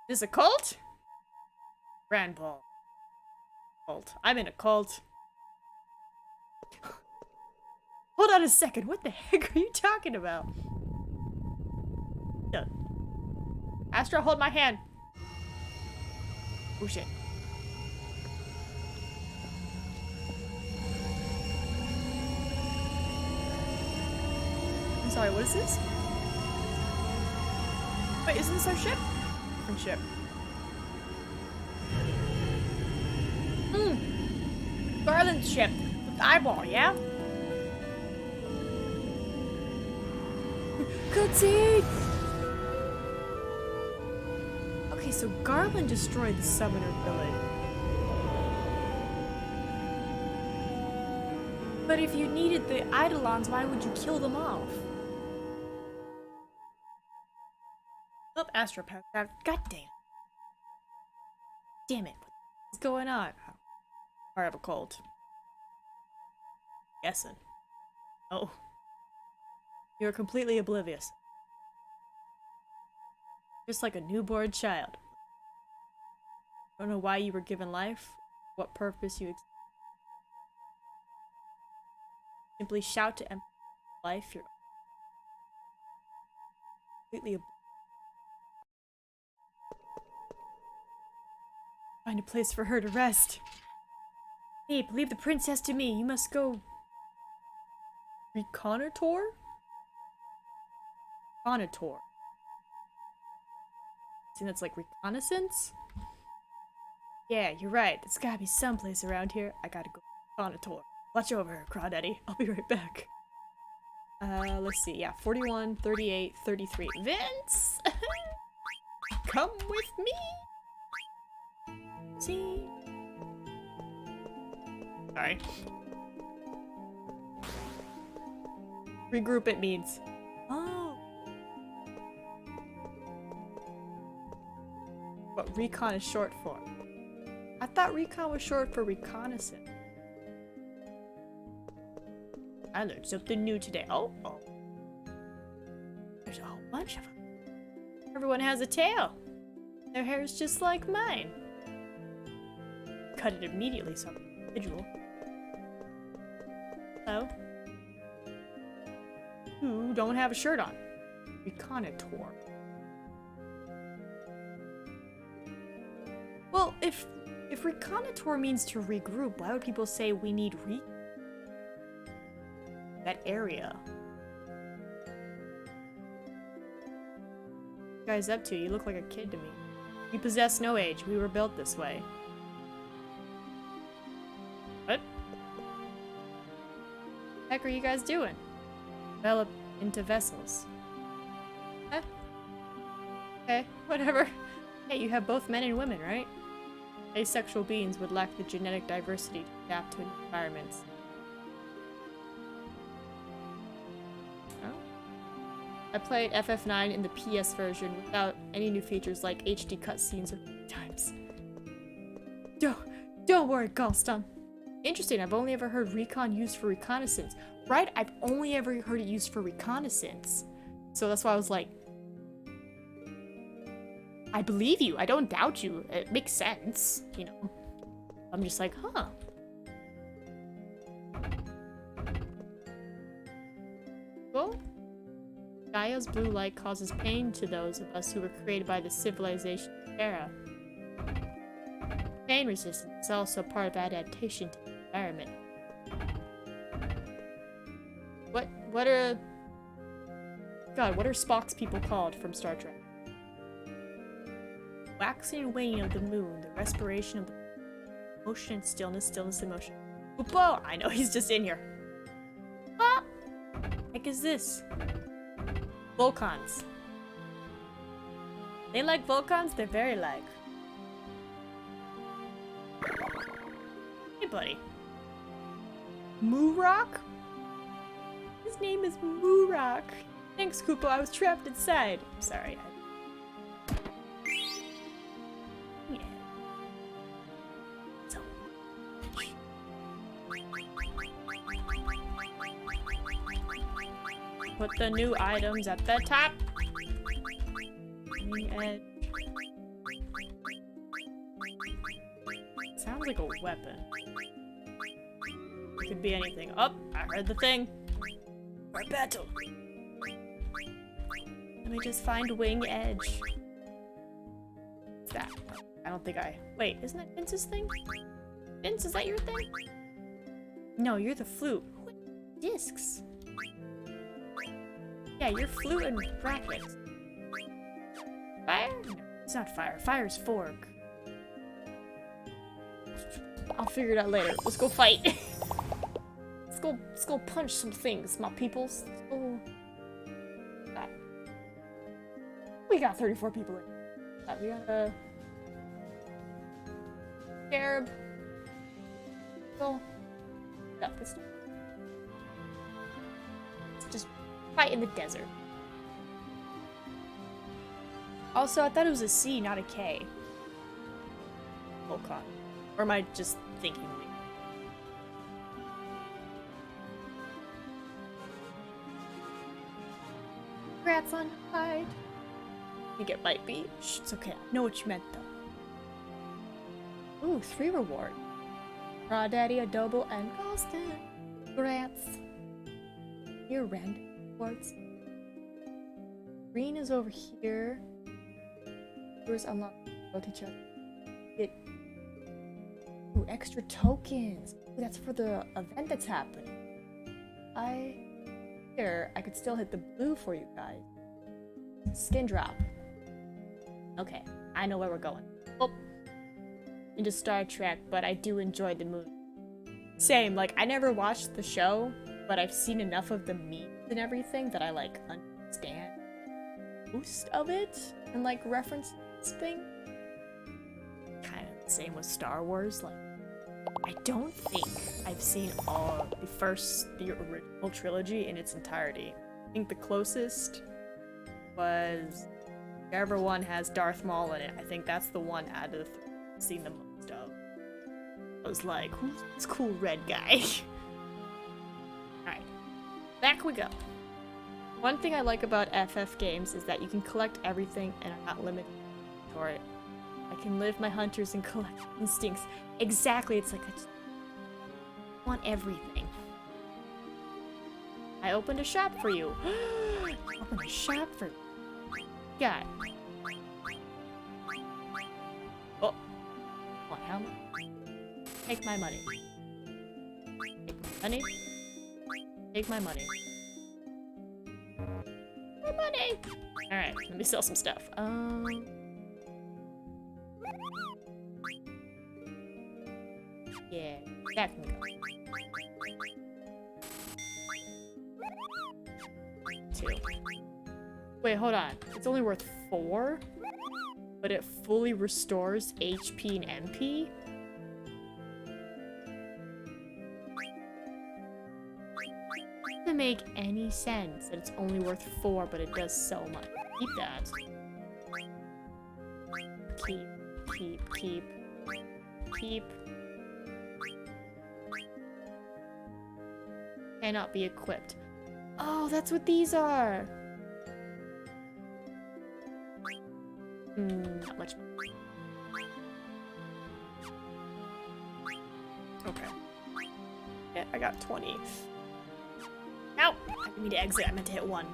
Is a cult? Grand Ball. Cult. I'm in a cult. Hold on a second. What the heck are you talking about? Astra, hold my hand. Oh shit. I'm sorry, what is this? Wait, isn't this our ship? Different ship. Garland's ship. With the eyeball, yeah? Cutscene! Okay, so Garland destroyed the Summoner Village. But if you needed the Eidolons, why would you kill them off? Oh, Astropath. God damn. Damn it. What's going on? Oh, I have a cold. Guessing. Oh. You're completely oblivious. Just like a newborn child. Don't know why you were given life, what purpose you simply shout to empty life. You're completely find a place for her to rest. Hey, leave the princess to me. You must go reconnoitre? Reconnoitre. See, that's like reconnaissance? Yeah, you're right. There's gotta be someplace around here. I gotta go reconnoitre. Watch over her, Crawdaddy. I'll be right back. Let's see. Yeah, 41, 38, 33. Vince! Come with me! See? Sorry. Regroup it means. Oh. What recon is short for? I thought recon was short for reconnaissance. I learned something new today. Oh. There's a whole bunch of them. Everyone has a tail. Their hair is just like mine. Cut it immediately, so I'm an individual. Hello? Who don't have a shirt on? Reconnoitre. Well, if reconnoitre means to regroup, why would people say we need that area? What you guys up to? You look like a kid to me. You possess no age. We were built this way. What? The heck are you guys doing? Develop into vessels. Huh? Okay, whatever. Hey, you have both men and women, right? Asexual beings would lack the genetic diversity to adapt to environments. Oh? I played FF9 in the PS version without any new features like HD cutscenes or times. Don't worry, Galston. Interesting, I've only ever heard recon used for reconnaissance. Right? I've only ever heard it used for reconnaissance. So that's why I was like, I believe you. I don't doubt you. It makes sense, you know. I'm just like, huh. Well, Gaia's blue light causes pain to those of us who were created by the civilization era. Pain resistance is also part of adaptation to the environment. What are Spock's people called from Star Trek? Waxing and waning of the moon, the respiration of the motion and stillness, stillness and motion. Whoop-oh! I know he's just in here. Ah! What the heck is this? Volcans. They like Volcans? They're very like. Hey, buddy. Moorock? His name is Moorock. Thanks, Koopa. I was trapped inside. I'm sorry. Yeah. So. Put the new items at the top. And sounds like a weapon. It could be anything. Oh, I heard the thing. For battle. Let me just find wing edge. What's that. I don't think wait, isn't that Vince's thing? Vince, is that your thing? No, you're the flute. Discs. Yeah, you're flute and brackets. Fire? No, it's not fire. Fire's fork. I'll figure it out later. Let's go fight. Let's go punch some things, my peoples. Oh. We got 34 people in. We got a scarab. So, yeah, let's just fight in the desert. Also, I thought it was a C, not a K. Volcon. Or am I just thinking weird? Congrats on fight. You get might be. Shh, it's okay. I know what you meant though. Ooh, 3 reward. Raw Daddy, Adobo, and Golston. Congrats. Here, random rewards. Green is over here. Yours unlock both each other. Get extra tokens. Ooh, that's for the event that's happening. I could still hit the blue for you guys. Skin drop. Okay, I know where we're going. Oh, into Star Trek, but I do enjoy the movie. Same, like I never watched the show, but I've seen enough of the memes and everything that I like understand most of it and like reference this thing. Kind of the same with Star Wars. Like, I don't think I've seen all of the original trilogy in its entirety. I think the closest was whichever one has Darth Maul in it. I think that's the one out of the 3 I've seen the most of. I was like, who's this cool red guy? Alright, back we go. One thing I like about FF games is that you can collect everything and are not limited to it. I can live my hunters and collect instincts. Exactly, it's like I just want everything. I opened a shop for you. I opened a shop for you. God. Oh. What, how much? Take my money. Take my money. Take my money. My money! Alright, let me sell some stuff. Yeah, that can go. 2. Wait, hold on. It's only worth 4? But it fully restores HP and MP? Doesn't make any sense that it's only worth 4, but it does so much. Keep that. Keep. Cannot be equipped. Oh, that's what these are! Not much. Okay. Yeah, I got 20. Ow! I didn't mean to exit, I meant to hit 1.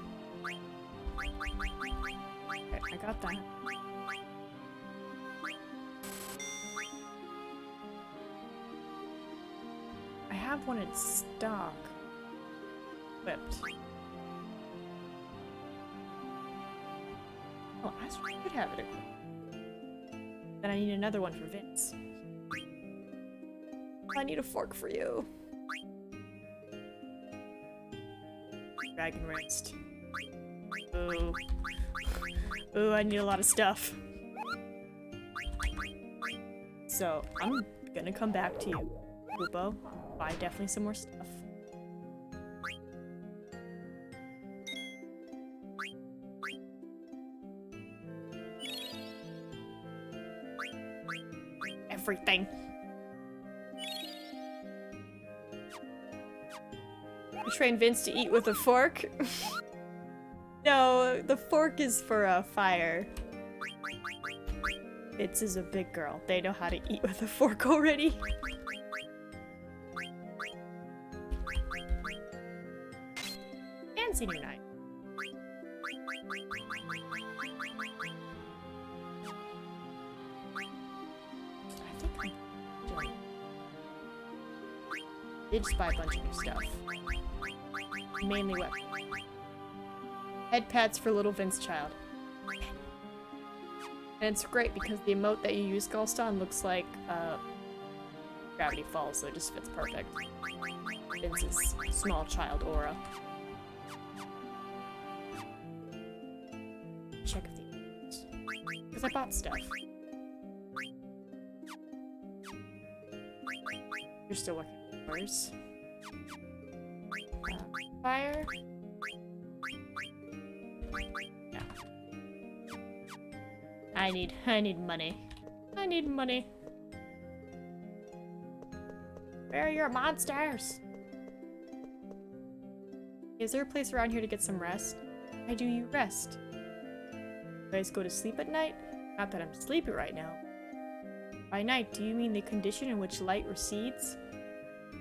Okay, I got that. I have one in stock. Equipped. Oh, I should have it equipped. Then I need another one for Vince. I need a fork for you. Dragon wrist. Ooh. Ooh, I need a lot of stuff. So, I'm gonna come back to you, Lupo. Buy definitely some more stuff. Everything. You train Vince to eat with a fork? No, the fork is for fire. Vince is a big girl. They know how to eat with a fork already. Fancy new night. did just buy a bunch of new stuff. Mainly weapons. Head pads for little Vince child. And it's great because the emote that you use, Galston, looks like Gravity Falls, so it just fits perfect. Vince's small child aura. Check if the because I bought stuff. You're still working on yours. Fire. Yeah. I need money. I need money. Where are your monsters? Is there a place around here to get some rest? Why do you rest? You guys go to sleep at night? Not that I'm sleepy right now. By night, do you mean the condition in which light recedes?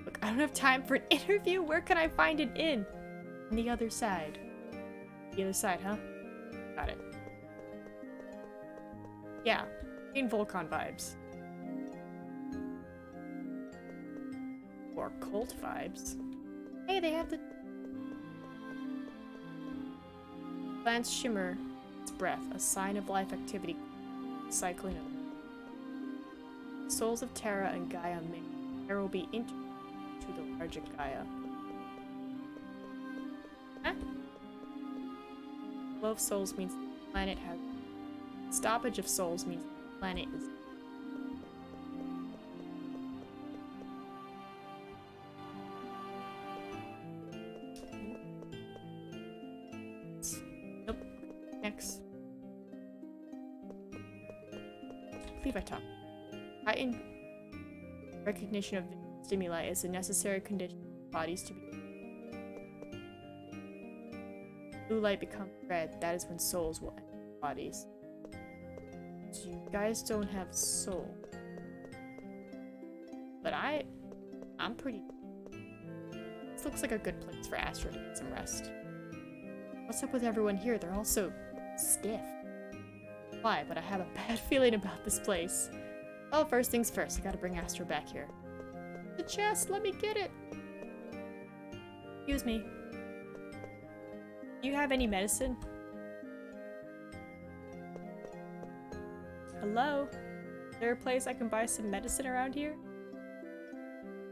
Look, I don't have time for an interview. Where can I find an inn? On the other side. The other side, huh? Got it. Yeah, in Volcon vibes. Or cult vibes. Hey, they have the plants shimmer its breath, a sign of life activity, cycling of souls of Terra and Gaia mix. There will be into the larger Gaia. Huh? Flow of souls means the planet has stoppage of souls means the planet is nope. Next. I believe I talked. Heightened recognition of stimuli is a necessary condition for bodies to be. Blue light becomes red. That is when souls will enter bodies. So you guys don't have soul. But I'm pretty. This looks like a good place for Astro to get some rest. What's up with everyone here? They're all so stiff. Why? But I have a bad feeling about this place. Well, first things first, I gotta bring Astro back here. The chest, let me get it! Excuse me. Do you have any medicine? Hello? Is there a place I can buy some medicine around here?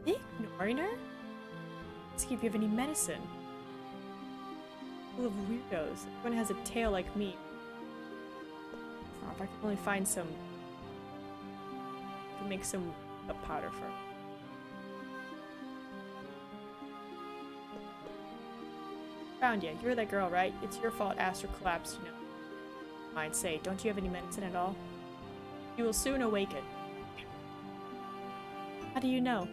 Ignoring her? Let's see if you have any medicine. Full of weirdos. Everyone has a tail like me. Oh, if I can only find some... I can make some powder for... Found you. You're that girl, right? It's your fault Astro collapsed, you know. Mind, say, don't you have any medicine at all? You will soon awaken. How do you know?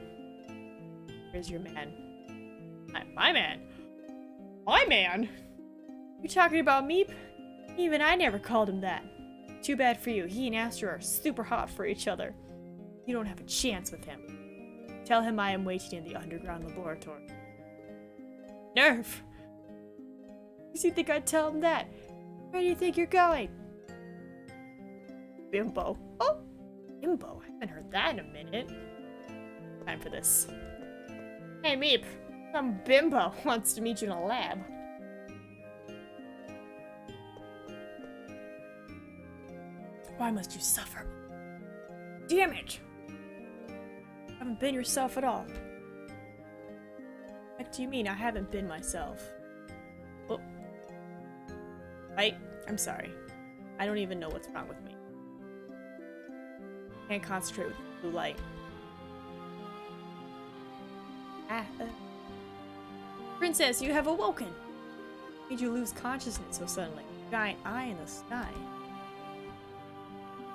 Here's your man. My man? My man? You talking about Meep? Even I never called him that. Too bad for you. He and Astro are super hot for each other. You don't have a chance with him. Tell him I am waiting in the underground laboratory. Nerf! You think I'd tell him that? Where do you think you're going? Bimbo. Oh! Bimbo? I haven't heard that in a minute. Time for this. Hey, Meep. Some bimbo wants to meet you in a lab. Why must you suffer? Damn it! You haven't been yourself at all. What do you mean I haven't been myself? Oh. Right? I'm sorry. I don't even know what's wrong with me. Can't concentrate with blue light. Princess, you have awoken! Made you lose consciousness so suddenly? Giant eye in the sky.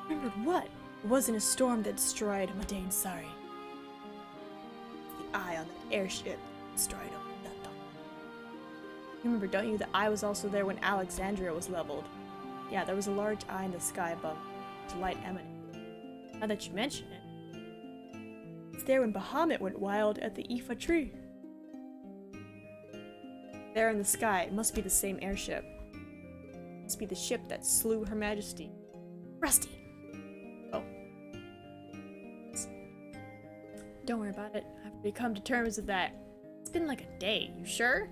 Remembered what? It wasn't a storm that destroyed Madain Sari. The eye on that airship destroyed him. You remember, don't you? The eye was also there when Alexandria was leveled. Yeah, there was a large eye in the sky above, with light emanating. Now that you mention it, it's there when Bahamut went wild at the Ifa tree. There in the sky, it must be the same airship. It must be the ship that slew Her Majesty. Rusty! Oh. Don't worry about it. I've come to terms with that. It's been like a day. You sure?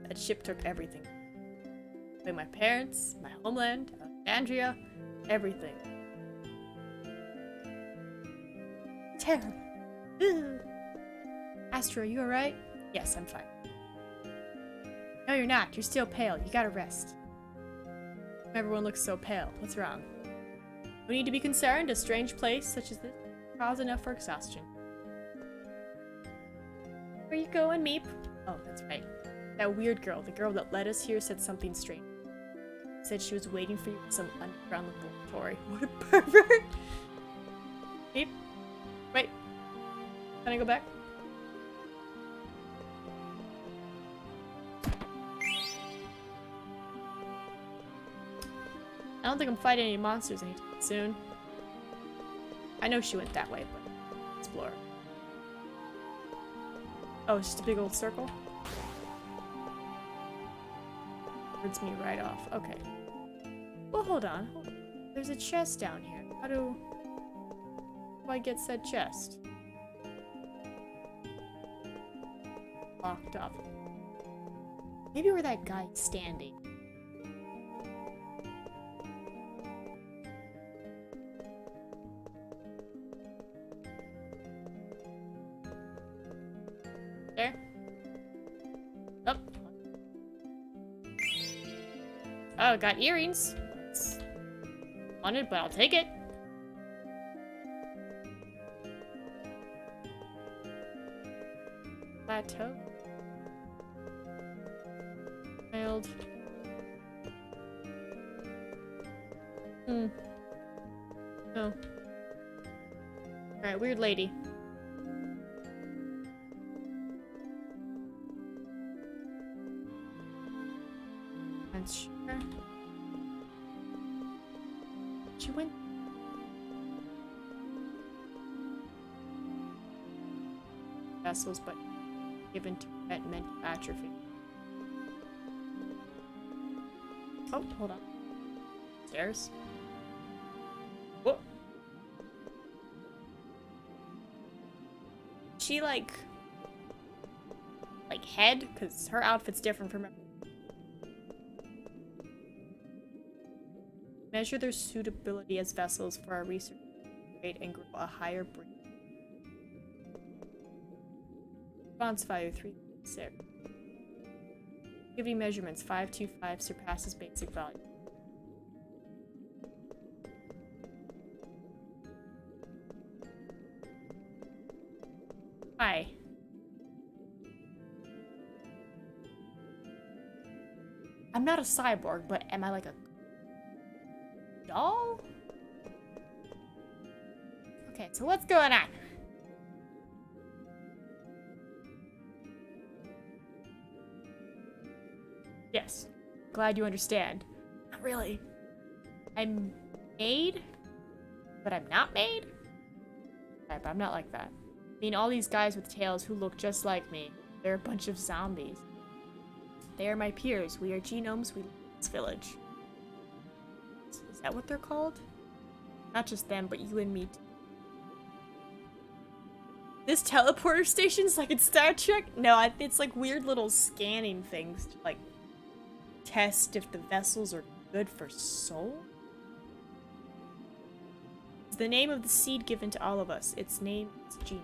That ship took everything. Like my parents, my homeland, Andrea, everything. Terrible. Ugh. Astro, you alright? Yes, I'm fine. No, you're not. You're still pale. You gotta rest. Everyone looks so pale. What's wrong? No need to be concerned. A strange place such as this is cause enough for exhaustion. Where you going, Meep? Oh, that's right. That weird girl, the girl that led us here, said something strange. Said she was waiting for you in some underground laboratory. What a pervert! Meep? Wait. Can I go back? I don't think I'm fighting any monsters anytime soon. I know she went that way, but explore. Oh, it's just a big old circle? Hurts me right off. Okay. Well, hold on. There's a chest down here. How do I get said chest? Locked up. Maybe where that guy's standing. There. Oh. Oh, got earrings. It's wanted, but I'll take it. Plateau. Child. Oh. Alright, weird lady. Sure. She went. Vessels, but given to prevent mental atrophy. Oh, hold on. Stairs. Whoa. She like head, because her outfit's different from. Measure their suitability as vessels for our research rate and grow a higher breed. Response value 3.6. Giving measurements 525 surpasses basic value. Hi. I'm not a cyborg, but am I like a doll? Okay, so what's going on? Yes. Glad you understand. Not really. I'm made, but I'm not made? Right, but I'm not like that. I mean, all these guys with tails who look just like me, they're a bunch of zombies. They are my peers. We are genomes. We live in this village. Is that what they're called? Not just them, but you and me too. This teleporter station's like in Star Trek? No, it's like weird little scanning things to like test if the vessels are good for soul. It's the name of the seed given to all of us. Its name is Gene.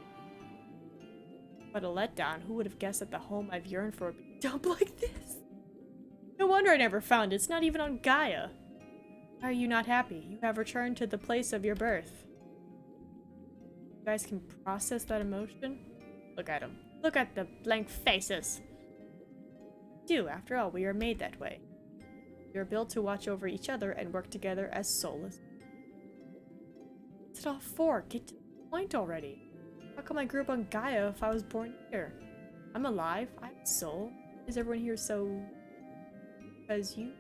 What a letdown. Who would have guessed that the home I've yearned for would be dumped like this? No wonder I never found it. It's not even on Gaia. Why are you not happy? You have returned to the place of your birth. You guys can process that emotion? Look at them. Look at the blank faces. After all, we are made that way. We are built to watch over each other and work together as soulless. What's it all for? Get to the point already. How come I grew up on Gaia if I was born here? I'm alive. I have a soul. Is everyone here so... because you?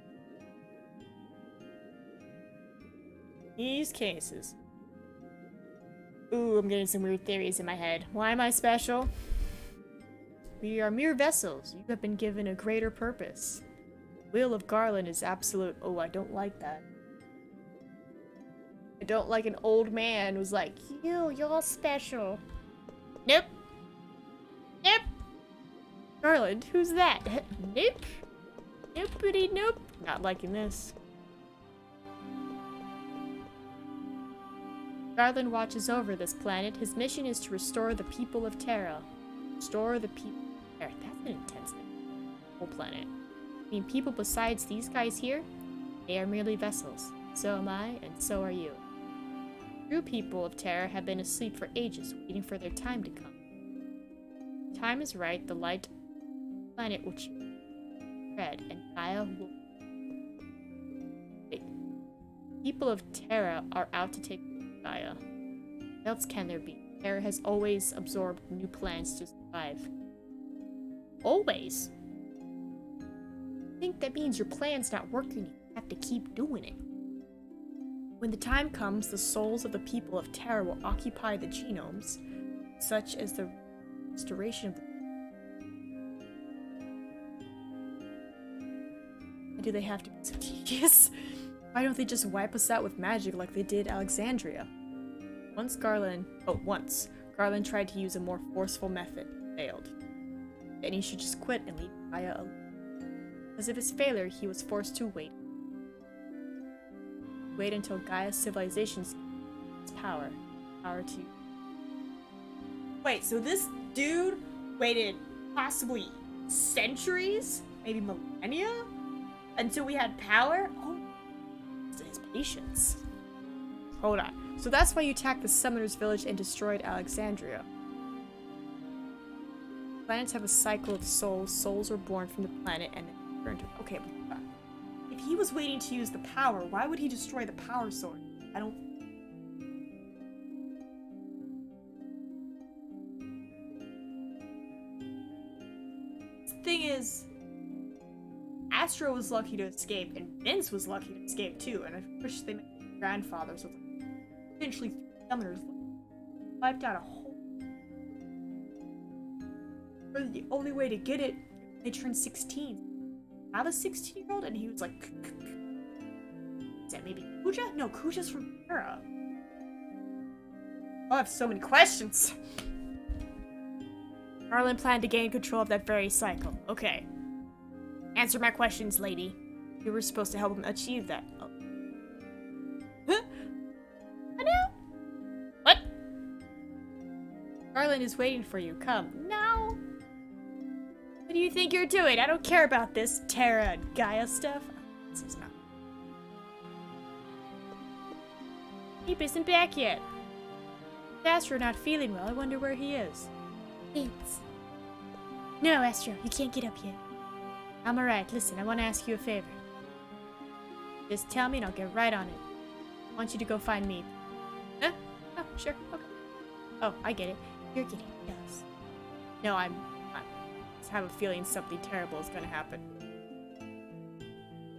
These cases. Ooh, I'm getting some weird theories in my head. Why am I special? We are mere vessels. You have been given a greater purpose. The will of Garland is absolute. Oh, I don't like that. I don't like an old man who's like, you're special. Nope. Nope. Garland, who's that? Nope. Nope. Nope. Not liking this. Garland watches over this planet. His mission is to restore the people of Terra. Restore the people of Terra. That's an intense thing. Whole planet. I mean, people besides these guys here, they are merely vessels. So am I, and so are you. True people of Terra have been asleep for ages, waiting for their time to come. When time is right, the light planet will choose red, and Gaia will... Wait. People of Terra are out to take Gaia. What else can there be? Terra has always absorbed new plans to survive. Always? I think that means your plan's not working. You have to keep doing it. When the time comes, the souls of the people of Terra will occupy the genomes, such as the restoration of the... Why do they have to be so tedious? Why don't they just wipe us out with magic like they did Alexandria? Once Garland tried to use a more forceful method, failed. Then he should just quit and leave Gaia alone. Because of his failure, he was forced to wait. Wait until Gaia's civilization's power. Power to... Wait, so this dude waited possibly centuries? Maybe millennia? Until we had power? Oh, his patience. Hold on. So that's why you attacked the Summoner's Village and destroyed Alexandria. Planets have a cycle of souls. Souls are born from the planet and then return to... Okay, but if he was waiting to use the power, why would he destroy the power sword? I don't... The thing is, Astro was lucky to escape, and Vince was lucky to escape too, and I wish they made grandfathers with potentially 3 summoners wiped out a whole... Or the only way to get it, they turned 16. I have a 16-year-old, and he was like... Is that maybe Kuja? No, Kuja's from Terra. Oh, I have so many questions. Garland planned to gain control of that very cycle. Okay. Answer my questions, lady. You were supposed to help him achieve that. Oh. Huh? I know. What? Garland is waiting for you. Come. No. What do you think you're doing? I don't care about this Terra and Gaia stuff. Oh, this is not. Meep isn't back yet. Astro not feeling well. I wonder where he is. Thanks. No, Astro, you can't get up yet. I'm alright. Listen, I want to ask you a favor. Just tell me and I'll get right on it. I want you to go find me. Huh? Oh, sure. Okay. Oh, I get it. You're getting jealous. No, I just have a feeling something terrible is gonna happen.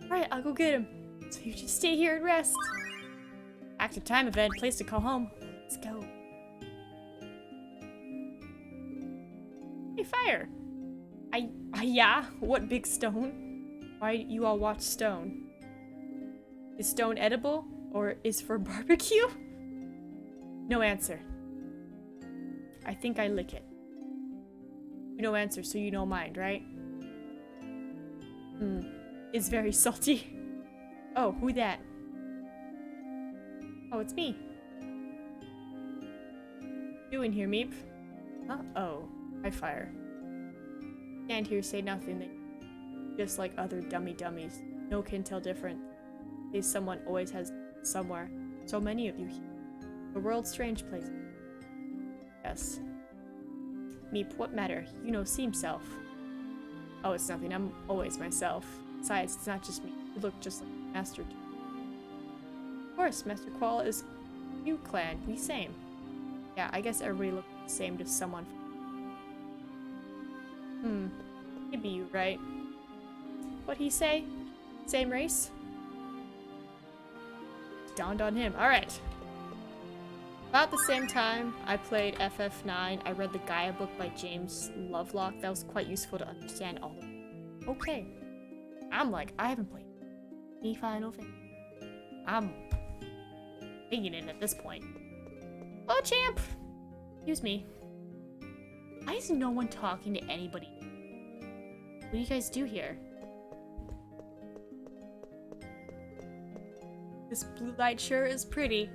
Alright, I'll go get him. So you just stay here and rest. Active time event. Place to call home. Let's go. Hey, fire! Yeah? What big stone? Why do you all watch stone? Is stone edible? Or is for barbecue? No answer. I think I lick it. You no answer, so you no mind, right? It's very salty. Oh, who that? Oh, it's me. Doing here, Meep? Uh-oh. I fire. Stand here, say nothing. Just like other dummies. No can tell different. Say someone always has somewhere. So many of you here. The world's strange place. Yes. Meep, what matter? You know, seem self. Oh, it's nothing. I'm always myself. Besides, it's not just me. You look just like Master. Of course, Master Qual is new clan. We same. Yeah, I guess everybody looks the same to someone. Maybe you, right? What'd he say? Same race? Dawned on him. Alright. About the same time I played FF9, I read the Gaia book by James Lovelock. That was quite useful to understand all of it. Okay. I'm like, I haven't played any Final Fantasy. I'm thinking it at this point. Oh, champ! Excuse me. Why is no one talking to anybody? What do you guys do here? This blue light sure is pretty.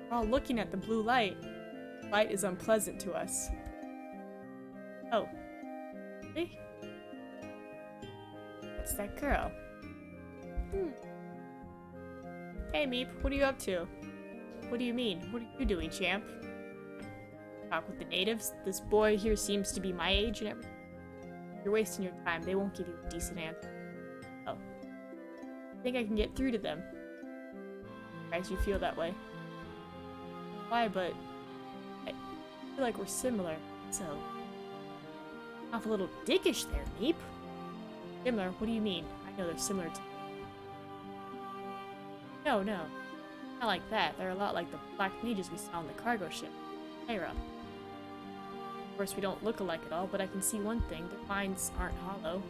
We're all looking at the blue light. Light is unpleasant to us. Oh. Really? What's that girl? Hey, Meep, what are you up to? What do you mean? What are you doing, champ? Talk with the natives? This boy here seems to be my age and everything. You're wasting your time. They won't give you a decent answer. Oh. I think I can get through to them. Guys, you feel that way. Why, but I feel like we're similar, so off a little dickish there, Meep. Similar? What do you mean? I know they're similar to No, not like that. They're a lot like the black mages we saw on the cargo ship, Lyra. Of course, we don't look alike at all, but I can see one thing. Their minds aren't hollow.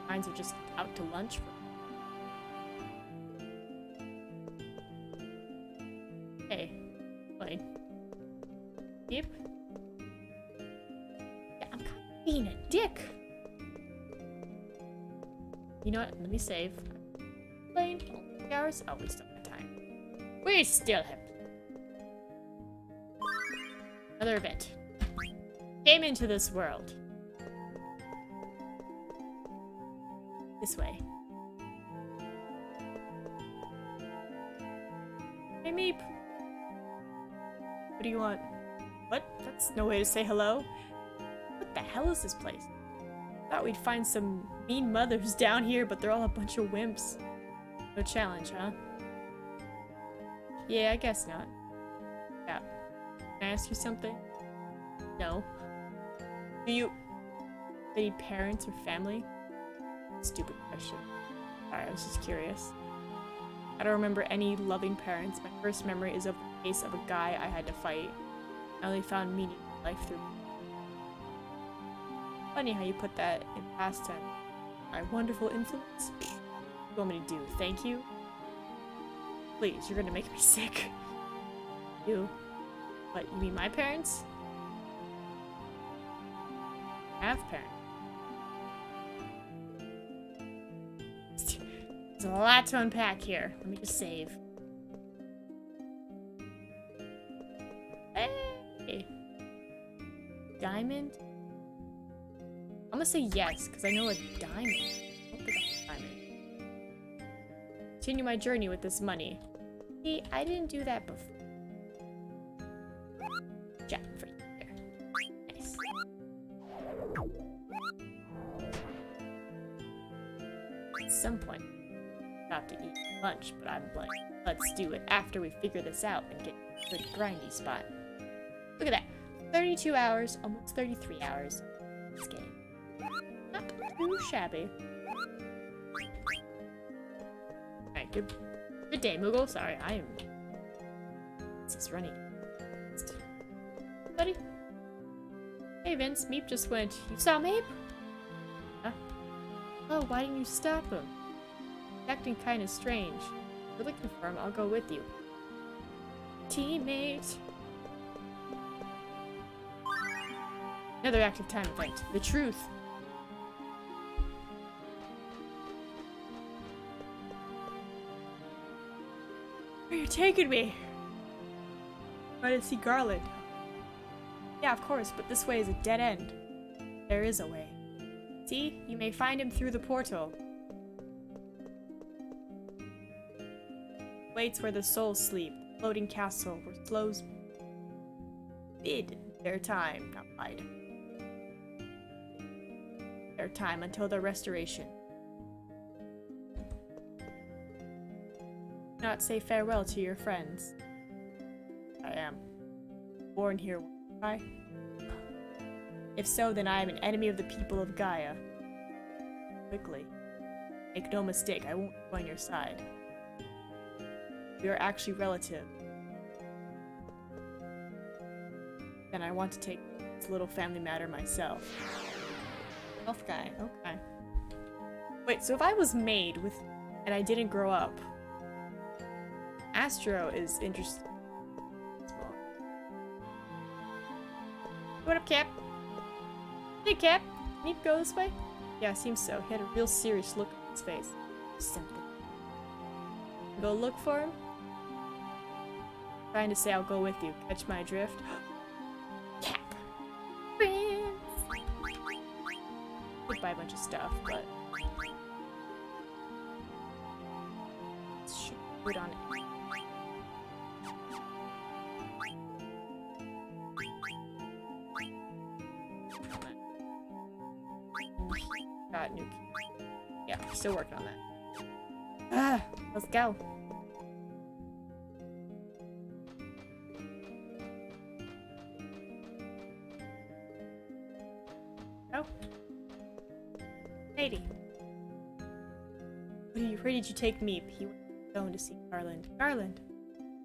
Minds are just out to lunch for Hey, wait. Yep. Yeah, I'm kind of being a dick. You know what? Let me save. Plane. 3 hours? Oh, we still have time. We still have another event. Came into this world. This way. Hey, Meep. What do you want? What? That's no way to say hello. What the hell is this place? Thought we'd find some mean mothers down here, but they're all a bunch of wimps. No challenge, huh? Yeah, I guess not. Yeah. Can I ask you something? No. Do you have any parents or family? Stupid question. Sorry, I was just curious. I don't remember any loving parents. My first memory is of the case of a guy I had to fight. I only found meaning in life through. Funny how you put that in past tense. My wonderful influence? What do you want me to do? Thank you? Please, you're gonna make me sick. You? What, you mean my parents? I have parents. There's a lot to unpack here. Let me just save. Hey! Diamond? I'm gonna say yes, because I know a diamond. I don't think I have a diamond. Continue my journey with this money. See, I didn't do that before. Job for you there. Nice. At some point, I have to eat lunch, but I'm like, let's do it after we figure this out and get to a grindy spot. Look at that. 32 hours, almost 33 hours. This game. Not too shabby. Alright, good day, Moogle. Sorry, I am... This is running. Buddy? Hey, Vince. Meep just went. You saw Meep? Huh? Oh, why didn't you stop him? He's acting kinda strange. If you're looking for him, I'll go with you. Teammate! Another active time event. The truth. Where are you taking me? I didn't see Garland. Yeah, of course, but this way is a dead end. There is a way. See? You may find him through the portal. Waits where the souls sleep. Floating castle where slows bid their time. Not bide. Their time until their restoration. Do not say farewell to your friends. I am. Born here, was I? If so, then I am an enemy of the people of Gaia. Quickly. Make no mistake, I won't join your side. We are actually relative. Then I want to take this little family matter myself. Elf guy, okay. Wait, so if I was made with... and I didn't grow up... Astro is interesting. What up, Cap? Hey, Cap. Can Meep go this way? Yeah, seems so. He had a real serious look on his face. Simple. Go look for him? Trying to say I'll go with you. Catch my drift? Cap! Friends! Could buy a bunch of stuff, but... should put on it. Got new key. Yeah, still working on that. Ah, let's go. Oh. Lady. Where did you take Meep? He went going to see Garland. Garland?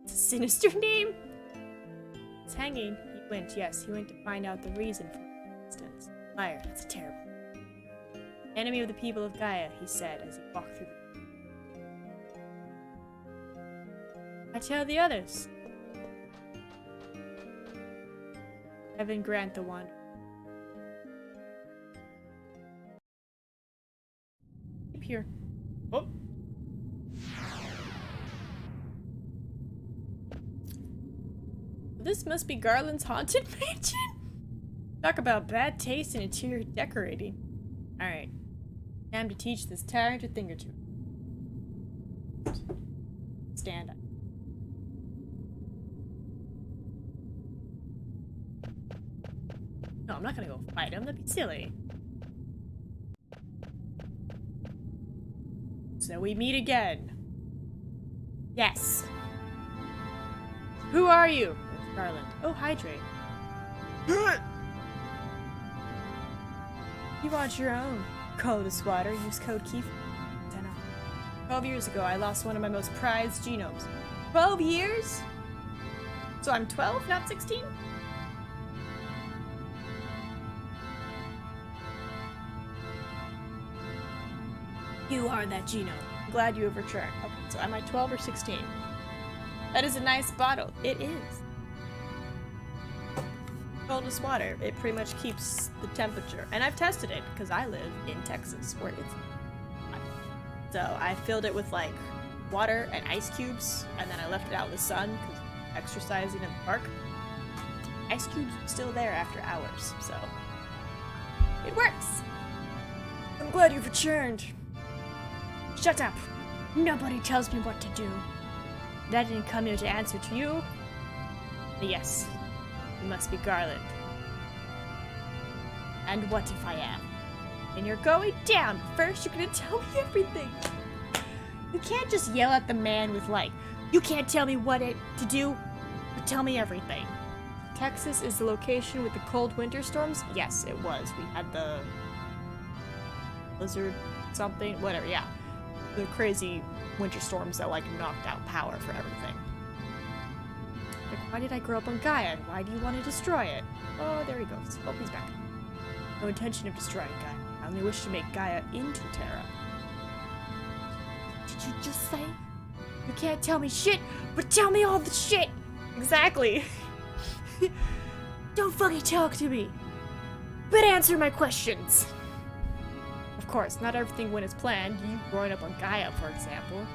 It's a sinister name! It's hanging. He went, yes, he went to find out the reason for the instance. Fire, that's terrible. Enemy of the people of Gaia, he said as he walked through the... I tell the others. Heaven grant the one. Keep here. Oh. This must be Garland's haunted mansion? Talk about bad taste in interior decorating. Alright. Time to teach this tyrant a thing or two. Stand up. No, I'm not gonna go fight him. That'd be silly. So we meet again. Yes. Who are you? Garland. Oh, hydrate. You want your own. Call this water. Use code KEY. 12 years ago, I lost one of my most prized genomes. 12 years? So I'm 12, not 16? You are that genome. I'm glad you have returned. Okay, so am I 12 or 16? That is a nice bottle. It is. Coldest water. It pretty much keeps the temperature. And I've tested it because I live in Texas where it's hot. So I filled it with like water and ice cubes and then I left it out in the sun because exercising in the park. Ice cubes were still there after hours, so it works. I'm glad you've returned. Shut up. Nobody tells me what to do. I didn't come here to answer to you. But yes. You must be Garland. And what if I am? And you're going down. First, you're gonna tell me everything. You can't just yell at the man with like, you can't tell me what to do, but tell me everything. Texas is the location with the cold winter storms? Yes, it was. We had the blizzard something, whatever, yeah. The crazy winter storms that like knocked out power for everything. Like, why did I grow up on Gaia? Why do you want to destroy it? Oh, there he goes. Oh, he's back. No intention of destroying Gaia. I only wish to make Gaia into Terra. Did you just say? You can't tell me shit, but tell me all the shit! Exactly. Don't fucking talk to me. But answer my questions. Of course, not everything went as planned. You growing up on Gaia, for example.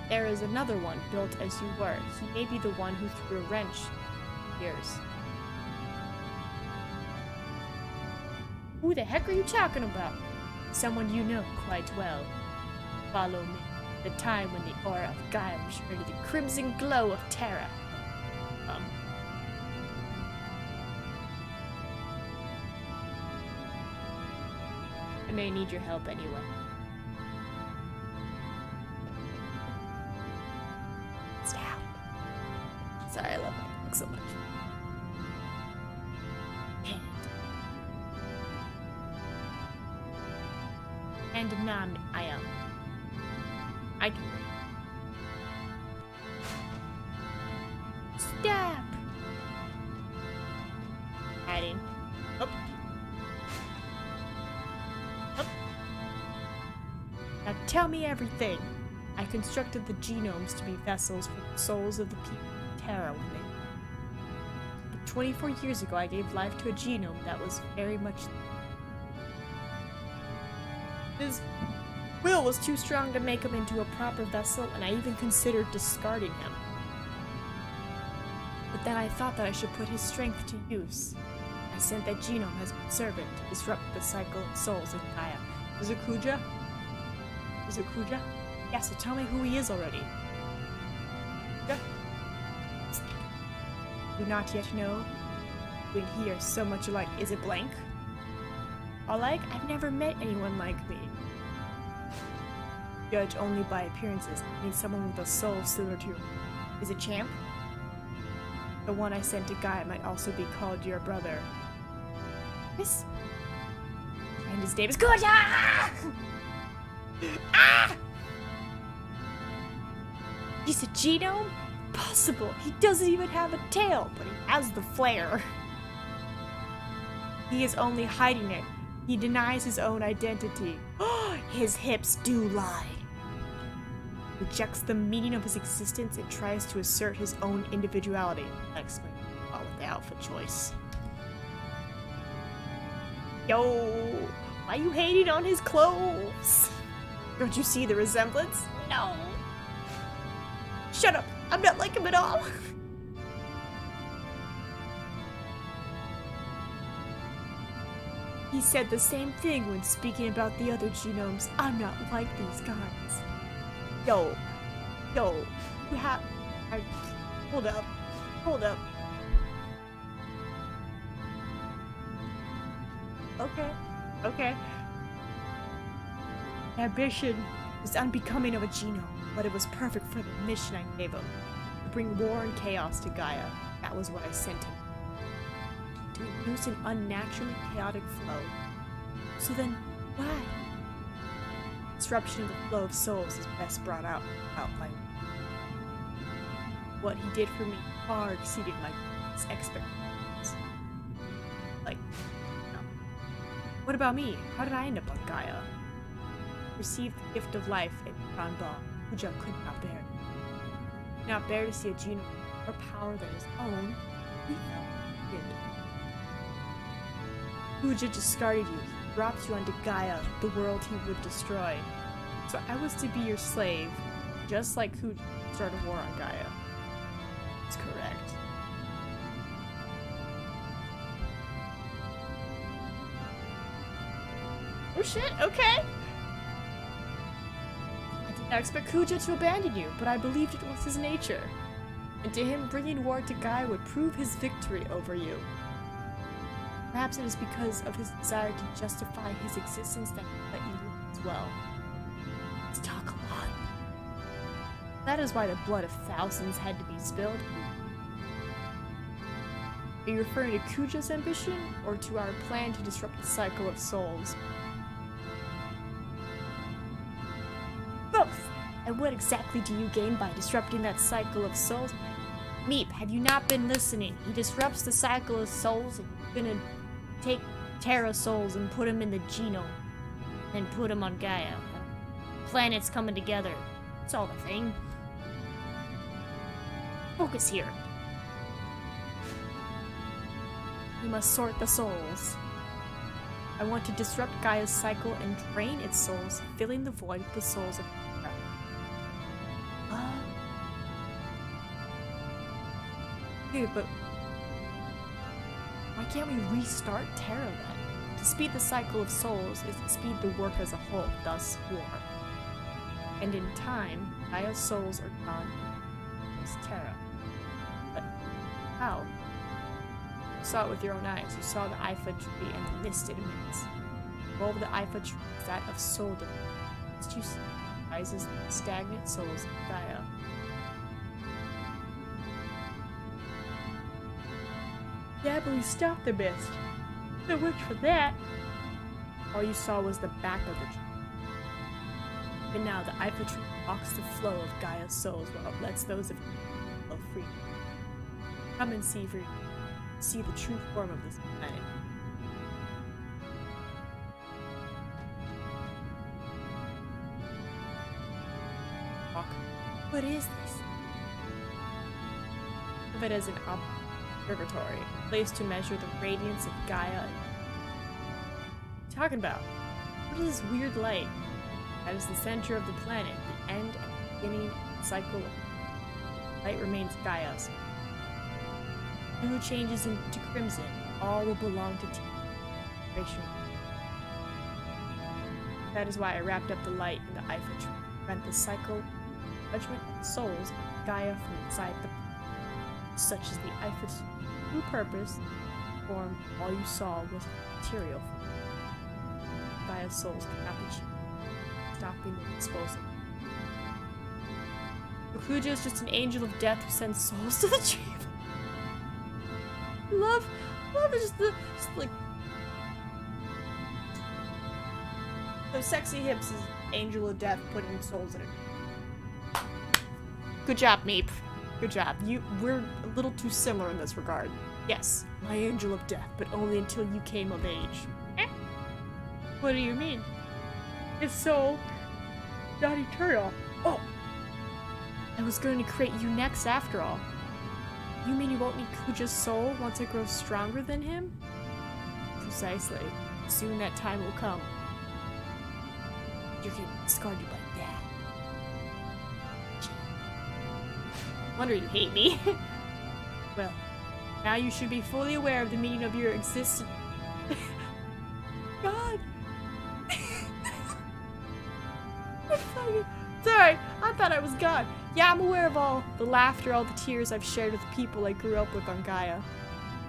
There is another one built as you were. He may be the one who threw a wrench. Years. Who the heck are you talking about? Someone you know quite well. Follow me. The time when the aura of Gaia returned to the crimson glow of Terra. I may need your help anyway. Sorry, I love that book so much. And none I am. I can read. Stop! Adding. Up. Up. Now tell me everything. I constructed the genomes to be vessels for the souls of the people. Terra when they 24 years ago, I gave life to a genome that was very much... His will was too strong to make him into a proper vessel, and I even considered discarding him. But then I thought that I should put his strength to use. I sent that genome as my servant to disrupt the cycle of souls in Gaia. Is it Kuja? Is it Kuja? Yeah, so tell me who he is already. Yeah. Do not yet know? You and he are so much alike. Is it blank? Alike? I've never met anyone like me. Judge only by appearances. I need someone with a soul similar to you. Is it Champ? The one I sent to Gaia might also be called your brother. Yes. And his name is Kuja! Ah! He's a genome? Impossible. He doesn't even have a tail, but he has the flair. He is only hiding it. He denies his own identity. His hips do lie. Rejects the meaning of his existence and tries to assert his own individuality. That explains all with the outfit choice. Yo, why are you hating on his clothes? Don't you see the resemblance? No. Shut up. I'm not like him at all. He said the same thing when speaking about the other genomes. I'm not like these guys. Yo, you have... Hold up. Okay. Ambition is unbecoming of a genome, but it was perfect for the mission I gave him. To bring war and chaos to Gaia. That was what I sent him. To induce an unnaturally chaotic flow. So then, why? Disruption of the flow of souls is best brought out by what he did for me far exceeded my expectations. Like, no. What about me? How did I end up on Gaia? Received the gift of life and found Ba. Kuja could not bear it. Could not bear to see a genome more power than his own. He felt it. Kuja discarded you. He dropped you onto Gaia, the world he would destroy. So I was to be your slave, just like Kuja started a war on Gaia. That's correct. Oh shit, okay! I did not expect Kuja to abandon you, but I believed it was his nature. And to him, bringing war to Gaia would prove his victory over you. Perhaps it is because of his desire to justify his existence that he let you live as well. Let's talk a lot. That is why the blood of thousands had to be spilled. Are you referring to Kuja's ambition, or to our plan to disrupt the cycle of souls? Both! And what exactly do you gain by disrupting that cycle of souls? Meep, have you not been listening? He disrupts the cycle of souls, and you're gonna take Terra souls and put them in the genome. And put them on Gaia. Planets coming together. It's all the thing. Focus here. We must sort the souls. I want to disrupt Gaia's cycle and drain its souls, filling the void with the souls of Terra. Okay, but why can't we restart Terra then? To speed the cycle of souls is to speed the work as a whole, thus war. And in time, Gaia's souls are gone as Terra. But how? You saw it with your own eyes. You saw the Ifa tree and the mist it emits. The role of the Ifa tree is that of soul development. Mist you see rises the stagnant souls of Gaia. Yeah, but we stopped the mist. No wish for that. All you saw was the back of the tree. And now the Ifa tree blocks the flow of Gaia's souls while it lets those of you flow free. Come and see the true form of this planet. What is this? Think of it as an Purgatory, a place to measure the radiance of Gaia. What are you talking about? What is this weird light? That is the center of the planet, the end and beginning cycle. Light remains Gaia's. Blue changes into crimson. All will belong to T. That is why I wrapped up the light in the Eiffel tree, to prevent the cycle of judgment of souls of Gaia from inside the planet. Such as the Eiffel's true purpose, form all you saw was material. Gaia's souls cannot be changed, stopping the disposal. Okuja is just an angel of death who sends souls to the chamber. Love is just like those sexy hips is angel of death putting souls in it. Good job, Meep. Good job. We're a little too similar in this regard. Yes, my angel of death, but only until you came of age. Eh? What do you mean? His soul, not eternal. Oh! I was going to create you next after all. You mean you won't need Kuja's soul once it grows stronger than him? Precisely. Soon that time will come. You're getting discarded by that. Wonder you hate me. Well, now you should be fully aware of the meaning of your existence. God. Sorry, I thought I was God. Yeah, I'm aware of all the laughter, all the tears I've shared with the people I grew up with on Gaia.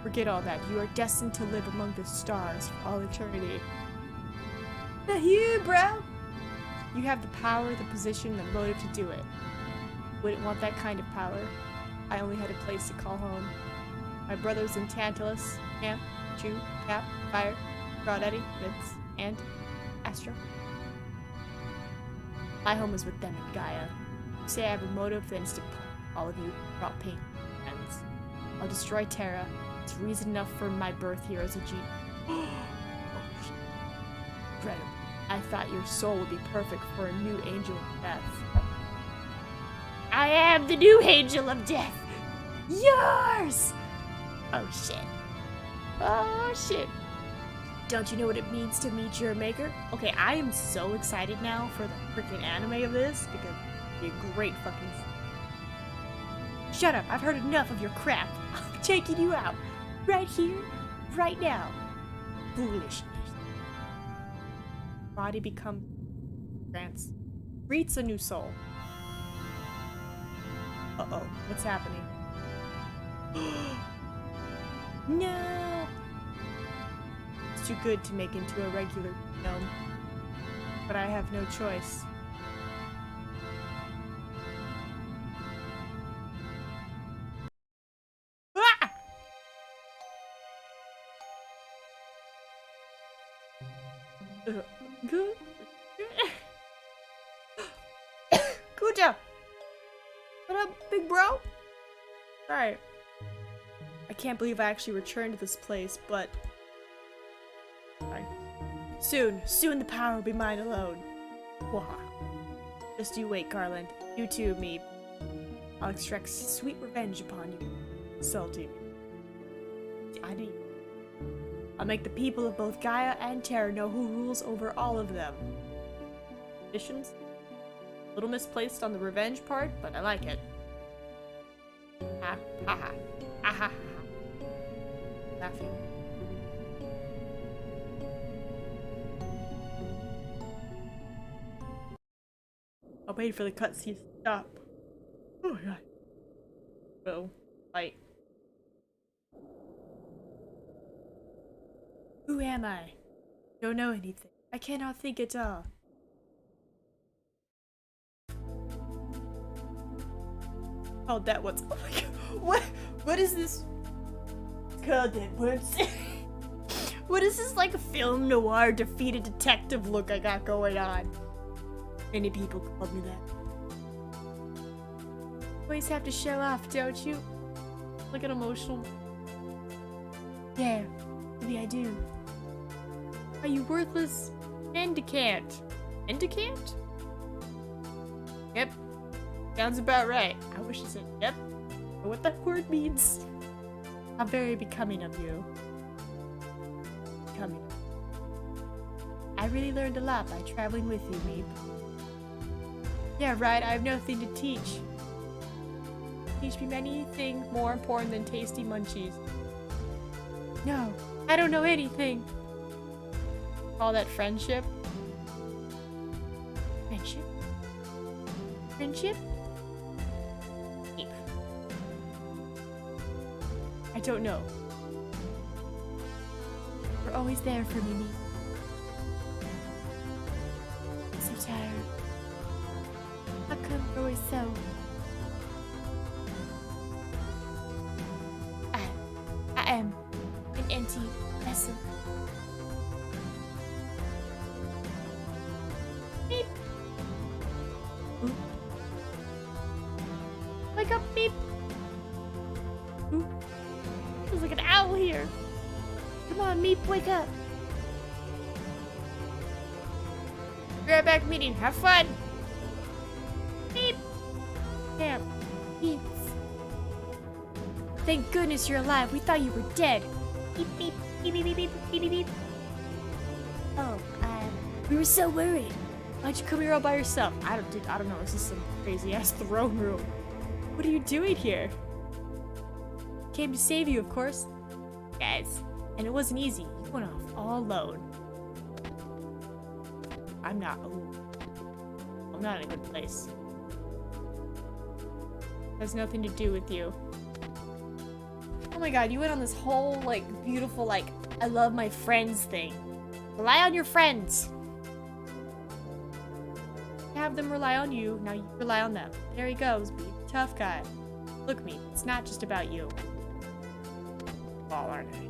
Forget all that. You are destined to live among the stars for all eternity. Now you, bro. You have the power, the position, the motive to do it. Wouldn't want that kind of power. I only had a place to call home. My brothers in Tantalus, Camp, Chew, Cap, Fire, Crawdaddy, Vince, and Astro. My home is with them in Gaia. You say I have a motive, then it's to all of you brought pain and ends. I'll destroy Terra. It's reason enough for my birth here as a genie. Oh, shit. Incredible. I thought your soul would be perfect for a new angel of death. I am the new angel of death! Yours! Oh shit. Oh shit. Don't you know what it means to meet your maker? Okay, I am so excited now for the freaking anime of this because it'd be a great fucking. Shut up, I've heard enough of your crap. I'm taking you out. Right here, right now. Foolishness. Body become grants. Greets a new soul. Uh-oh, what's happening? No! It's too good to make into a regular gnome. But I have no choice. Ah! Good. Kuja! What up, big bro? Sorry. I can't believe I actually returned to this place, but... Sorry. Soon the power will be mine alone. Wah. Just you wait, Garland. You too, me. I'll extract sweet revenge upon you. Salty. I'll make the people of both Gaia and Terra know who rules over all of them. Missions? A little misplaced on the revenge part, but I like it. Ha ha ha. Ha ha ha. Laughing. I'll wait for the cutscene to stop. Oh my god. Well, fight. Who am I? Don't know anything. I cannot think at all. Oh, that once. Oh my god. What is this? God, that once. What is this like a film noir defeated detective look I got going on? Many people called me that. Always have to show off, don't you? Look at emotional. Yeah, maybe I do. Are you worthless? Mendicant. Mendicant? Yep. Sounds about right. I wish I said yep. Know what that word means. How very becoming of you. Becoming. I really learned a lot by traveling with you, Meep. Yeah, right, I have nothing to teach. Teach me anything more important than tasty munchies. No, I don't know anything. Call that friendship? Friendship? Friendship? Meep. I don't know. You're always there for me, Meep. I'm so tired. How come you're always so? I am an empty vessel. Beep. Ooh. Wake up, Beep. Ooh. There's like an owl here. Come on, Meep, wake up. Be right back, meeting. Have fun. Beep. Damn. Beeps. Thank goodness you're alive. We thought you were dead. Beep, beep, beep, beep, beep, beep, beep, beep, beep. Oh, we were so worried. Why'd you come here all by yourself? I don't know. This is some crazy ass throne room. What are you doing here? Came to save you, of course. Guys, and it wasn't easy. You went off all alone. I'm not in a good place. Has nothing to do with you. Oh my god, you went on this whole, like, beautiful, like, I love my friends thing. Rely on your friends. Have them rely on you, now you rely on them. There he goes, be a tough guy. Look, me, it's not just about you. All aren't I?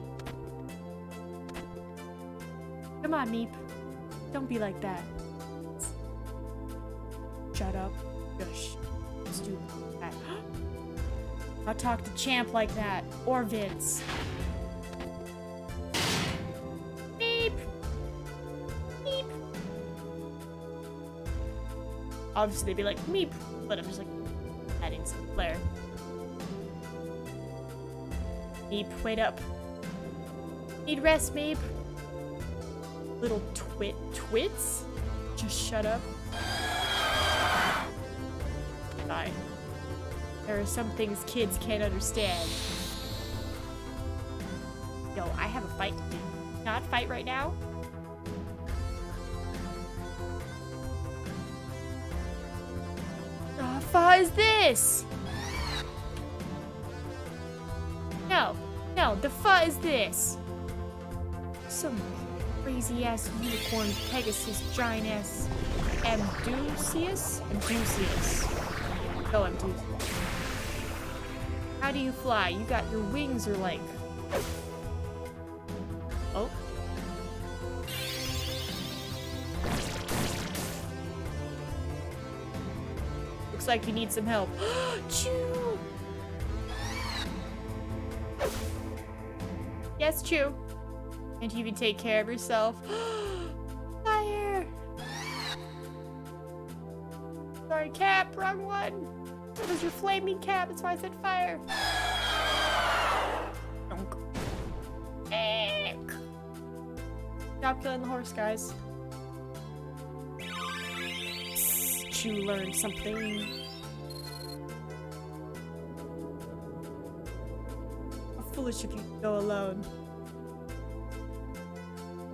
Come on, Meep. Don't be like that. Shut up. Shush. Stupid. I'll talk to Champ like that. Or Vince. Beep. Beep. Obviously they'd be like, Meep. But I'm just like, adding some flair. Meep, wait up. Need rest, Meep. Little twits? Just shut up. Bye. There are some things kids can't understand. Yo, I have a fight to do. Not fight right now? The fuck is this? No, the fuck is this? Some crazy ass unicorn Pegasus giant ass Amdusius? Oh, Amdusius. How do you fly? You got your wings are like... Oh. Looks like you need some help. Chew! Yes, Chew. Can't you even take care of yourself? Fire! Sorry, Cap, wrong one. It was your flaming cap, that's why I said fire. Stop killing the horse, guys. Chew learned something. How foolish of you to go alone.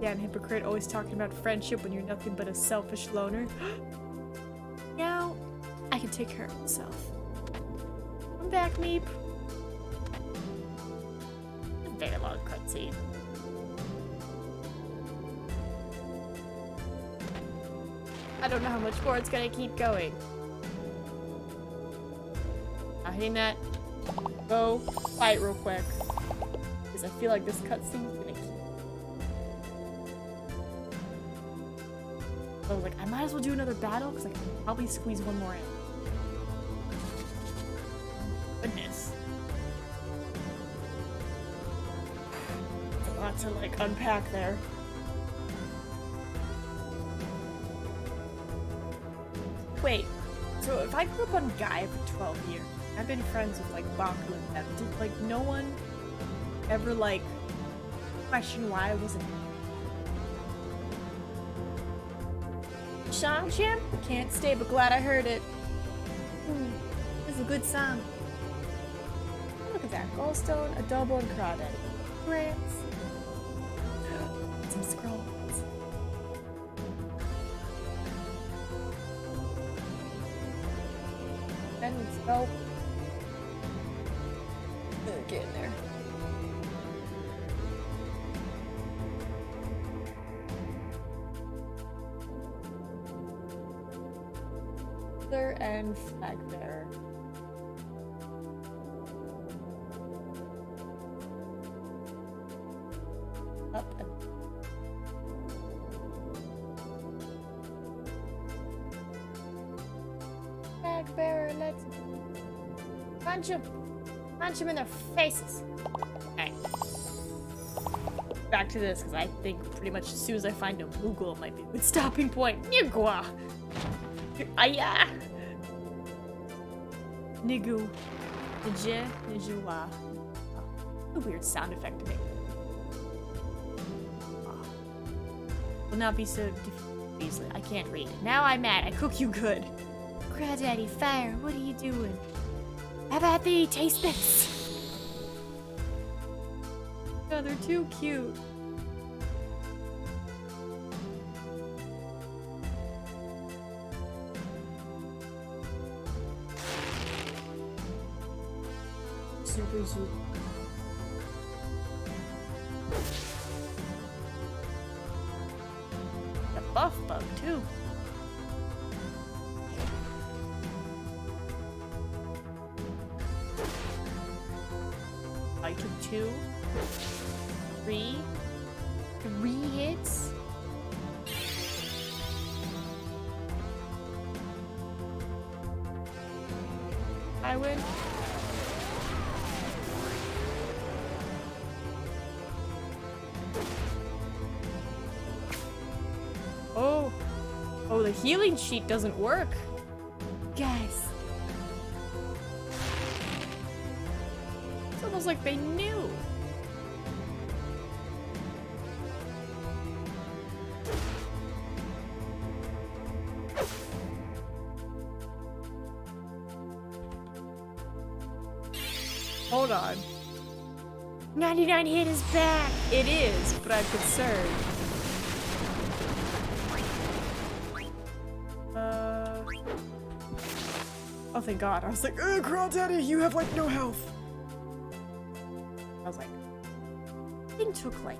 Damn hypocrite, always talking about friendship when you're nothing but a selfish loner. Now, I can take care of myself. Come back, Meep. A very long cutscene. I don't know how much more it's gonna keep going. Not hitting that. Go fight real quick. Because I feel like this cutscene's gonna keep. I was like, I might as well do another battle because I can probably squeeze one more in. Goodness. There's a lot to like unpack there. Wait, so if I grew up on Guy for 12 years, I've been friends with like Baku and them, did like no one ever like question why I wasn't. Euchrechamp? Can't stay, but glad I heard it. This is a good song. Look at that. Gallstone, adobo, and crawdad. Grants. Some scrolls. Then let's go. Get in there. And flag bearer. Up and flag bearer, let's punch him in their faces. Alright. Back to this, because I think pretty much as soon as I find a Moogle, it might be a good stopping point. Nigua! Aya! Nigu. Nije. Nijua. A weird sound effect to make. Will not be so easily. I can't read. Now I'm mad. I cook you good. Crawdaddy, fire. What are you doing? How about thee? Taste this. Oh, they're too cute. Super zoom. The buff bug too. I took 2, 3 hits. I win. Oh, the healing sheet doesn't work. Guys. It's almost like they knew. Hold on. 99 hit is back. It is, but I'm concerned. Oh, thank God. I was like, ugh, Crawdaddy, you have like no health. I was like, I think took like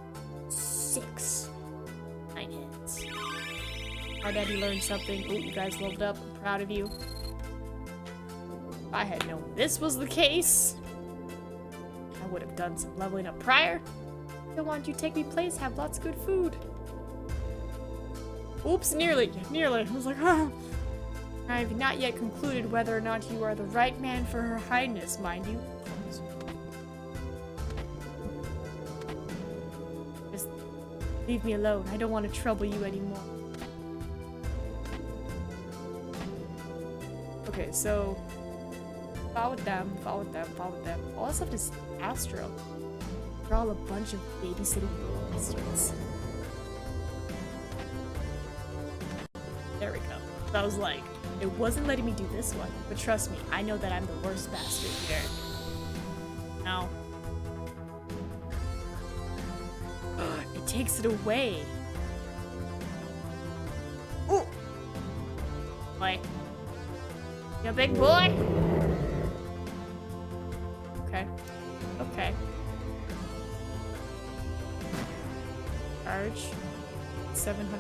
9 hits. Crawdaddy learned something. Oh, you guys leveled up. I'm proud of you. If I had known this was the case, I would have done some leveling up prior. I want you to take me place, have lots of good food. Oops, nearly. I was like, ah. I have not yet concluded whether or not you are the right man for her highness, mind you. Just leave me alone. I don't want to trouble you anymore. Okay, so follow them. All that's left is Astro. They're all a bunch of babysitting bastards. There we go. I was like, it wasn't letting me do this one, but trust me, I know that I'm the worst bastard here. Now, it takes it away. Ooh! Boy. You big boy? Okay. Charge. 700.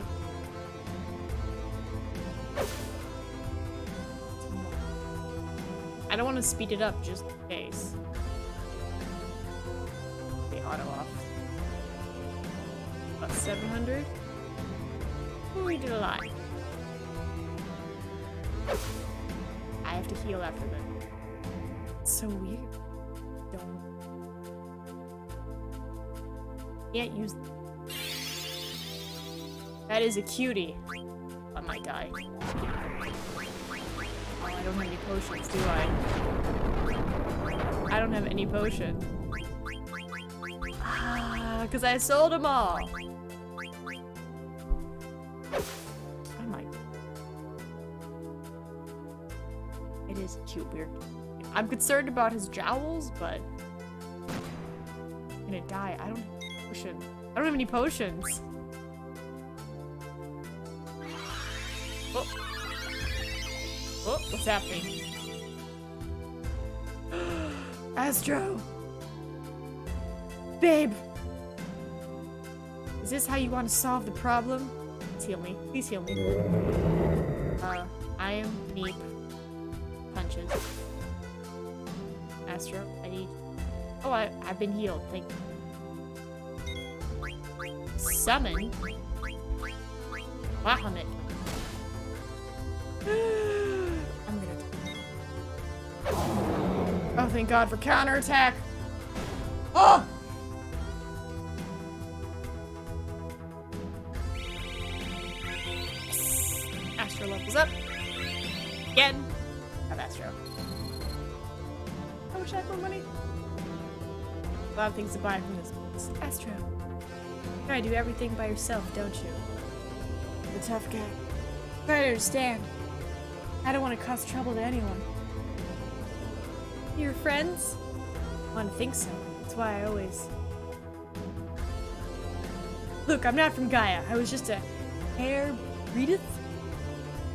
I don't want to speed it up just in case. Okay, auto off. About 700. Ooh, we did a lot. I have to heal after that. It's so weird. Can't use. That is a cutie. I might die. Oh, I don't have any potions, do I? I don't have any potion. Because I sold them all. Oh my. It is cute, weird. I'm concerned about his jowls, but I'm gonna die. I don't have a potion. I don't have any potions. Oh. Oh, what's happening? Astro! Babe! Is this how you want to solve the problem? Please heal me. Please heal me. I am Meep. Punches. Astro, I need... Oh, I've been healed. Thank you. Summon? Bahamut. I'm gonna die. Oh, thank God for counterattack! Oh! Yes! Astro levels up. Again. Have Astro. I wish I had more money. A lot of things to buy from this place. Astro. You try to do everything by yourself, don't you? The tough guy. Try to understand. I don't want to cause trouble to anyone. You're friends? I want to think so. That's why I always... Look, I'm not from Gaia. I was just a hair breedeth?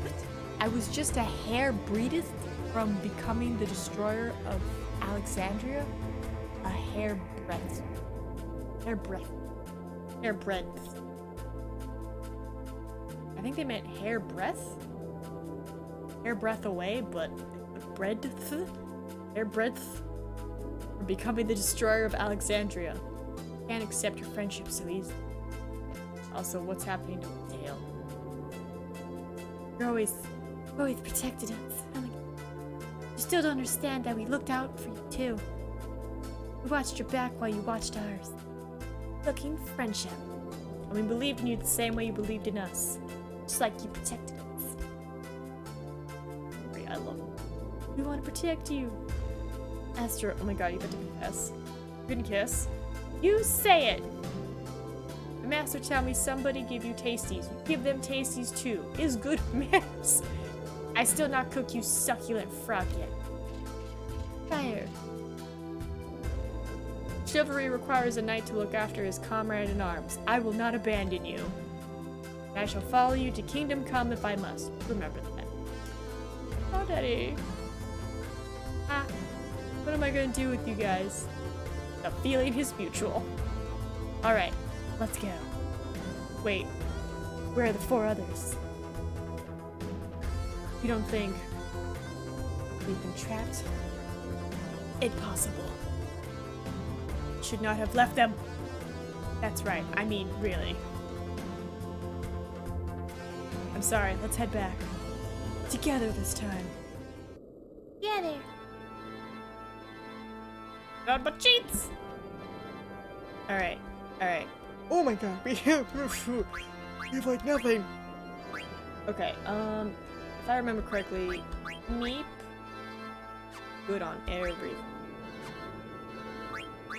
What? I was just a hair breedeth from becoming the destroyer of Alexandria? A hair breadth. Hair breadth. Hair breadth. I think they meant hair breath? Hair breath away, but breadth? Hair breadth? For becoming the destroyer of Alexandria. Can't accept your friendship so easily. Also, what's happening to Dale? You're always protected us. You still don't understand that we looked out for you too. We watched your back while you watched ours. Looking friendship. And we believed in you the same way you believed in us. Just like you protected us. I love it. We want to protect you. Astro, oh my God, you got to confess. You couldn't kiss? You say it! The master tell me somebody give you tasties. You give them tasties too. Is good manners. I still not cook you succulent frog yet. Fire. Chivalry requires a knight to look after his comrade in arms. I will not abandon you. And I shall follow you to kingdom come if I must. Remember that. Oh, Daddy. What am I gonna do with you guys? The feeling is mutual. Alright, let's go. Wait, where are the 4 others? You don't think we've been trapped? Impossible. Should not have left them. That's right, I mean, really. I'm sorry, let's head back. Together this time. Together. Not but cheats! Alright, alright. Oh my God, we have like nothing. Okay, if I remember correctly, Meep, good on everything.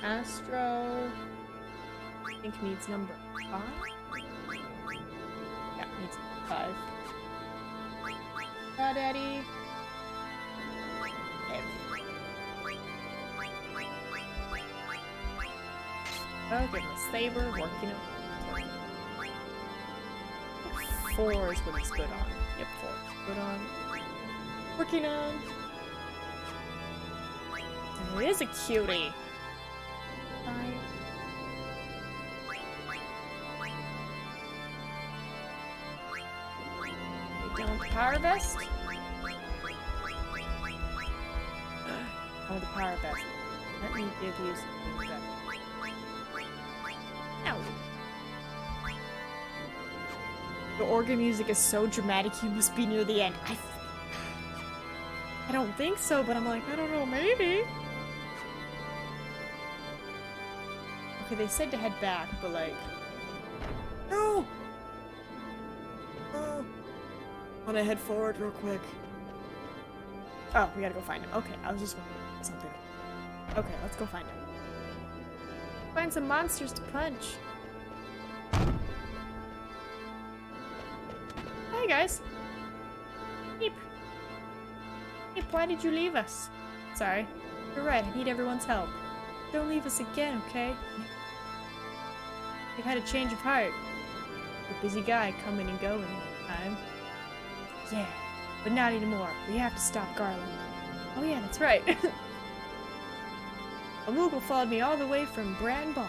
Astro, I think needs number 5? Yeah, needs number 5. Daddy. Oh goodness, Saber working on 4 is what he's good on. Yep, 4 is good on. Working on. Oh, it is a cutie. 5. Down power vest. Oh, the power vest. Let me give you something better. Ow. The organ music is so dramatic, you must be near the end. I don't think so, but I'm like, I don't know, maybe. Okay, they said to head back, but like... No! Oh. I wanna head forward real quick. Oh, we gotta go find him. Okay, I was just wondering something. Okay, let's go find him. Find some monsters to punch. Hey guys. Meep. Meep, why did you leave us? Sorry. You're right, I need everyone's help. Don't leave us again, okay? I've had a change of heart. A busy guy coming and going all the time. Yeah, but not anymore. We have to stop Garland. Oh yeah, that's right. A Moogle followed me all the way from Bran Ball.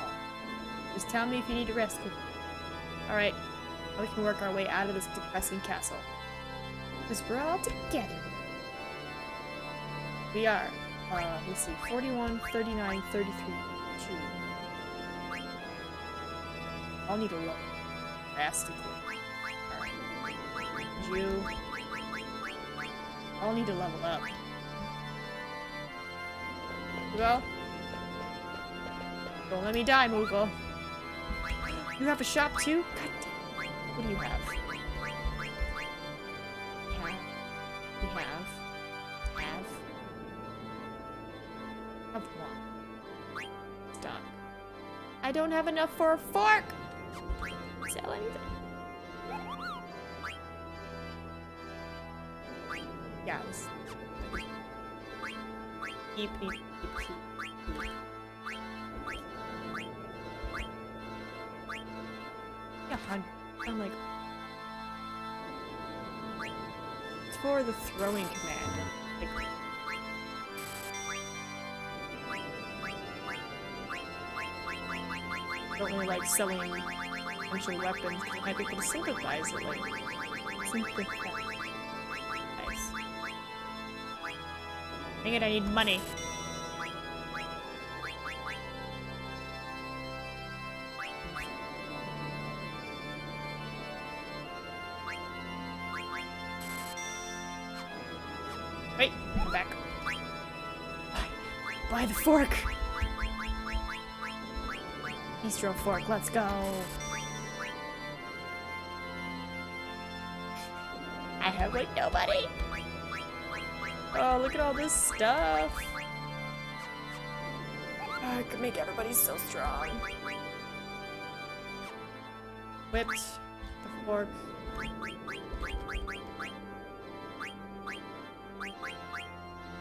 Just tell me if you need a rescue. Alright, now we can work our way out of this depressing castle. Because we're all together. We are. Let's see, 41, 39, 33, 2. I'll need a look. Drastically. Alright. You. I'll need to level up. Well. Don't let me die, Moogle. You have a shop too? God damn. What do you have? Have one. Stop. I don't have enough for a fork! Sell anything. Yeah, let's... Keep. Yeah, I'm like... It's for the throwing command. Like, I don't really like selling potential weapons. I might be able to sympathize it, like... Sympathize. Nice. Dang it, I need money. Wait, come back. Buy the fork! Bistro fork, let's go! I have like nobody! Oh, look at all this stuff! Oh, I could make everybody so strong. Whipped. The fork.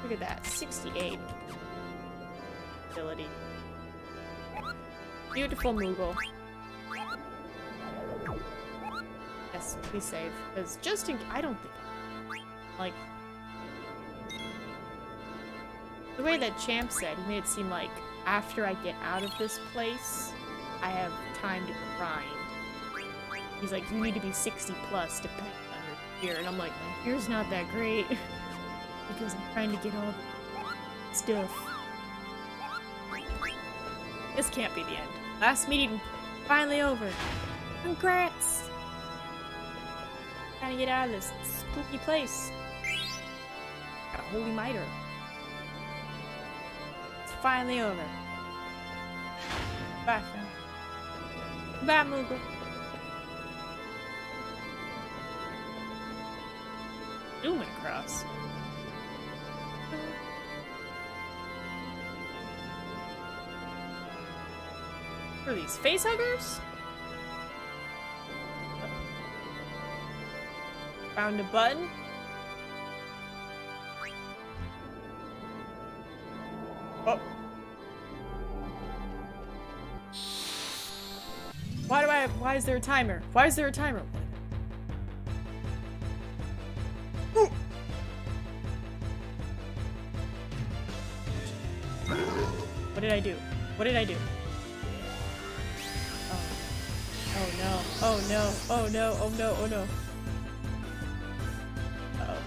Look at that, 68 ability. Beautiful Moogle. Yes, please save. Because just in... I don't think... Like... The way that Champ said, he made it seem like after I get out of this place, I have time to grind. He's like, you need to be 60 plus depending on your gear. And I'm like, my gear's not that great. Because I'm trying to get all the stuff. This can't be the end. Last meeting finally over. Congrats! Trying to get out of this spooky place. Got a holy miter. It's finally over. Bye, friend. Bye, Moogle. Dooming Cross. What are these, face huggers? Found a button. Oh. Why is there a timer? Why is there a timer? Ooh. What did I do? What did I do? Oh no, oh no, oh no, oh no, oh no. Uh-oh.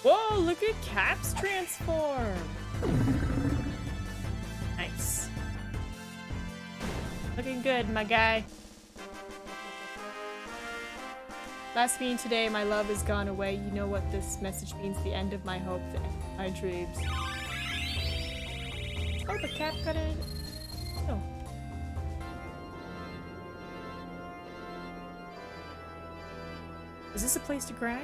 Whoa, look at Cap's transform! Nice. Looking good, my guy. Last meeting today, my love has gone away. You know what this message means? The end of my hope, the end of my dreams. Oh, the Cap got it. Oh. Is this a place to grind?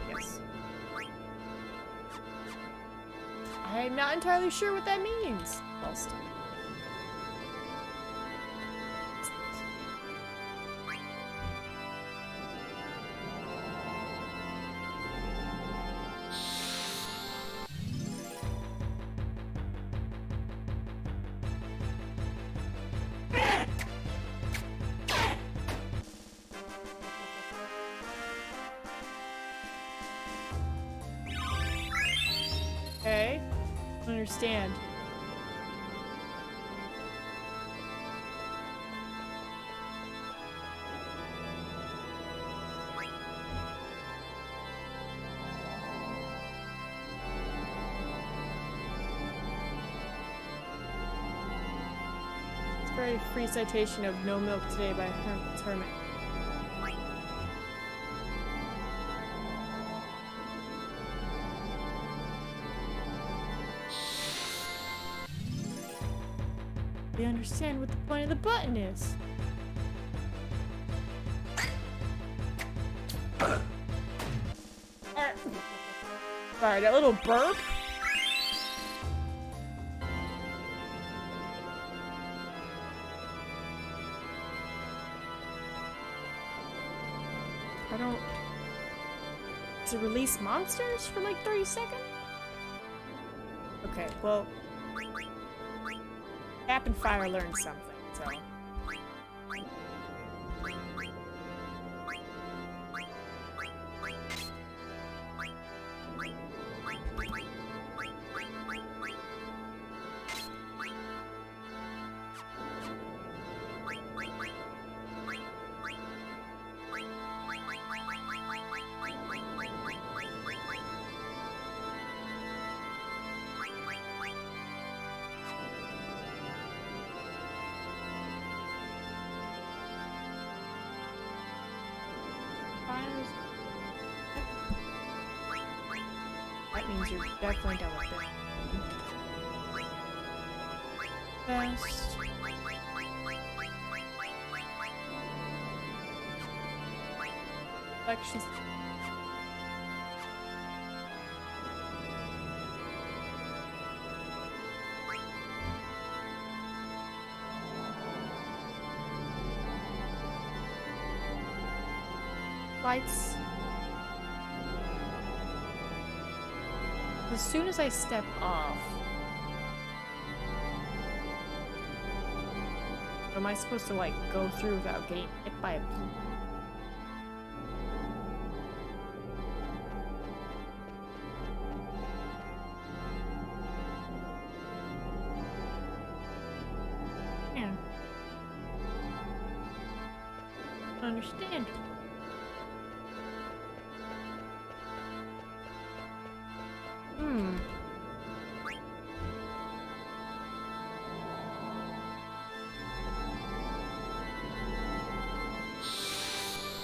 Yes. I'm not entirely sure what that means. Well, still. Okay. I don't understand. It's a very free citation of No Milk Today by Hermit. We understand what the point of the button is. Sorry, that little burp. I don't... Does it release monsters for like 30 seconds? Okay, well... Tap and Fire learned something, so... That means you're definitely done with it. Best. Collections. Lights. As soon as I step off, am I supposed to like go through without getting hit by a blue? Yeah. I don't understand.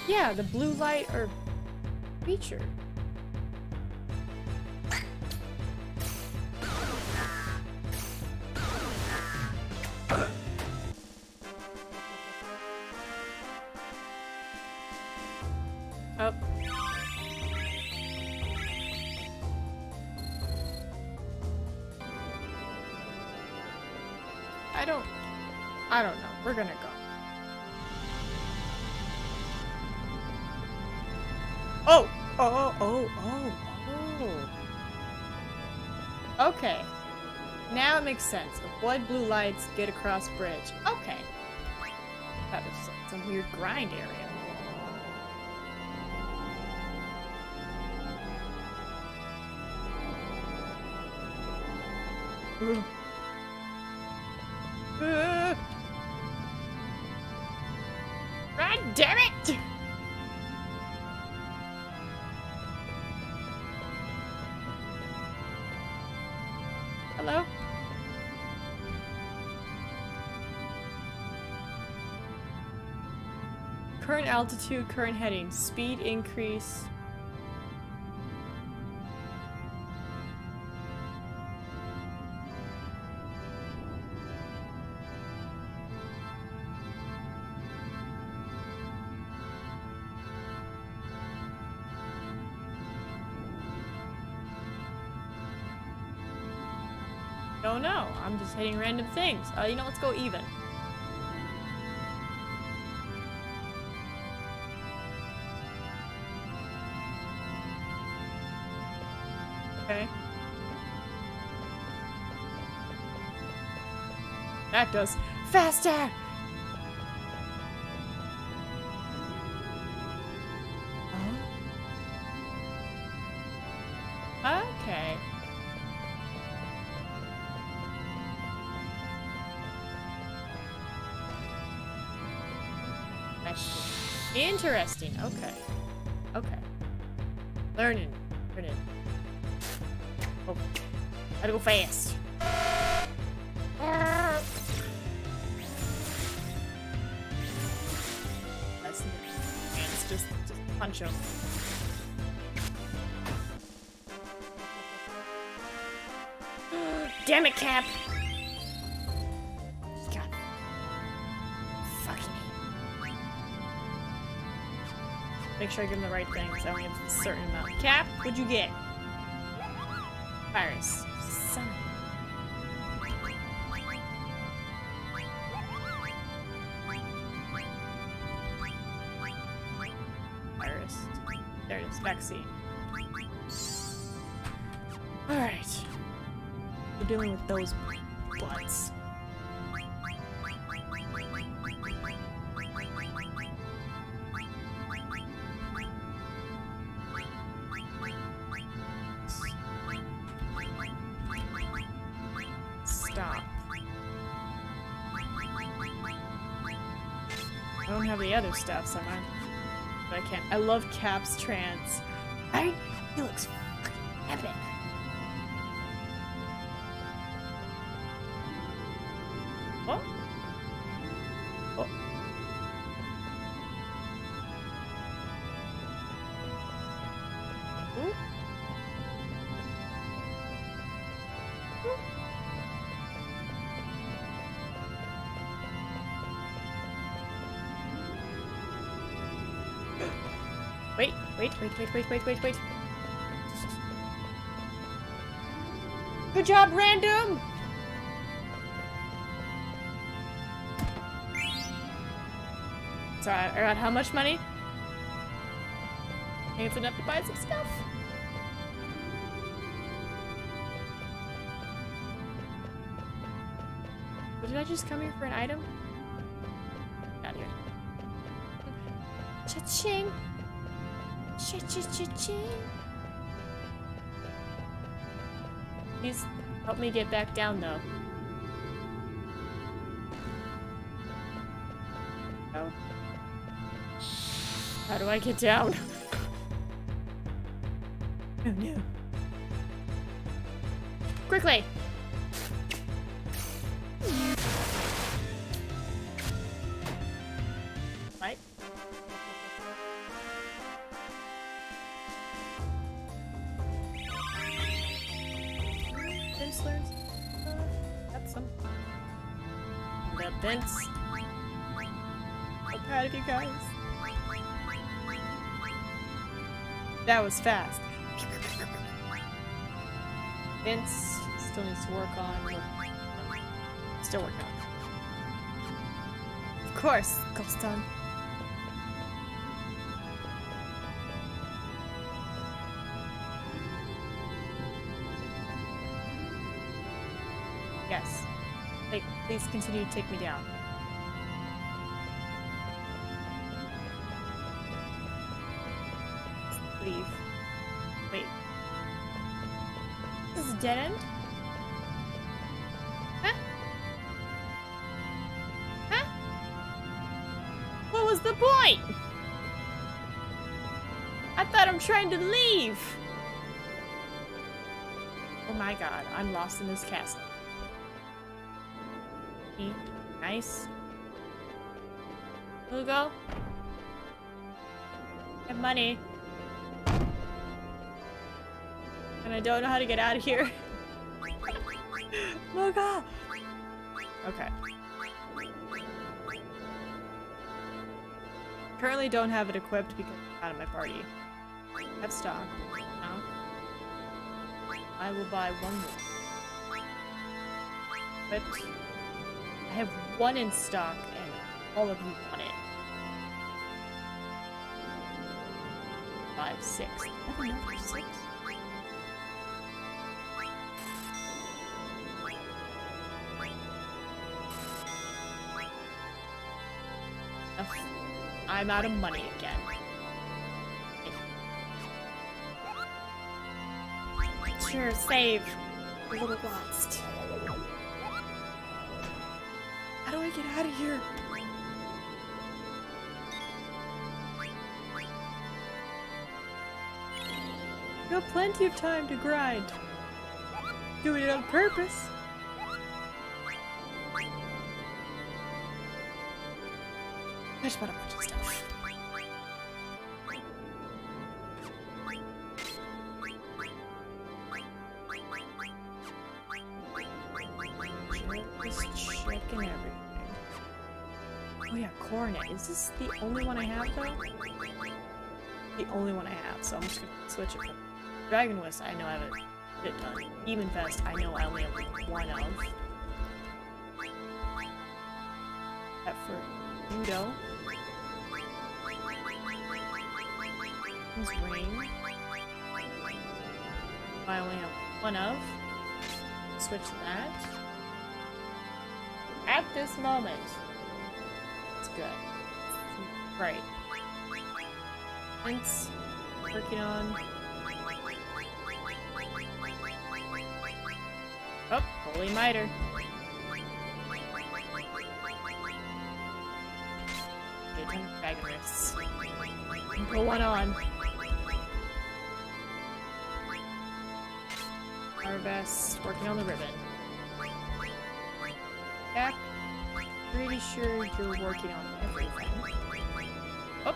Yeah, the blue light or feature. Oh. I don't know. We're gonna go. Oh! Okay. Now it makes sense. Avoid blue lights, get across bridge. Okay. That was like some weird grind area. God damn it! Hello? Current altitude, current heading, speed increase. Don't know. I'm just hitting random things. You know, let's go even. Okay. That does. Faster! Oh. Okay. Interesting. Okay. Okay. Learning. Oh. Gotta go fast. That's the chance. Just punch him. Damn it, Cap! God. Fucking me. Make sure I give him the right things. I only have a certain amount. Cap, what'd you get? Virus. Son of virus. There it is. Vaccine. Alright. We're dealing with those butts. Stop. I don't have the other stuff, so but I can't. I love Cap's trance. Right? He looks fucking epic. Oh? Oh. Ooh. Ooh. Wait. Good job, random! Sorry, I got how much money? I think it's enough to buy some stuff. But did I just come here for an item? Not here. Cha-ching! Cha-cha-cha-ching! Please help me get back down, though. Oh. How do I get down? Oh no. Quickly! Right? Vince learns. Got some. That Vince. So proud of you guys. That was fast. Vince still needs to work on. Still working on. Of course, Ghost done. Yes. Hey, please continue to take me down. Leave. Wait. This is a dead end? Huh? Huh? What was the point? I thought I'm trying to leave. Oh my god, I'm lost in this castle. Nice. Hugo? I have money. And I don't know how to get out of here. Hugo! Okay. Currently don't have it equipped because I'm out of my party. Have stock. No. I will buy one more. But I have one in stock, and all of you want it. 5, 6. I have enough for 6. I'm out of money again. Sure, save. A little lost. How do I get out of here? You have plenty of time to grind. Doing it on purpose. I just bought a bunch of stuff. Just checking everything. Oh yeah, Coronet. Is this the only one I have though? The only one I have, so I'm just gonna switch it. Dragon Wisp, I know I have a shit ton. Demon Fest, I know I only have one of. That for Udo. Ring. I only have one of. Switch that. At this moment. It's good. Right. Prince. Working on. Oh, Holy Miter. Okay, Dragon Wrists. Put one on. Harvest, working on the ribbon. Yeah, pretty sure you're working on everything. Oh,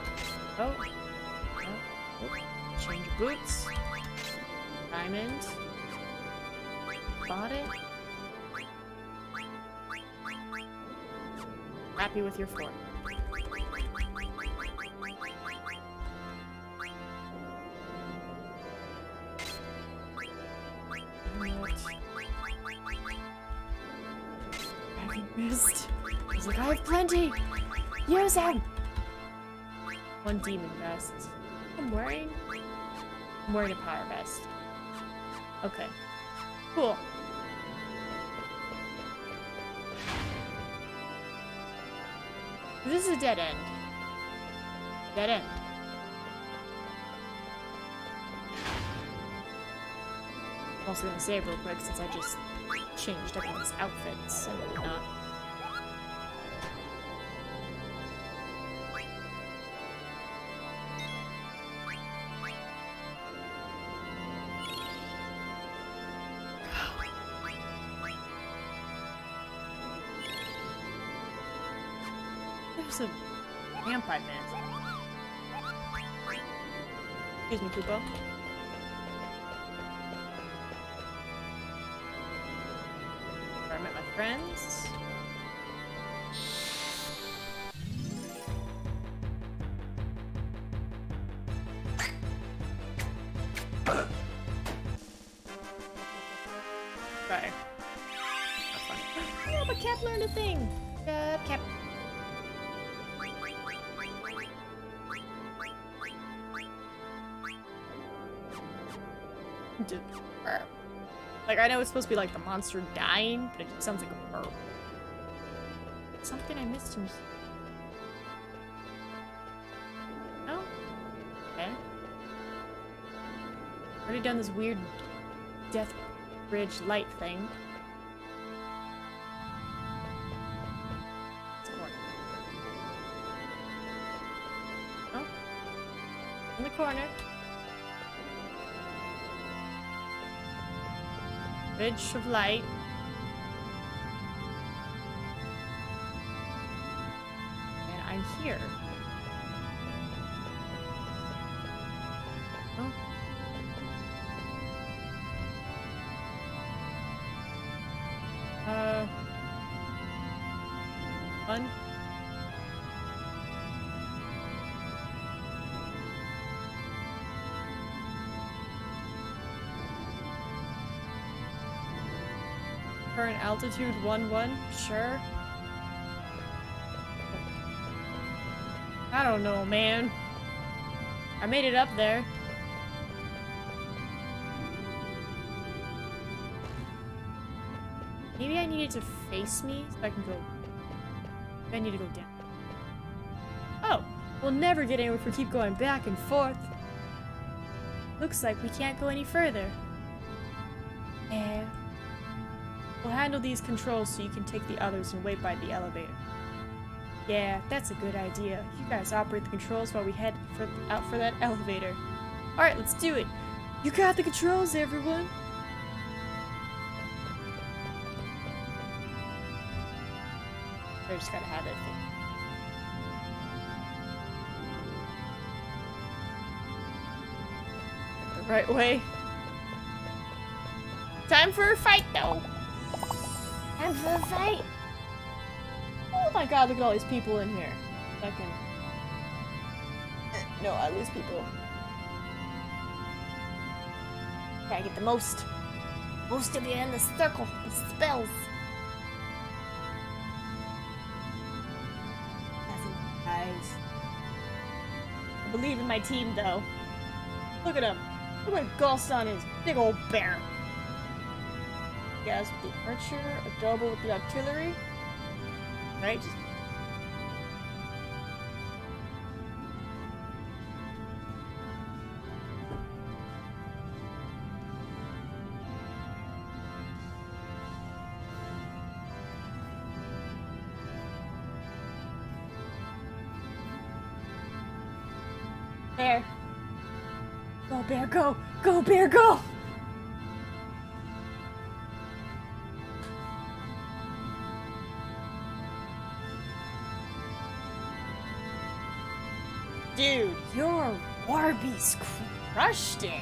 oh, oh. Change your boots. Diamond. Bought it. Happy with your fork. Missed. He's like, I have plenty! Use them! One demon vest. I'm wearing a power vest. Okay. Cool. This is a dead end. Dead end. I'm also gonna save real quick since I just changed everyone's outfits and whatnot. There's a camp I missed. Excuse me, Kupo. Where I met my friends. Sorry. That's fine. Oh, but Cap learned a thing! Cap. Like, I know it's supposed to be like the monster dying, but it just sounds like a burp. Something I missed in here. No? Okay. Already done this weird Death Bridge light thing. It's corner. Oh. In the corner. Bridge of light. And I'm here. Oh. Fun. Current altitude 11. Sure. I don't know, man. I made it up there. Maybe I need it to face me so I can go. I need to go down. Oh, we'll never get anywhere if we keep going back and forth. Looks like we can't go any further. Yeah. We'll handle these controls so you can take the others and wait by the elevator. Yeah, that's a good idea. You guys operate the controls while we head out for that elevator. Alright, let's do it. You got the controls, everyone. I just gotta have that thing. The right way. Time for a fight, though. Time for a fight. Oh my god, look at all these people in here. Fucking. No, I lose people. Gotta get the most of you in the circle. The spells. Guys. I believe in my team, though. Look at him. Look what Galston is. Big old bear. Guys with the archer, a double with the artillery. Right? Just... Bear. Go, bear, go! Go, bear, go! Dude, your Warby's crushed it.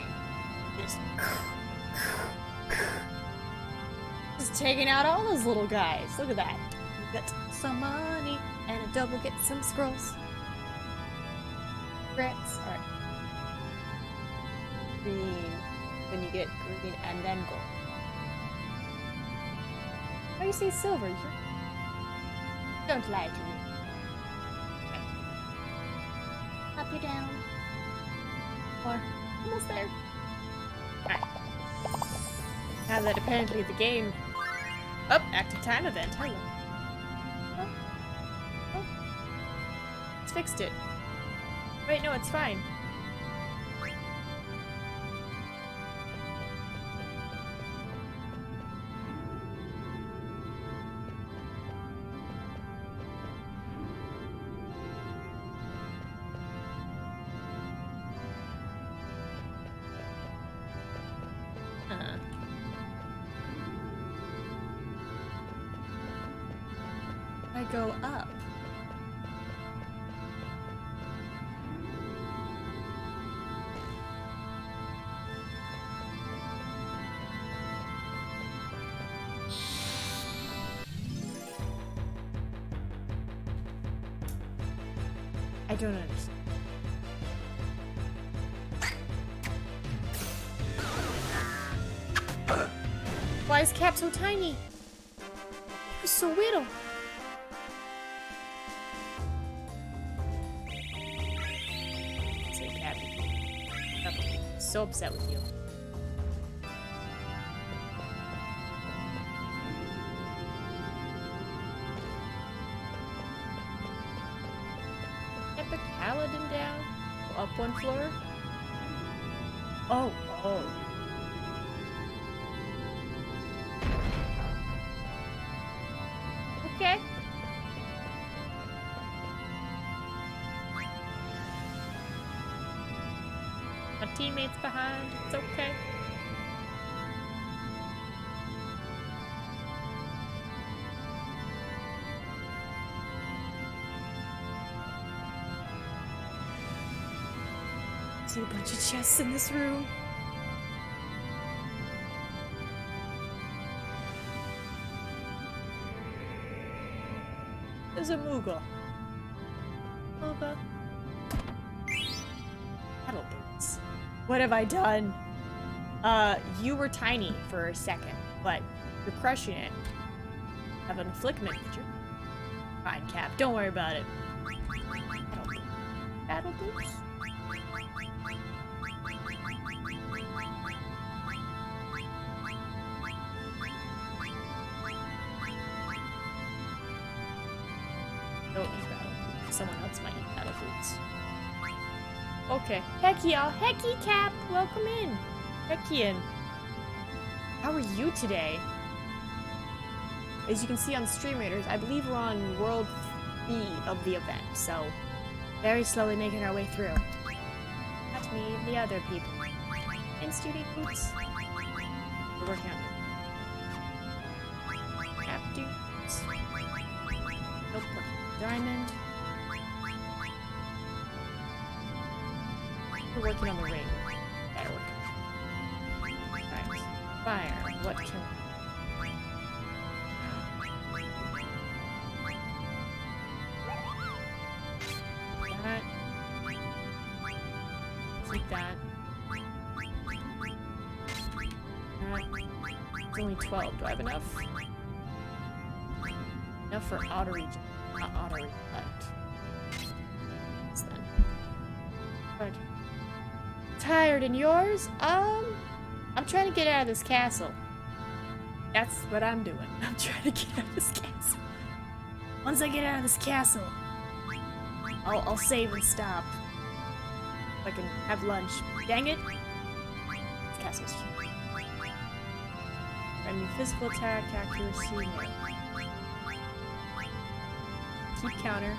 Just taking out all those little guys. Look at that. You got some money and a double get some scrolls. Grits. Alright. Green. Then you get green and then gold. Why do you say silver? Don't lie to me. Up you down. Or almost there. Alright. Now that apparently the game. Oh, active time event. Hello. Oh. It's fixed it. Wait, no, it's fine. I go up. I don't understand. Why is Cap so tiny? He's so little. Say Cap. I'm so upset with you. Epic Paladin down? Up one floor? Oh, oh. Okay. My teammate's behind. It's okay. See a bunch of chests in this room. There's a Moogle. Moogle. Battle boots. What have I done? You were tiny for a second, but You're crushing it. Have an affliction, but you're fine, Cap. Don't worry about it. Battle boots? Don't eat battle boots. Someone else might eat battle boots. Okay. Heck y'all. Hecky Cap! Welcome in. Hecky in. How are you today? As you can see on Stream Raiders, I believe we're on World 3 of the event, so very slowly making our way through. Not me, the other people. And student boots. We're working on it. Cap dudes. Nope, diamond. We're working on the ring. That'll work. Right. Fire. What can that? Keep that. It's only 12. Do I have enough? Enough for auto regen. Not auto reflect. What's that? Good. Tired, and yours? I'm trying to get out of this castle. That's what I'm doing. I'm trying to get out of this castle. Once I get out of this castle, I'll save and stop. I can have lunch. Dang it! This castle's huge. Friendly physical attack, accuracy, no. Keep counter.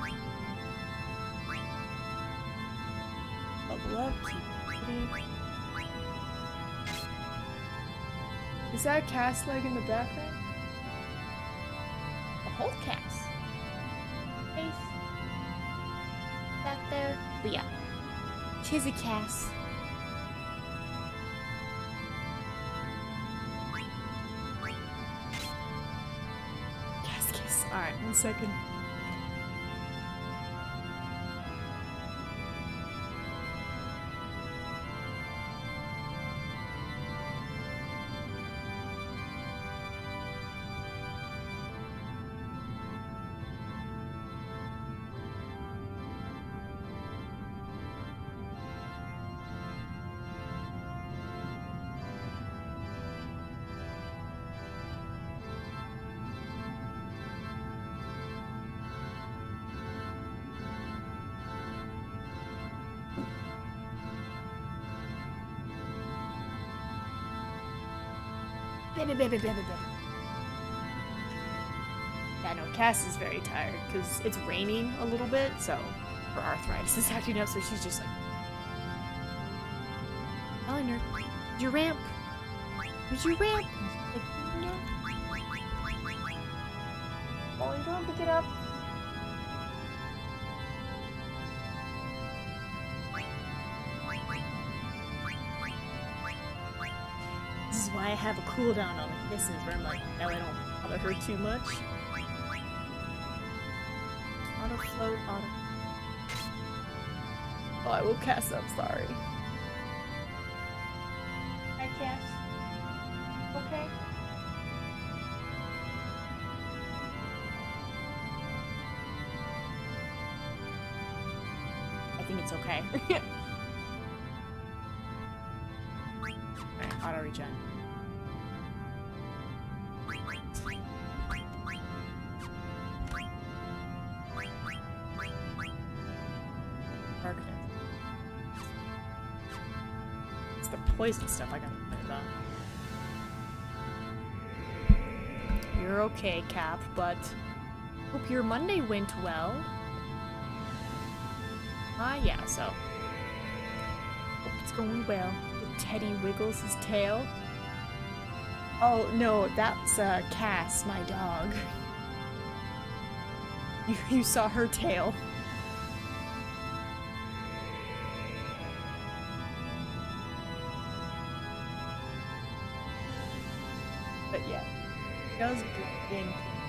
Level up, keep moving. Is that a cast leg in the background? A whole cast. Face. Back there. But yeah. Tis a cast. Cast kiss. Alright, 1 second. Yeah, no, Cass is very tired because it's raining a little bit, so her arthritis is acting up, so she's just like, Eleanor, where's your ramp? Where's your ramp? Like, no. Oh, you don't have to get up. This is why I have a cooldown on the kisses, where I'm like, now I don't bother her too much. Auto float, auto. Oh, I will cast up, sorry. Hi, Cass. Okay. I think it's okay. Alright, auto regen. It's the poison stuff I gotta worry about. You're okay, Cap, but hope your Monday went well. Yeah, so hope it's going well. Teddy wiggles his tail. Oh no, that's Cass, my dog. You saw her tail. But yeah, it does blend in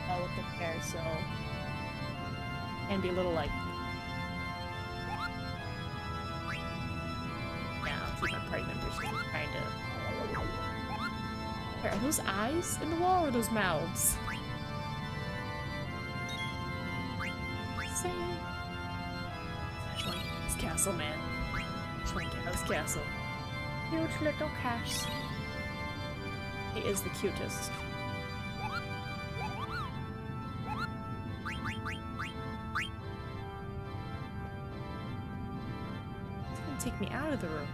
well with the hair, so and be a little like. Yeah, I'll keep my party members just trying to Are those eyes in the wall or are those mouths? This castle, man. Schwank castle. Cute little cat. He is the cutest. It's gonna take me out of the room.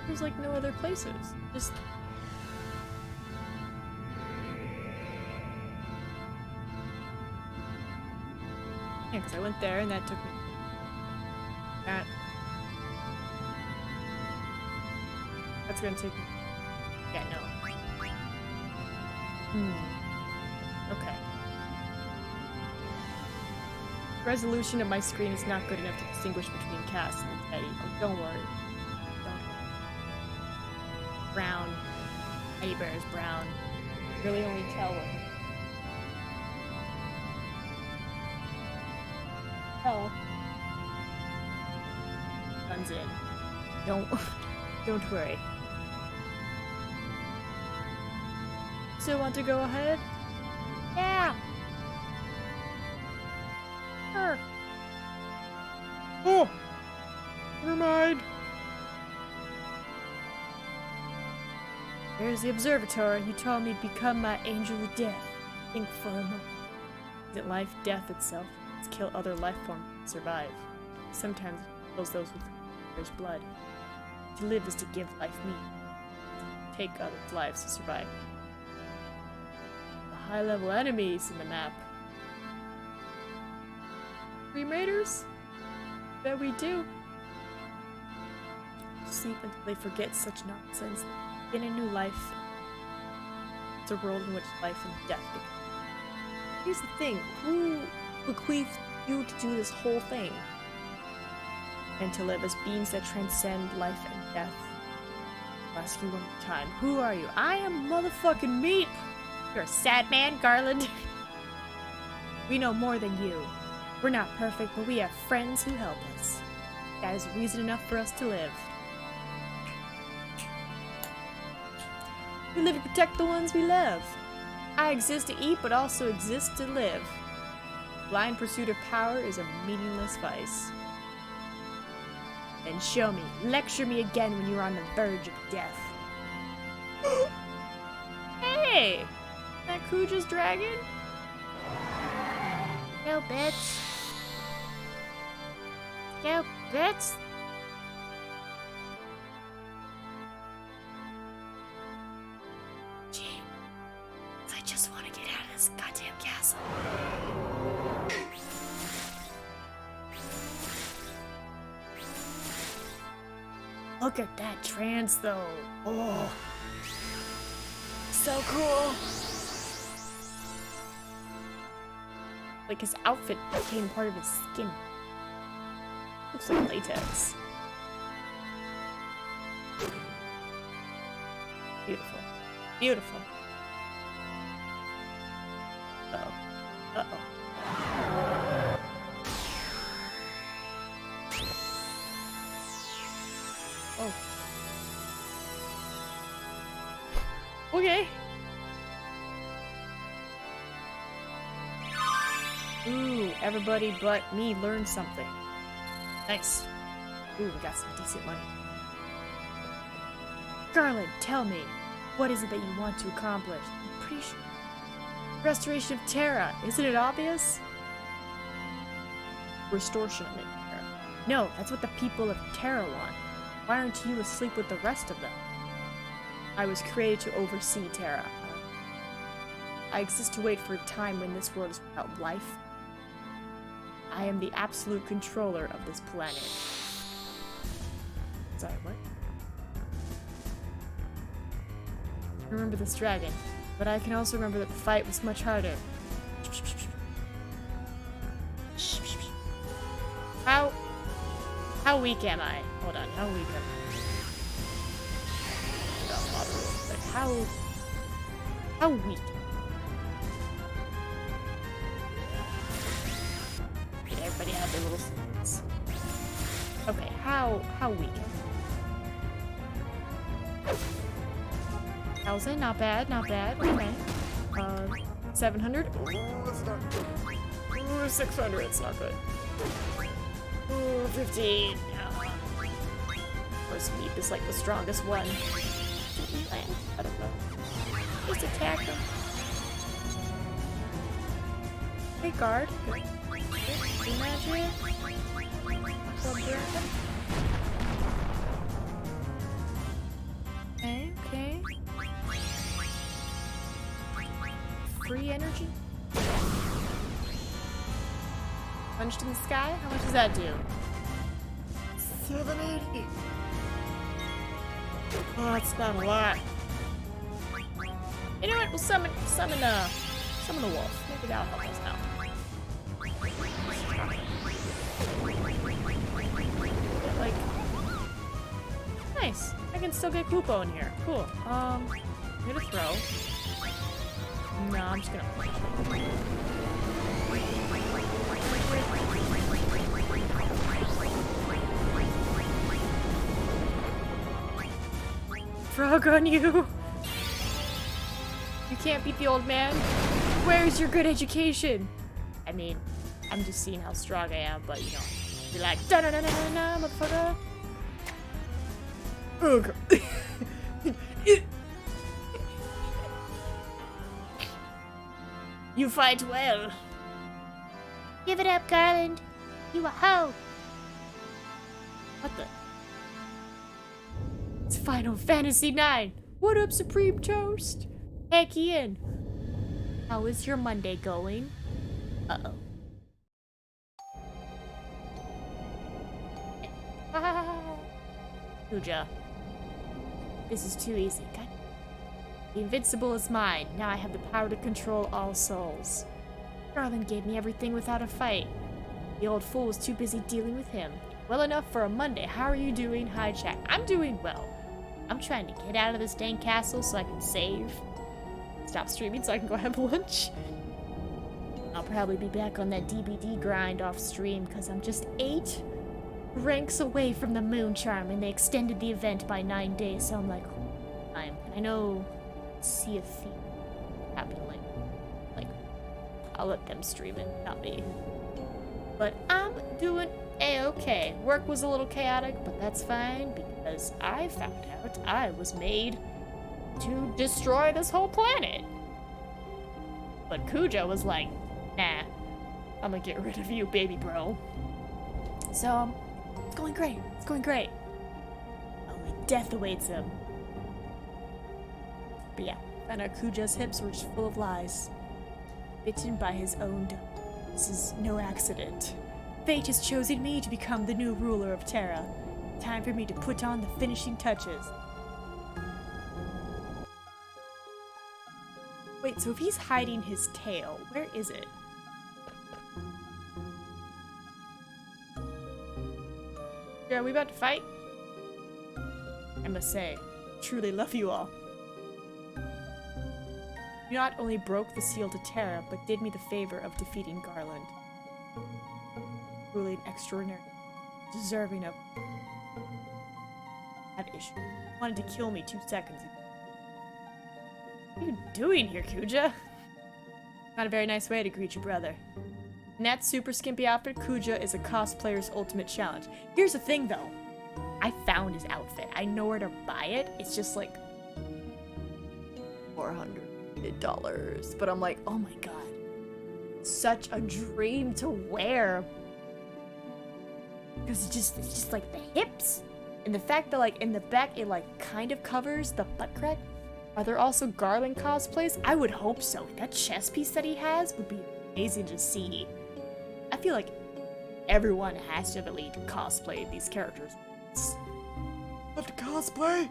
There's like no other places. Just yeah, because I went there and that took me. That's gonna take me. Yeah, no. Okay. Resolution of my screen is not good enough to distinguish between Cass and Teddy. Oh, don't worry. Brown. Teddy bear is brown. Really only tell what. Oh. Guns in. Don't worry. Still want to go ahead? Yeah. Sure. Oh. Never mind. There's the observatory. You told me to become my angel of death. Think for a moment. Is it life, death itself? Let's kill other life forms to survive. Sometimes it kills those with there's blood. To live is to give life meaning. To take others' lives to survive. The high-level enemies in the map. Dream Raiders? Bet we do. Sleep until they forget such nonsense. In a new life. It's a world in which life and death become. Here's the thing. Who bequeathed you to do this whole thing? And to live as beings that transcend life and death. I'll ask you one more time. Who are you? I am motherfucking Meep! You're a sad man, Garland. We know more than you. We're not perfect, but we have friends who help us. That is reason enough for us to live. We live to protect the ones we love. I exist to eat, but also exist to live. Blind pursuit of power is a meaningless vice. Then show me, lecture me again when you're on the verge of death. Hey! That Kuja's dragon? Go, bitch. Go, bitch. Gee, I just want to get out of this goddamn castle. Look at that trance, though. Oh. So cool. Like his outfit became part of his skin. Looks like latex. Beautiful. Beautiful. Uh-oh. Uh-oh. Oh. Okay. Ooh, everybody but me learned something. Nice. Ooh, we got some decent money. Garland, tell me, what is it that you want to accomplish? I'm pretty sure. Restoration of Terra. Isn't it obvious? Restoration of Terra. No, that's what the people of Terra want. Why aren't you asleep with the rest of them? I was created to oversee Terra. I exist to wait for a time when this world is without life. I am the absolute controller of this planet. Sorry, what? I remember this dragon, but I can also remember that the fight was much harder. How weak am I? Hold on, how weak am I? Like how weak? Everybody have their little things. Okay, how weak? 1,000, not bad, not bad. Okay. 700. Ooh, that's not good. Ooh, 600, it's not good. Ooh, 15. Of course, Meep is like the strongest one. I don't know. Just attack him. Hey, guard. Good. Good. Magic. Okay, okay. Free energy? Punched in the sky? How much does that do? 780. Oh, that's not a lot. You know what? We'll summon the wolf. Maybe that'll help us out. Like, nice. I can still get Poopo in here. Cool. I'm gonna throw. No, I'm just gonna punch. Frog on you! You can't beat the old man. Where's your good education? I mean, I'm just seeing how strong I am, but you know, be like, da da da da da da, motherfucker. Ugh. You fight well. Give it up, Garland. You a hoe. What the? It's Final Fantasy IX. What up, Supreme Toast? Heck in. How is your Monday going? Uh-oh. Kuja. This is too easy. God. The invincible is mine. Now I have the power to control all souls. Garland gave me everything without a fight. The old fool was too busy dealing with him. Well enough for a Monday. How are you doing? Hi, chat. I'm doing well. I'm trying to get out of this dang castle so I can save. Stop streaming so I can go have lunch. I'll probably be back on that DBD grind off stream because I'm just 8 ranks away from the moon charm and they extended the event by 9 days, so I'm like, I know Sea of Thieves happened like I'll let them stream it, not me. But I'm doing a-okay. Work was a little chaotic, but that's fine because I found out I was made to destroy this whole planet. But Kuja was like, nah, I'm gonna get rid of you, baby bro. So, it's going great. It's going great. Only death awaits him. But yeah, and our Kuja's hips were just full of lies. Bitten by his own dog. This is no accident. Fate has chosen me to become the new ruler of Terra. Time for me to put on the finishing touches. Wait, so if he's hiding his tail, where is it? Yeah, are we about to fight? I must say, truly love you all. You not only broke the seal to Terra, but did me the favor of defeating Garland. Truly an extraordinary, deserving of... Have issue. Wanted to kill me 2 seconds ago. What are you doing here, Kuja? Not a very nice way to greet your brother. In that super skimpy outfit, Kuja is a cosplayer's ultimate challenge. Here's the thing, though. I found his outfit. I know where to buy it. It's just like $400. But I'm like, oh my god. Such a dream to wear. Because it's just like the hips. And the fact that like in the back it like kind of covers the butt crack. Are there also Garland cosplays? I would hope so. That chest piece that he has would be amazing to see. I feel like everyone has to have at least cosplayed these characters. Love to cosplay?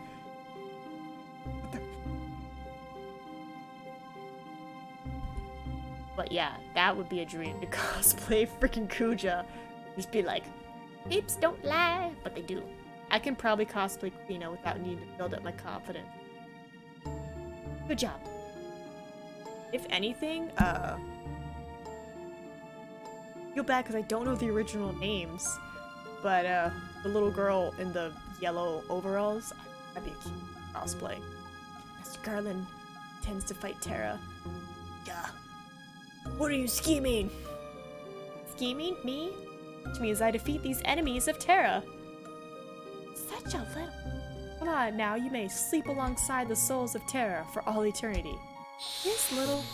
But yeah, that would be a dream to cosplay freaking Kuja. Just be like, hips don't lie, but they do. I can probably cosplay Quina without needing to build up my confidence. Good job. If anything, feel bad because I don't know the original names. But the little girl in the yellow overalls, that'd be a cute cosplay. Mr. Garland tends to fight Terra. Yeah. What are you scheming? Scheming? Me? Which means I defeat these enemies of Terra. Such a little... Come on now, you may sleep alongside the souls of Terra for all eternity. This little...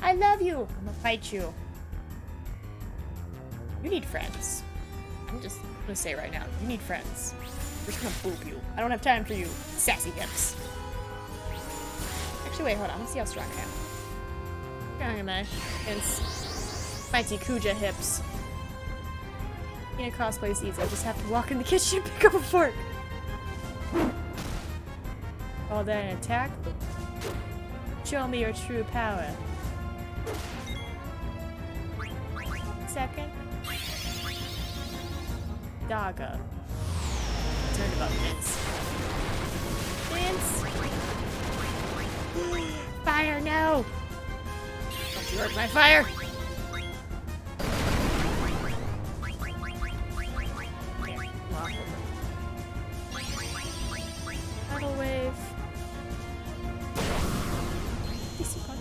I love you! I'm gonna fight you. You need friends. I'm just gonna say right now, you need friends. We're just gonna boop you. I don't have time for you, sassy hips. Actually, wait, hold on. Let's see how strong I am. How strong am I? Against mighty Kuja hips. In a cosplay is easy. I just have to walk in the kitchen and pick up a fork. Call that an attack? Show me your true power. Second. Daga. Turn about Vince. Vince! Fire, no! Don't you hurt my fire! Tidal wave. DC card.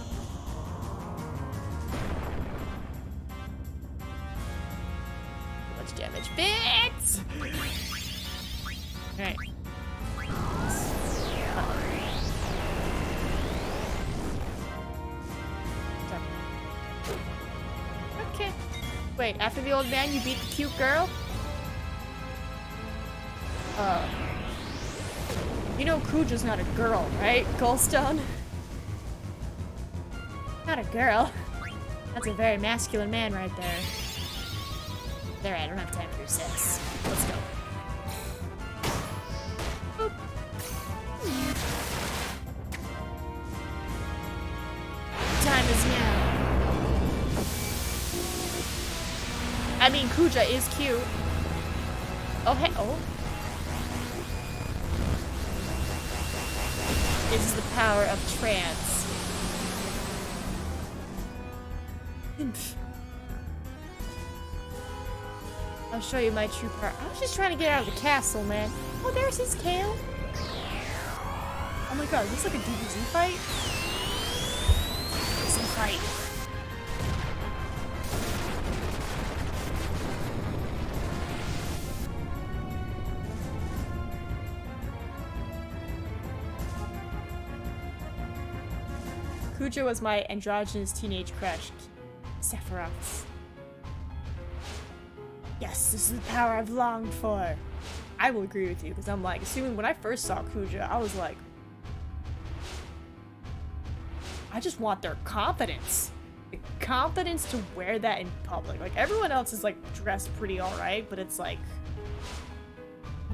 Too much damage. Bits! Alright. Okay. Wait, after the old man, you beat the cute girl? You know Kuja's not a girl, right, Goldstone? Not a girl. That's a very masculine man right there. There, I don't have time for your sex. Let's go. Boop. Time is now. I mean, Kuja is cute. Oh, hey, oh. This is the power of trance. I'll show you my true power. I was just trying to get out of the castle, man. Oh, there's his tail. Oh my god, is this like a DBZ fight? DBZ fight. Kuja was my androgynous teenage crush, Sephiroth. Yes, this is the power I've longed for. I will agree with you, because I'm like, assuming when I first saw Kuja, I was like, I just want their confidence. The confidence to wear that in public. Like, everyone else is like dressed pretty alright, but it's like,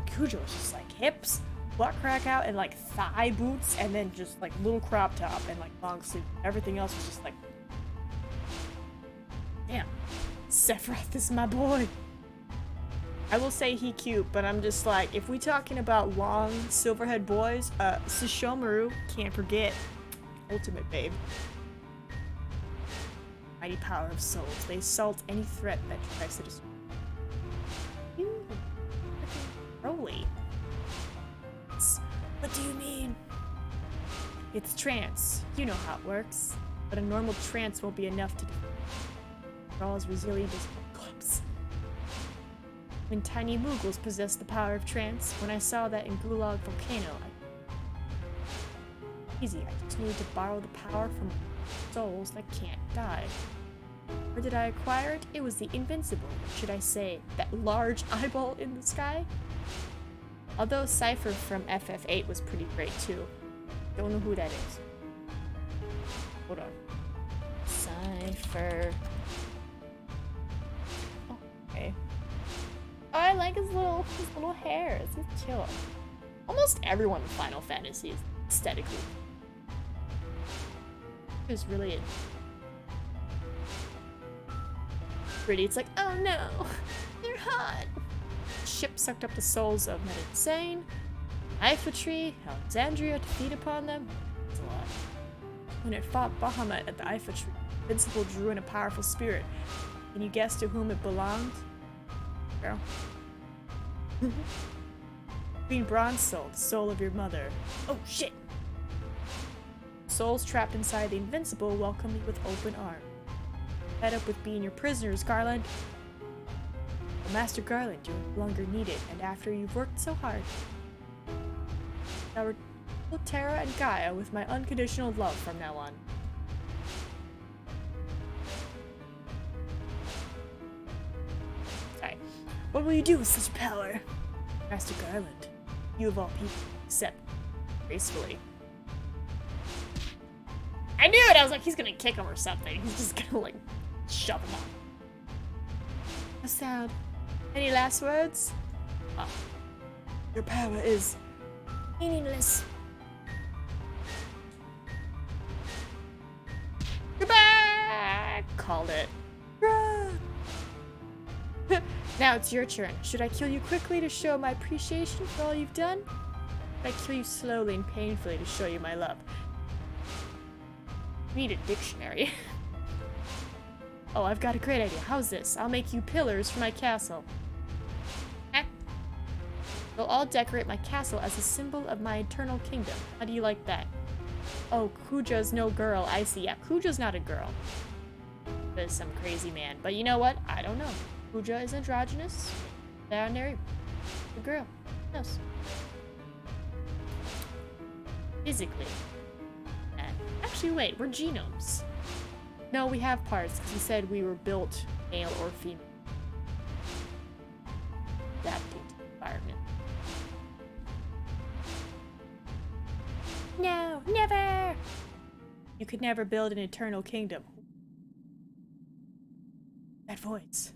Kuja was just like hips, butt crack out, and like thigh boots, and then just like little crop top and like long sleeve. Everything else was just like, damn, Sephiroth is my boy. I will say he cute, but I'm just like, if we talking about long silverhead boys, Sesshomaru, can't forget, ultimate babe. Mighty power of souls. They assault any threat that tries to destroy. You freaking Broly. What do you mean? It's trance. You know how it works. But a normal trance won't be enough to defeat. We're all as resilient as eclipse. When tiny Moogles possess the power of trance, when I saw that in Gulag Volcano, easy, I just needed to borrow the power from souls that can't die. Where did I acquire it? It was the invincible, should I say, that large eyeball in the sky? Although Cypher from FF8 was pretty great too. Don't know who that is. Hold on. Cypher. Oh, okay. Oh, I like his little hair. It's just chill. Almost everyone in Final Fantasy is aesthetically. It was really pretty. It's like, oh no, they're hot. Ship sucked up the souls of Insane, Eiffel Alexandria to feed upon them. That's a lot. When it fought Bahamut at the Eiffel Tree, Invincible drew in a powerful spirit. Can you guess to whom it belonged? girl. Queen Bronze Soul, the soul of your mother. Oh, shit! Souls trapped inside the Invincible welcome you with open arms. Fed up with being your prisoners, Garland. Well, Master Garland, you're no longer needed, and after you've worked so hard, I'll return Terra and Gaia with my unconditional love from now on. Sorry. What will you do with such power? Master Garland, you of all people, accept gracefully. I knew it! I was like, he's gonna kick him or something. He's just gonna, like, shove him off. A sound. Any last words? Oh. Your power is meaningless. Goodbye! Called it. Now it's your turn. Should I kill you quickly to show my appreciation for all you've done? Should I kill you slowly and painfully to show you my love? I need a dictionary. Oh, I've got a great idea. How's this? I'll make you pillars for my castle. They'll all decorate my castle as a symbol of my eternal kingdom. How do you like that? Oh, Kuja's no girl. I see. Yeah, Kuja's not a girl. There's some crazy man. But you know what? I don't know. Kuja is androgynous. Non-binary. A girl. Who knows? Physically. Actually, wait. We're genomes. No, we have parts, because he said we were built male or female. Adapting to the environment. No, never! You could never build an eternal kingdom. That voice.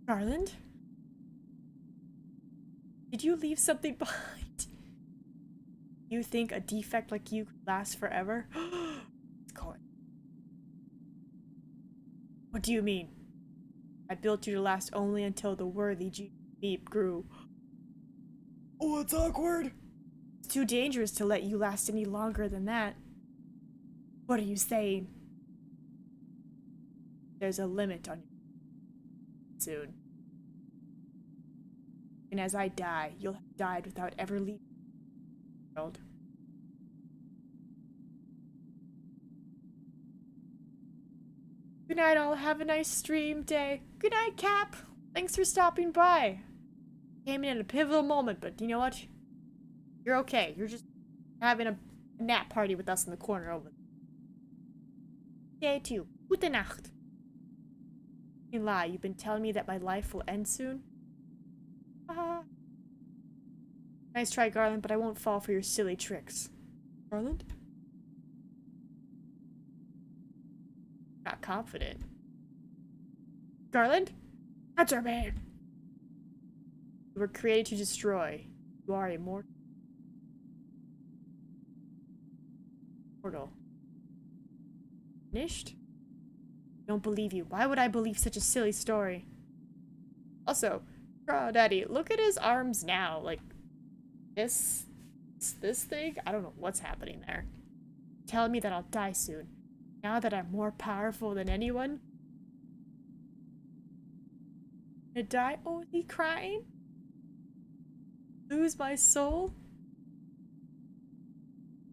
Garland? Did you leave something behind? You think a defect like you could last forever? It's going. What do you mean? I built you to last only until the worthy NinaMeep grew. Oh, it's awkward! It's too dangerous to let you last any longer than that. What are you saying? There's a limit on you. Soon. And as I die, you'll have died without ever leaving the world. Good night, all. Have a nice stream day. Good night, Cap. Thanks for stopping by. Came in at a pivotal moment, but you know what? You're okay. You're just having a nap party with us in the corner over there. Day 2. Gute Nacht. You lie. You've been telling me that my life will end soon? Nice try, Garland, but I won't fall for your silly tricks. Garland? Not confident. Garland? Answer me! You were created to destroy. You are immortal. Finished? Don't believe you. Why would I believe such a silly story? Also, Daddy, look at his arms now. Like, this thing? I don't know what's happening there. Telling me that I'll die soon. Now that I'm more powerful than anyone? Gonna die? Oh, is he crying? Lose my soul?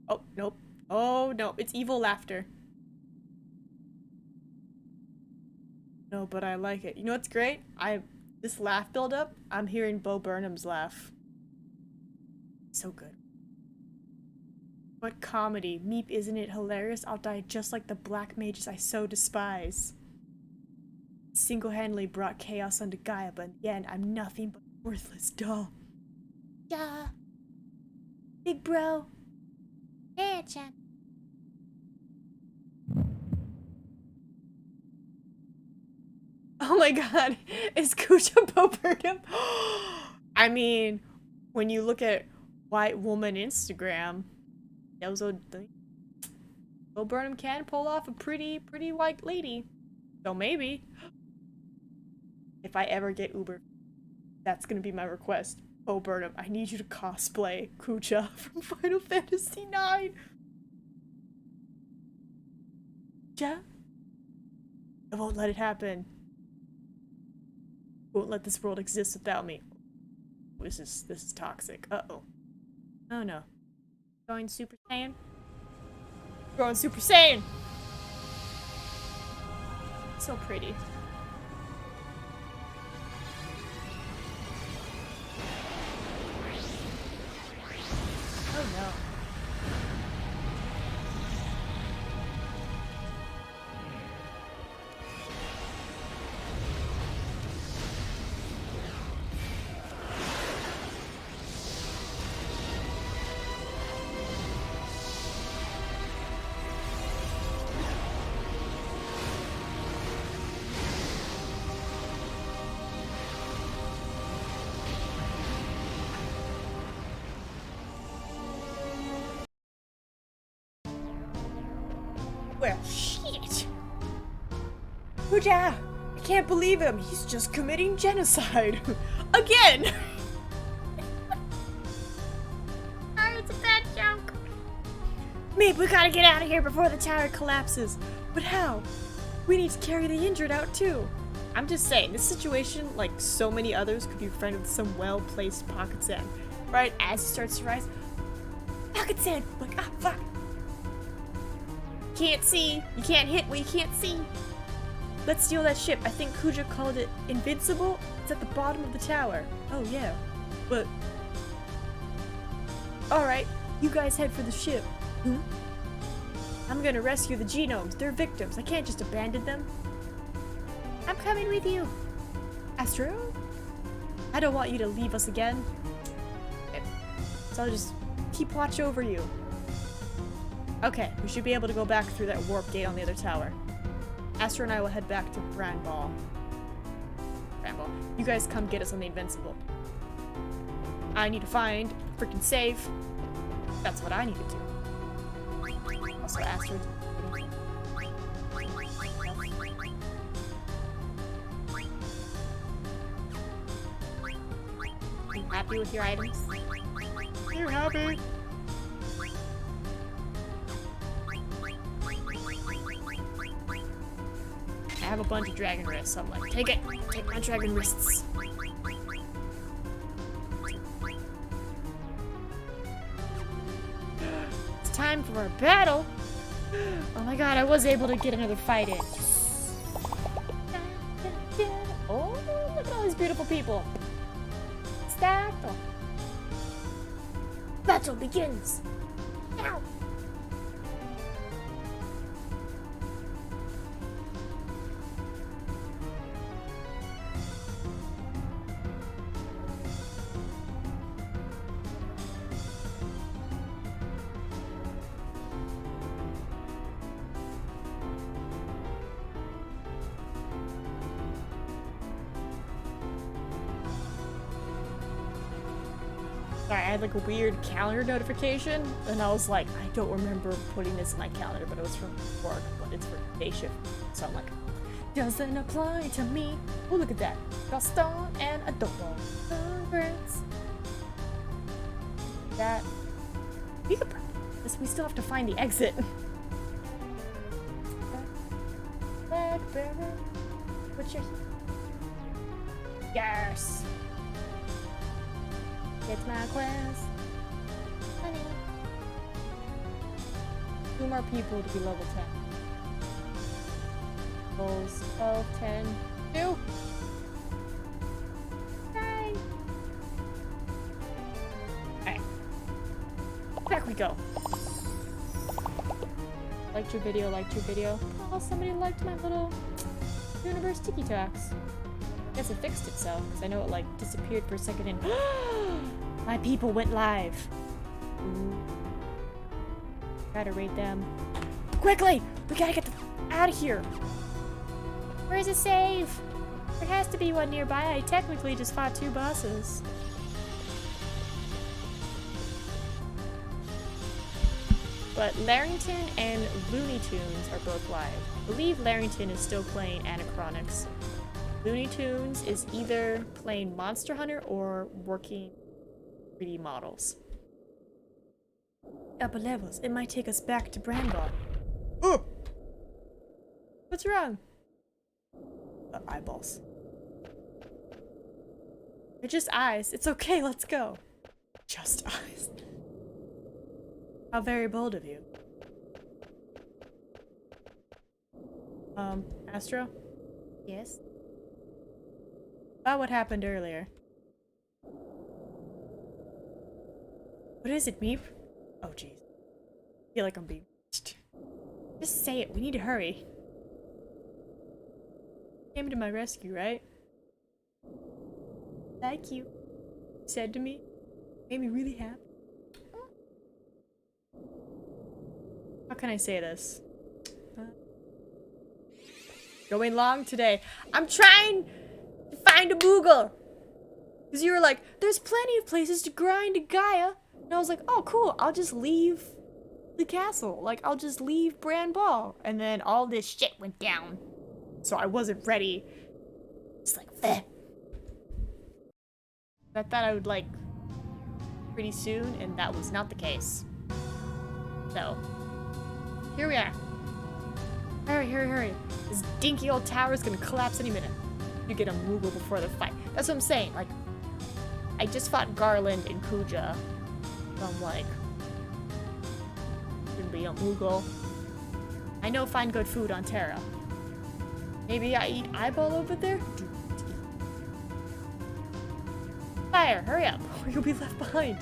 Oh, nope. Oh, no. It's evil laughter. No, but I like it. You know what's great? This laugh buildup, I'm hearing Bo Burnham's laugh. So good. What comedy. Meep, isn't it hilarious? I'll die just like the black mages I so despise. Single-handedly brought chaos onto Gaia, but in the end, I'm nothing but a worthless doll. Yeah. Big bro. Hey, Chan. Oh my god. Is Kuja Bo Burnham? I mean, when you look at white woman Instagram, those are the Bo Burnham can pull off a pretty white lady. So maybe if I ever get Uber, that's gonna be my request. Bo Burnham, I need you to cosplay Kuja from Final Fantasy IX. Yeah? I won't let it happen. Won't let this world exist without me. This is toxic. Uh-oh. Oh no. Going Super Saiyan? Going Super Saiyan! So pretty. Oh no. Well, shit! Hooja! I can't believe him! He's just committing genocide! Again! It's a bad joke. Meep, we gotta get out of here before the tower collapses! But how? We need to carry the injured out too! I'm just saying, this situation, like so many others, could be befriended with some well-placed pocket sand. Right as it starts to rise, pocket sand! Like, ah, fuck! Can't see. You can't hit what you can't see. Let's steal that ship. I think Kuja called it invincible. It's at the bottom of the tower. Oh yeah. But alright, you guys head for the ship. I'm gonna rescue the genomes. They're victims. I can't just abandon them. I'm coming with you. Astro? I don't want you to leave us again. Okay. So I'll just keep watch over you. Okay, we should be able to go back through that warp gate on the other tower. Astro and I will head back to Brandball. You guys come get us on the Invincible. I need to find a freaking save. That's what I need to do. Also, Astro. Are you happy with your items? You're happy. I have a bunch of dragon wrists, so I'm like, take it! Take my dragon wrists. It's time for a battle! Oh my god, I was able to get another fight in. Oh, look at all these beautiful people. Start. Battle begins! Now! Sorry, I had like a weird calendar notification, and I was like, I don't remember putting this in my calendar, but it was from work, but it's for day shift. So I'm like, doesn't apply to me. Oh, look at that. Gaston and Adobo. Congrats. That. We could probably do this. We still have to find the exit. What's your. Yes! It's my quest. Honey. 2 more people to be level 10. Levels 12, 10, 2. 9. Alright. Back we go. Liked your video, liked your video. Oh, somebody liked my little universe tiki talks. I guess it fixed itself, because I know it like disappeared for a second and my people went live. Ooh. Gotta raid them. Quickly! We gotta get out of here! Where's a save? There has to be one nearby. I technically just fought 2 bosses. But Larrington and Looney Tunes are both live. I believe Larrington is still playing Anachronics. Looney Tunes is either playing Monster Hunter or working 3D models. Upper levels. It might take us back to Brandball. Oh! What's wrong? Eyeballs. They're just eyes. It's okay, let's go. Just eyes. How very bold of you. Astro? Yes? About what happened earlier. What is it, Meep? Oh, jeez. I feel like I'm being watched. Just say it. We need to hurry. Came to my rescue, right? Like you said to me. Made me really happy. How can I say this? Going long today. I'm trying to find a Boogle. Because you were like, there's plenty of places to grind a Gaia. And I was like, oh, cool. I'll just leave the castle. Like, I'll just leave Bran Ball. And then all this shit went down. So I wasn't ready. It's like, feh. I thought I would, like, pretty soon, and that was not the case. So, here we are. Hurry, hurry, hurry. This dinky old tower is gonna collapse any minute. You get a Moogle before the fight. That's what I'm saying. Like, I just fought Garland and Kuja. So I'm like, gonna be a Moogle. I know find good food on Terra. Maybe I eat eyeball over there? Fire, hurry up, or you'll be left behind.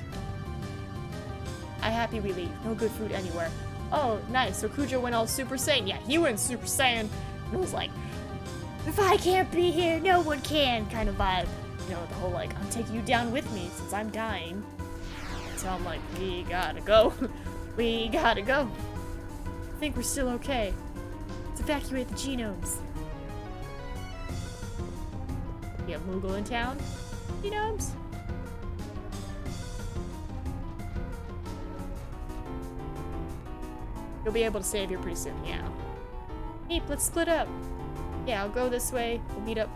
I'm happy we leave. No good food anywhere. Oh, nice. So Kuja went all Super Saiyan. Yeah, he went Super Saiyan. And was like, if I can't be here, no one can kind of vibe. You know, the whole like, I'm taking you down with me since I'm dying. So I'm like, we gotta go. We gotta go. I think we're still okay. Let's evacuate the genomes. You have Moogle in town? Genomes? You'll be able to save here pretty soon, yeah. Neep, let's split up. Yeah, I'll go this way. We'll meet up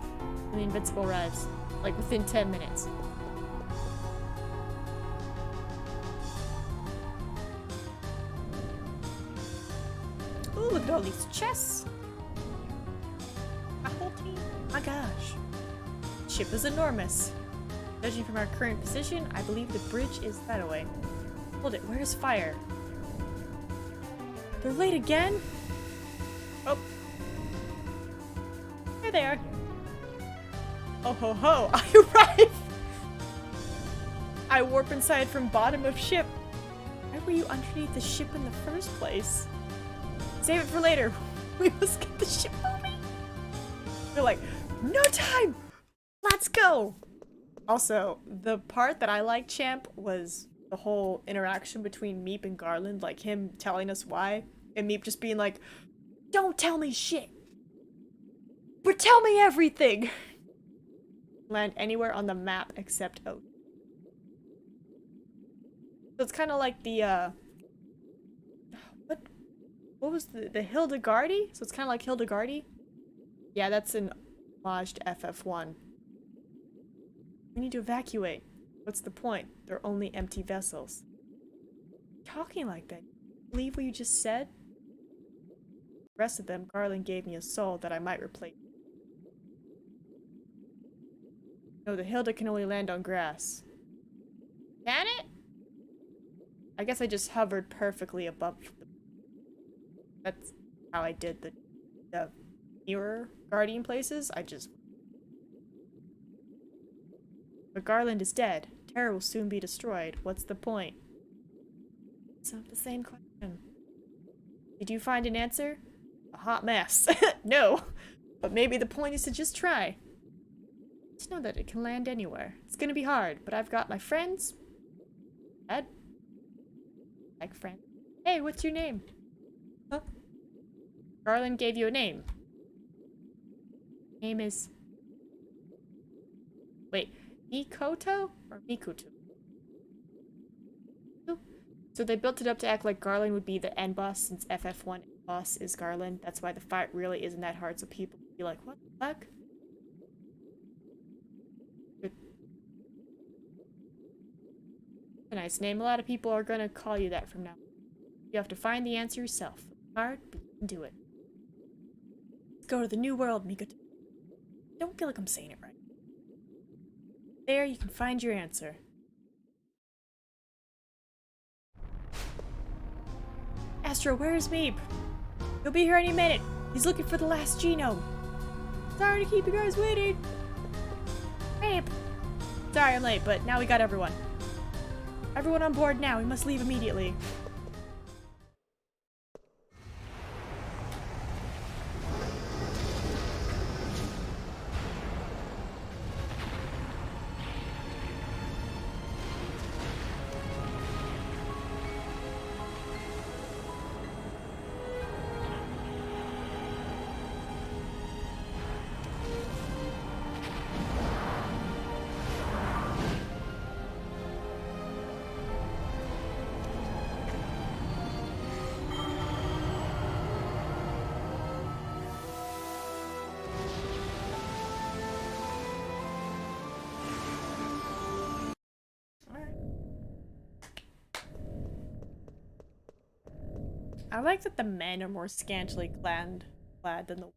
when the Invincible arrives. Like, within 10 minutes. Ooh, look at all these chests. A whole team. My gosh. Ship is enormous. Judging from our current position, I believe the bridge is that way. Hold it, where's fire? They're late again? Oh. There they are. Oh ho ho, I arrived! I warp inside from bottom of ship. Why were you underneath the ship in the first place? Save it for later. We must get the ship moving. They're like, no time! Let's go! Also, the part that I liked, Champ, was the whole interaction between Meep and Garland, like him telling us why, and Meep just being like, don't tell me shit! But tell me everything! Land anywhere on the map except Oak. So it's kind of like the, what was the Hildegardi? So it's kind of like Hildegardi? Yeah, that's an homage to FF9. We need to evacuate. What's the point? They're only empty vessels. Talking like that. Believe what you just said? The rest of them, Garland gave me a soul that I might replace. No, the Hilda can only land on grass. Can it? I guess I just hovered perfectly above the... That's how I did the mirror guardian places. I just... But Garland is dead. Terra will soon be destroyed. What's the point? It's not the same question. Did you find an answer? A hot mess. No. But maybe the point is to just try. Just know that it can land anywhere. It's gonna be hard, but I've got my friends. Dad? Like friend. Hey, what's your name? Huh? Garland gave you a name. Name is... Wait. Mikoto or Mikuto? So they built it up to act like Garland would be the end boss since FF1 boss is Garland. That's why the fight really isn't that hard, so people be like, what the fuck? Good. A nice name. A lot of people are gonna call you that from now on. You have to find the answer yourself. Hard, but you can do it. Let's go to the new world, Mikoto. Don't feel like I'm saying it right. There you can find your answer. Astro, where is Meep? He'll be here any minute. He's looking for the last genome. Sorry to keep you guys waiting. Meep! Sorry I'm late, but now we got everyone. Everyone on board now. We must leave immediately. I like that the men are more scantily clad than the...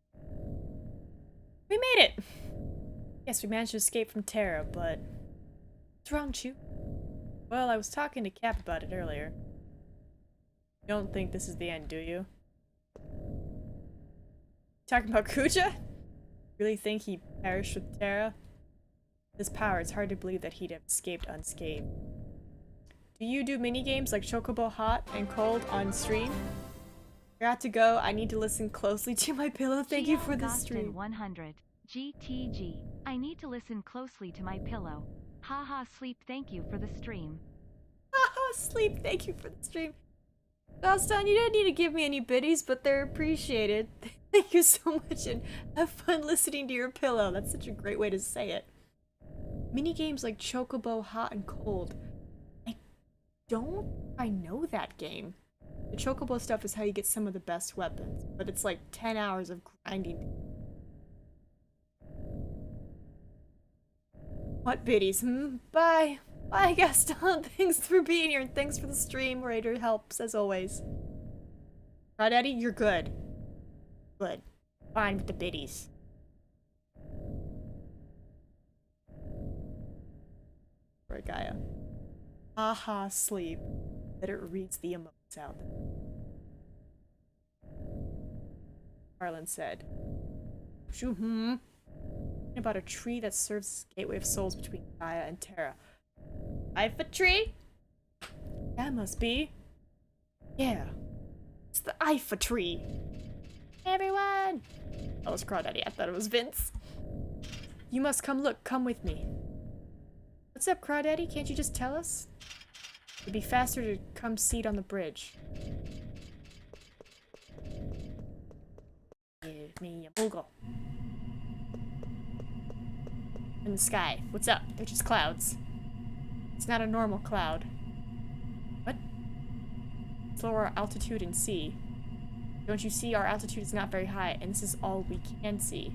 We made it! Yes, we managed to escape from Terra, but... What's wrong, Chew? Well, I was talking to Cap about it earlier. You don't think this is the end, do you? Talking about Kuja? Really think he perished with Terra? His power, it's hard to believe that he'd have escaped unscathed. Do you do minigames like Chocobo Hot and Cold on stream? Got to go. I need to listen closely to my pillow. Thank you for the stream. 100. GTG. I need to listen closely to my pillow. Haha sleep. Thank you for the stream. Haha sleep. Thank you for the stream. Gaston, you didn't need to give me any biddies, but they're appreciated. Thank you so much and have fun listening to your pillow. That's such a great way to say it. Minigames like Chocobo Hot and Cold. I know that game. The Chocobo stuff is how you get some of the best weapons, but it's like 10 hours of grinding. What biddies? Bye. Bye, Gaston. Thanks for being here and thanks for the stream. Raider helps as always. Crawdaddy, you're good. Good. Fine with the biddies. Right, Gaia. Haha, sleep. That it reads the emotes out. Harlan said. About a tree that serves as a gateway of souls between Gaia and Terra. Ifa tree? That must be. Yeah. It's the Ifa tree. Hey everyone! That was Crawdaddy. I thought it was Vince. You must come look. Come with me. What's up, Crawdaddy? Can't you just tell us? It'd be faster to come seat on the bridge. Give me a Moogle. In the sky. What's up? They're just clouds. It's not a normal cloud. What? It's lower altitude in sea. Don't you see? Our altitude is not very high, and this is all we can see.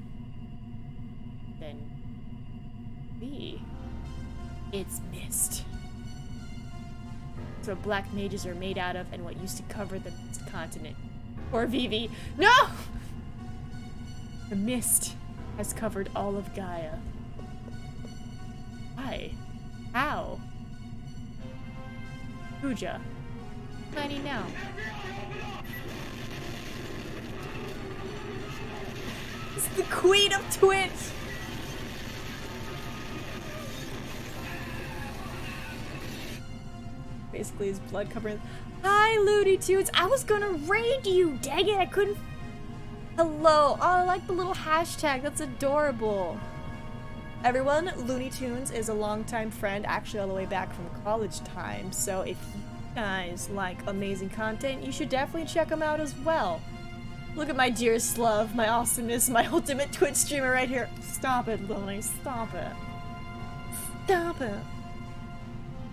Then... It's mist. It's what black mages are made out of and what used to cover the continent. Poor Vivi. No! The mist has covered all of Gaia. Why? How? Kuja. Planning now. It's the Queen of Twitch! Basically his blood covering. Hi, Looney Tunes! I was gonna raid you! Dang it, I couldn't. Hello! Oh, I like the little hashtag. That's adorable. Everyone, Looney Tunes is a longtime friend, actually all the way back from college time. So if you guys like amazing content, you should definitely check them out as well. Look at my dearest love, my awesomeness, my ultimate Twitch streamer right here. Stop it, Looney. Stop it. Stop it.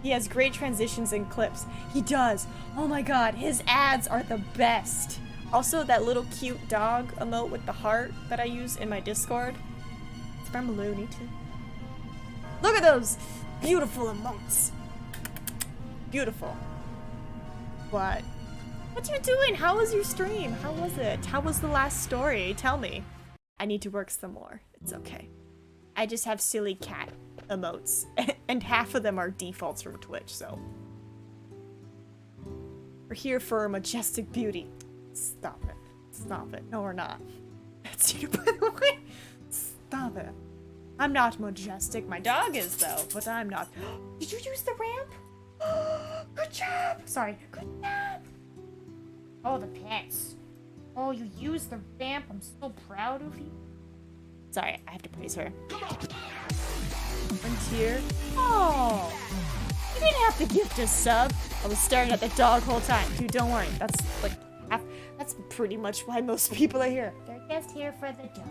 He has great transitions and clips. He does. Oh my god, his ads are the best. Also, that little cute dog emote with the heart that I use in my Discord. It's from Looney Tunes. Look at those beautiful emotes. Beautiful. What? What you doing? How was your stream? How was it? How was the last story? Tell me. I need to work some more. It's okay. I just have silly cat emotes, and half of them are defaults from Twitch, so. We're here for majestic beauty. Stop it. Stop it. No, we're not. That's you, by the way. Stop it. I'm not majestic. My dog is, though, but I'm not. Did you use the ramp? Good job. Sorry. Good job. Oh, the pets. Oh, you used the ramp. I'm so proud of you. Sorry, I have to praise her. Frontier. Oh, you didn't have to gift a sub. I was staring at the dog whole time. Dude, don't worry. That's like half. That's pretty much why most people are here. They're just here for the dog.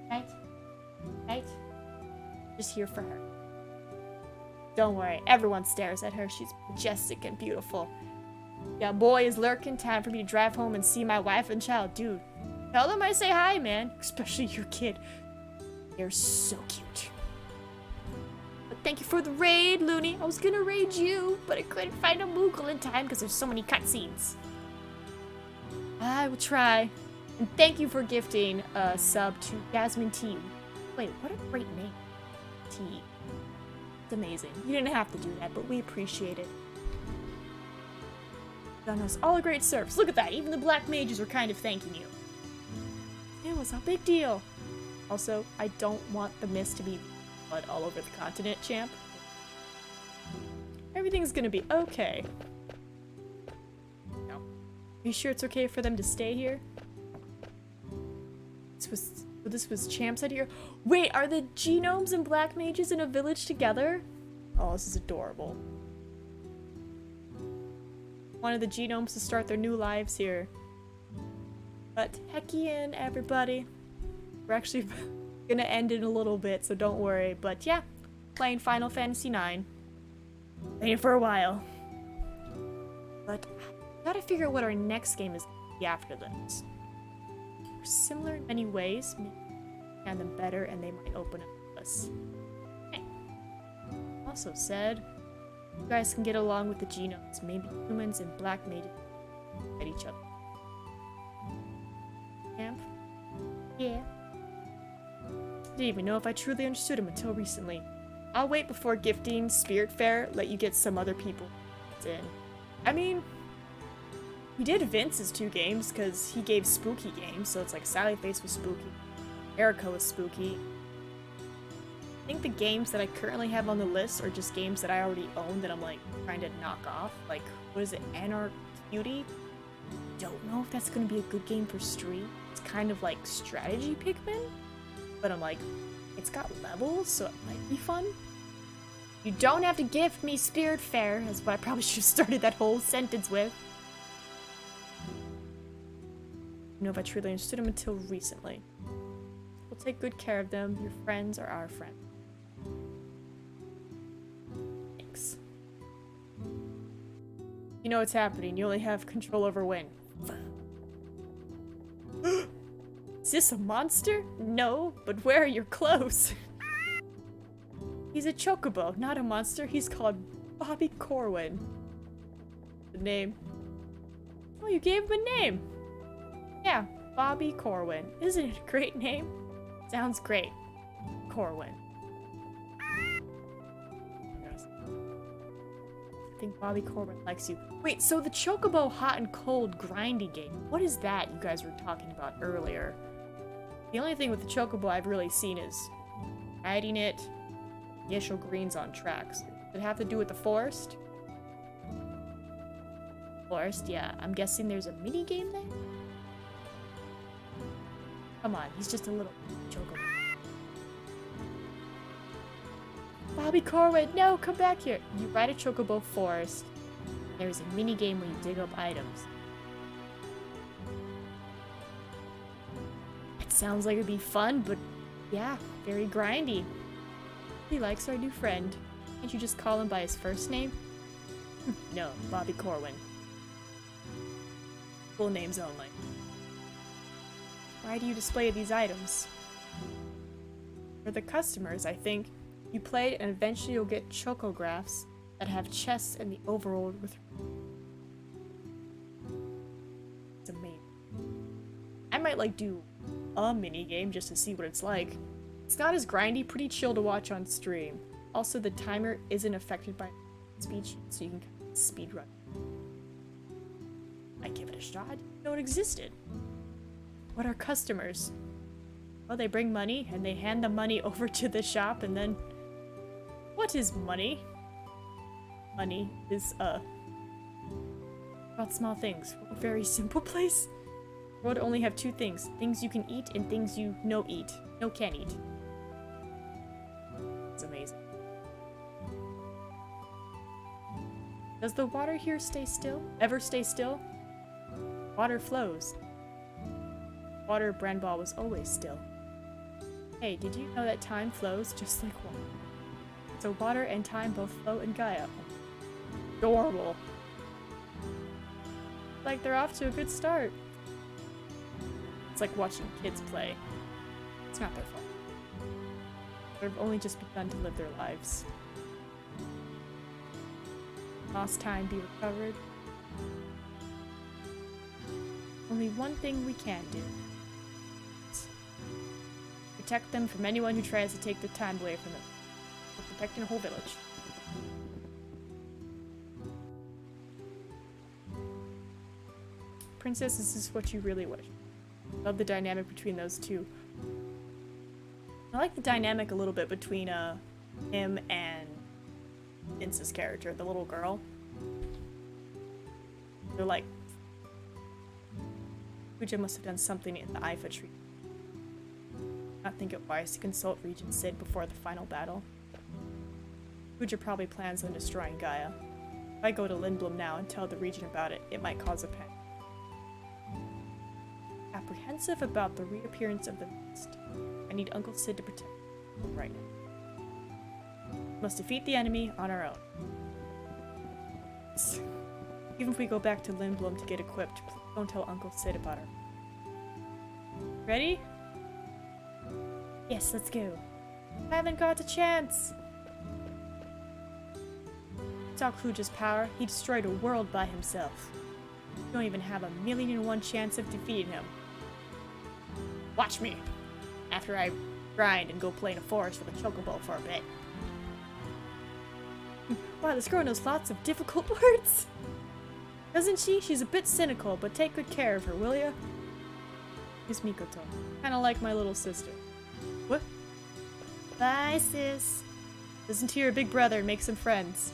Right? Right? Just here for her. Don't worry. Everyone stares at her. She's majestic and beautiful. Yeah, boy is lurking. Time for me to drive home and see my wife and child. Dude, tell them I say hi, man. Especially your kid. They're so cute. But thank you for the raid, Looney. I was gonna raid you, but I couldn't find a Moogle in time because there's so many cutscenes. I will try. And thank you for gifting a sub to Jasmine T. Wait, what a great name. T. It's amazing. You didn't have to do that, but we appreciate it. Done us all a great service. Look at that. Even the black mages are kind of thanking you. It was a big deal. Also, I don't want the mist to be blood all over the continent, champ. Everything's gonna be okay. No. Are you sure it's okay for them to stay here? This was Champ's idea. Wait, are the genomes and black mages in a village together? Oh, this is adorable. Wanted the genomes to start their new lives here. But hecky in, everybody. We're actually gonna end in a little bit, so don't worry. But yeah, playing Final Fantasy IX. Playing for a while. But I gotta figure out what our next game is gonna be after this. We're similar in many ways, and them better, and they might open up to us. Okay. Also said, you guys can get along with the genomes. Maybe humans and black mages at each other. Camp? Yeah. Didn't even know if I truly understood him until recently. I'll wait before gifting Spiritfarer, let you get some other people in. I mean, we did Vince's 2 games because he gave spooky games, so it's like Sallyface was spooky, Erica was spooky. I think the games that I currently have on the list are just games that I already own that I'm like trying to knock off. Like, what is it, Anarch Cutie? Don't know if that's gonna be a good game for stream. It's kind of like strategy Pikmin, but I'm like, it's got levels, so it might be fun. You don't have to gift me Spiritfarer, is what I probably should have started that whole sentence with. I don't know if I truly understood him until recently. We'll take good care of them. Your friends are our friends. Thanks. You know what's happening. You only have control over when. Is this a monster? No, but where are your clothes? He's a chocobo, not a monster. He's called Bobby Corwin. The name. Oh, you gave him a name. Yeah, Bobby Corwin. Isn't it a great name? Sounds great. Corwin. I think Bobby Corwin likes you. Wait, so the Chocobo Hot and Cold grindy game, what is that you guys were talking about earlier? The only thing with the Chocobo I've really seen is riding it, initial greens on tracks. Does it have to do with the forest? Forest, yeah. I'm guessing there's a mini game there? Come on, he's just a little Chocobo. Bobby Corwin, no, come back here. You ride a Chocobo forest. There's a mini game where you dig up items. It sounds like it'd be fun, but yeah, very grindy. He likes our new friend. Can't you just call him by his first name? No, Bobby Corwin. Full names only. Why do you display these items? For the customers, I think. You play it and eventually you'll get chocographs that have chests in the overworld with... It's amazing. I might like do a mini game just to see what it's like. It's not as grindy, pretty chill to watch on stream. Also, the timer isn't affected by speed sheet, so you can speed run. I give it a shot. I didn't know it existed. What are customers? Well, they bring money, and they hand the money over to the shop, and then... What is money? Money is, about small things. What a very simple place. The world only have two things. Things you can eat, and things you no eat. No can eat. It's amazing. Does the water here stay still? Ever stay still? Water flows. Water brand ball was always still. Hey, did you know that time flows just like water? So water and time both flow in Gaia. Adorable. Like they're off to a good start. It's like watching kids play. It's not their fault. They've only just begun to live their lives. Lost time be recovered. Only one thing we can do. Protect them from anyone who tries to take the time away from them. We're protecting a whole village. Princess, this is what you really wish. Love the dynamic between those two. I like the dynamic a little bit between him and Vince's character, the little girl. They're like... Kuja must have done something in the Ifa tree. Not think it wise to consult Regent Sid before the final battle. Kuja probably plans on destroying Gaia. If I go to Lindblom now and tell the Regent about it, it might cause a panic. Apprehensive about the reappearance of the mist. I need Uncle Sid to protect me right now. We must defeat the enemy on our own. Even if we go back to Lindblom to get equipped, please don't tell Uncle Sid about her. Ready? Yes, let's go. I haven't got a chance! Saw Kuja's power. He destroyed a world by himself. You don't even have 1,000,001 chance of defeating him. Watch me! After I grind and go play in a forest with a chocobo for a bit. Wow, this girl knows lots of difficult words! Doesn't she? She's a bit cynical, but take good care of her, will ya? Miss Mikoto. Kinda like my little sister. What? Bye, sis. Listen to your big brother and make some friends.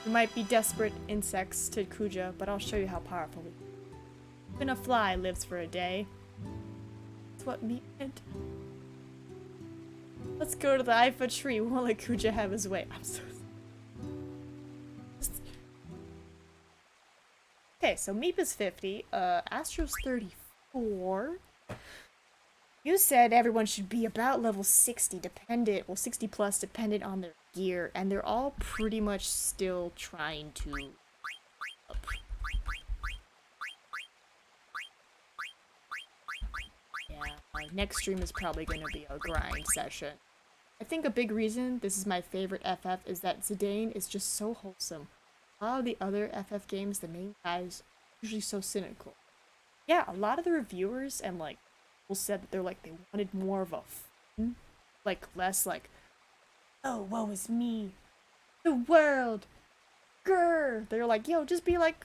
We might be desperate insects to Kuja, but I'll show you how powerful we are. Even a fly lives for a day. That's what me meant. Let's go to the Ifa tree. We won't let Kuja have his way. I'm so... Okay, so Meep is 50. Astro's 34. You said everyone should be about level 60 dependent, well 60 plus dependent on their gear, and they're all pretty much still trying to up. Yeah, next stream is probably going to be a grind session. I think a big reason this is my favorite FF is that Zidane is just so wholesome. A lot of the other FF games, the main guys, are usually so cynical. Yeah, a lot of the reviewers and like people said that they're like they wanted more of a fun, like less like, oh, woe is me, the world, grr. They're like, yo, just be like,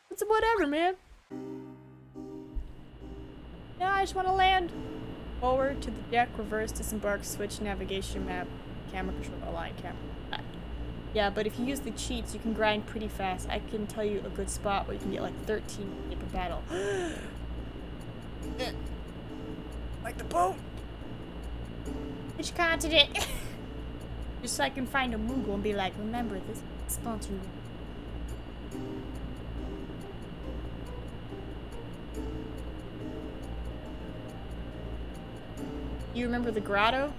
it's whatever, man. Now I just want to land. Forward to the deck, reverse, disembark, switch, navigation map, camera control, align camera. Yeah, but if you use the cheats, you can grind pretty fast. I can tell you a good spot where you can get like 13 per battle. Like the boat. Which continent? Just so I can find a Moogle and be like, remember this is sponsored. You remember the grotto?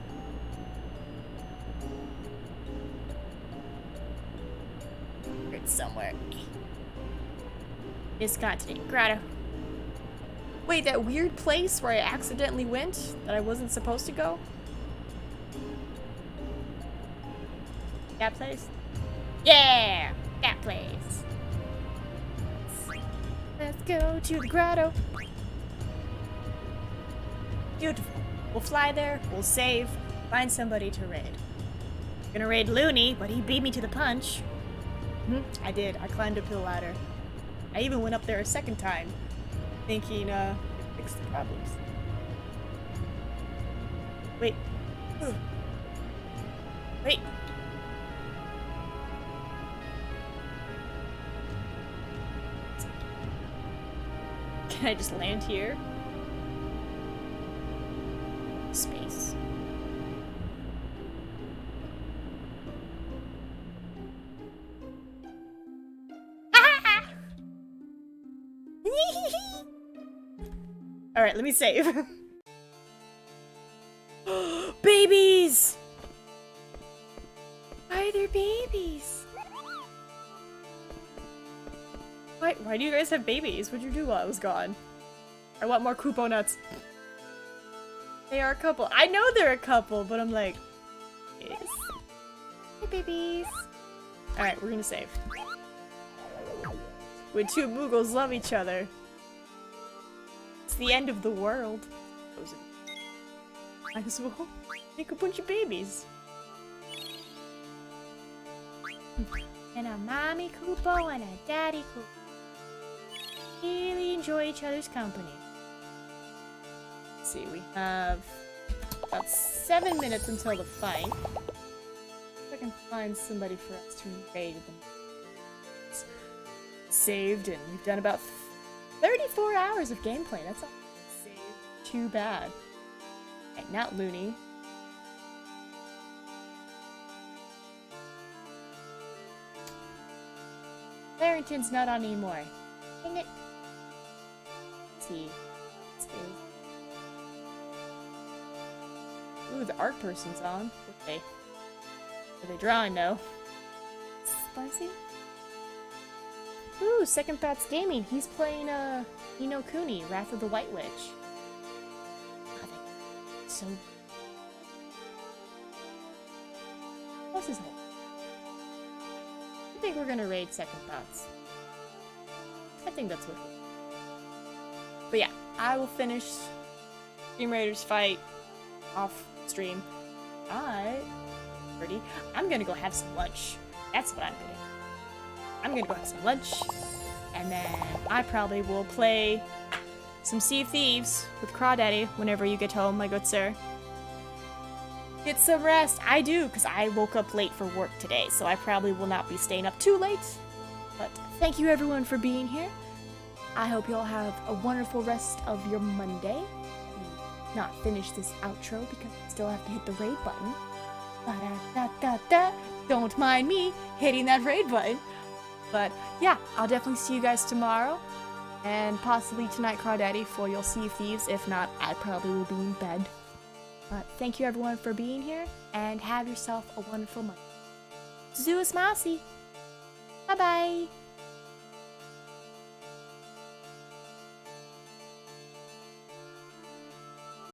It's somewhere. This continent. Grotto. Wait, that weird place where I accidentally went that I wasn't supposed to go? That place? Yeah! That place. Let's go to the grotto. Beautiful. We'll fly there, we'll save, find somebody to raid. Gonna raid Looney, but he beat me to the punch. I did. I climbed up the ladder. I even went up there a second time, thinking, fix the problems. Wait. Ugh. Wait. Can I just land here? Space. Alright, let me save. Babies! Why are there babies? Why do you guys have babies? What'd you do while I was gone? I want more Koopo nuts. They are a couple. I know they're a couple, but I'm like... Yes. Hey, babies. Alright, we're gonna save. When two Moogles love each other. It's the end of the world. Might as well make a bunch of babies. And a mommy Koopo and a daddy Koopo. Really enjoy each other's company. Let's see, we have about 7 minutes until the fight. If I can find somebody for us to raid them. Saved, and we've done about 34 hours of gameplay. That's not saved too bad. Okay, not Looney. Barrington's not on anymore. Dang it. Let's see. Ooh, the art person's on. Okay. Are they drawing though? Spicy? Ooh, Second Thoughts Gaming. He's playing Ino Kuni, Wrath of the White Witch. God, so. What's his name? I think we're gonna raid Second Thoughts. I think that's what. But yeah, I will finish Stream Raiders fight off stream. I'm gonna go have some lunch. That's what I'm gonna do. I'm gonna go have some lunch, and then I probably will play some Sea of Thieves with Crawdaddy whenever you get home, my good sir. Get some rest. I do, because I woke up late for work today, so I probably will not be staying up too late. But thank you everyone for being here. I hope you all have a wonderful rest of your Monday. Not finish this outro because I still have to hit the raid button. Da-da-da-da-da. Don't mind me hitting that raid button. But yeah, I'll definitely see you guys tomorrow. And possibly tonight, Crawdaddy, for your Sea of Thieves. If not, I probably will be in bed. But thank you everyone for being here, and have yourself a wonderful month. Zeus Masi! Bye-bye!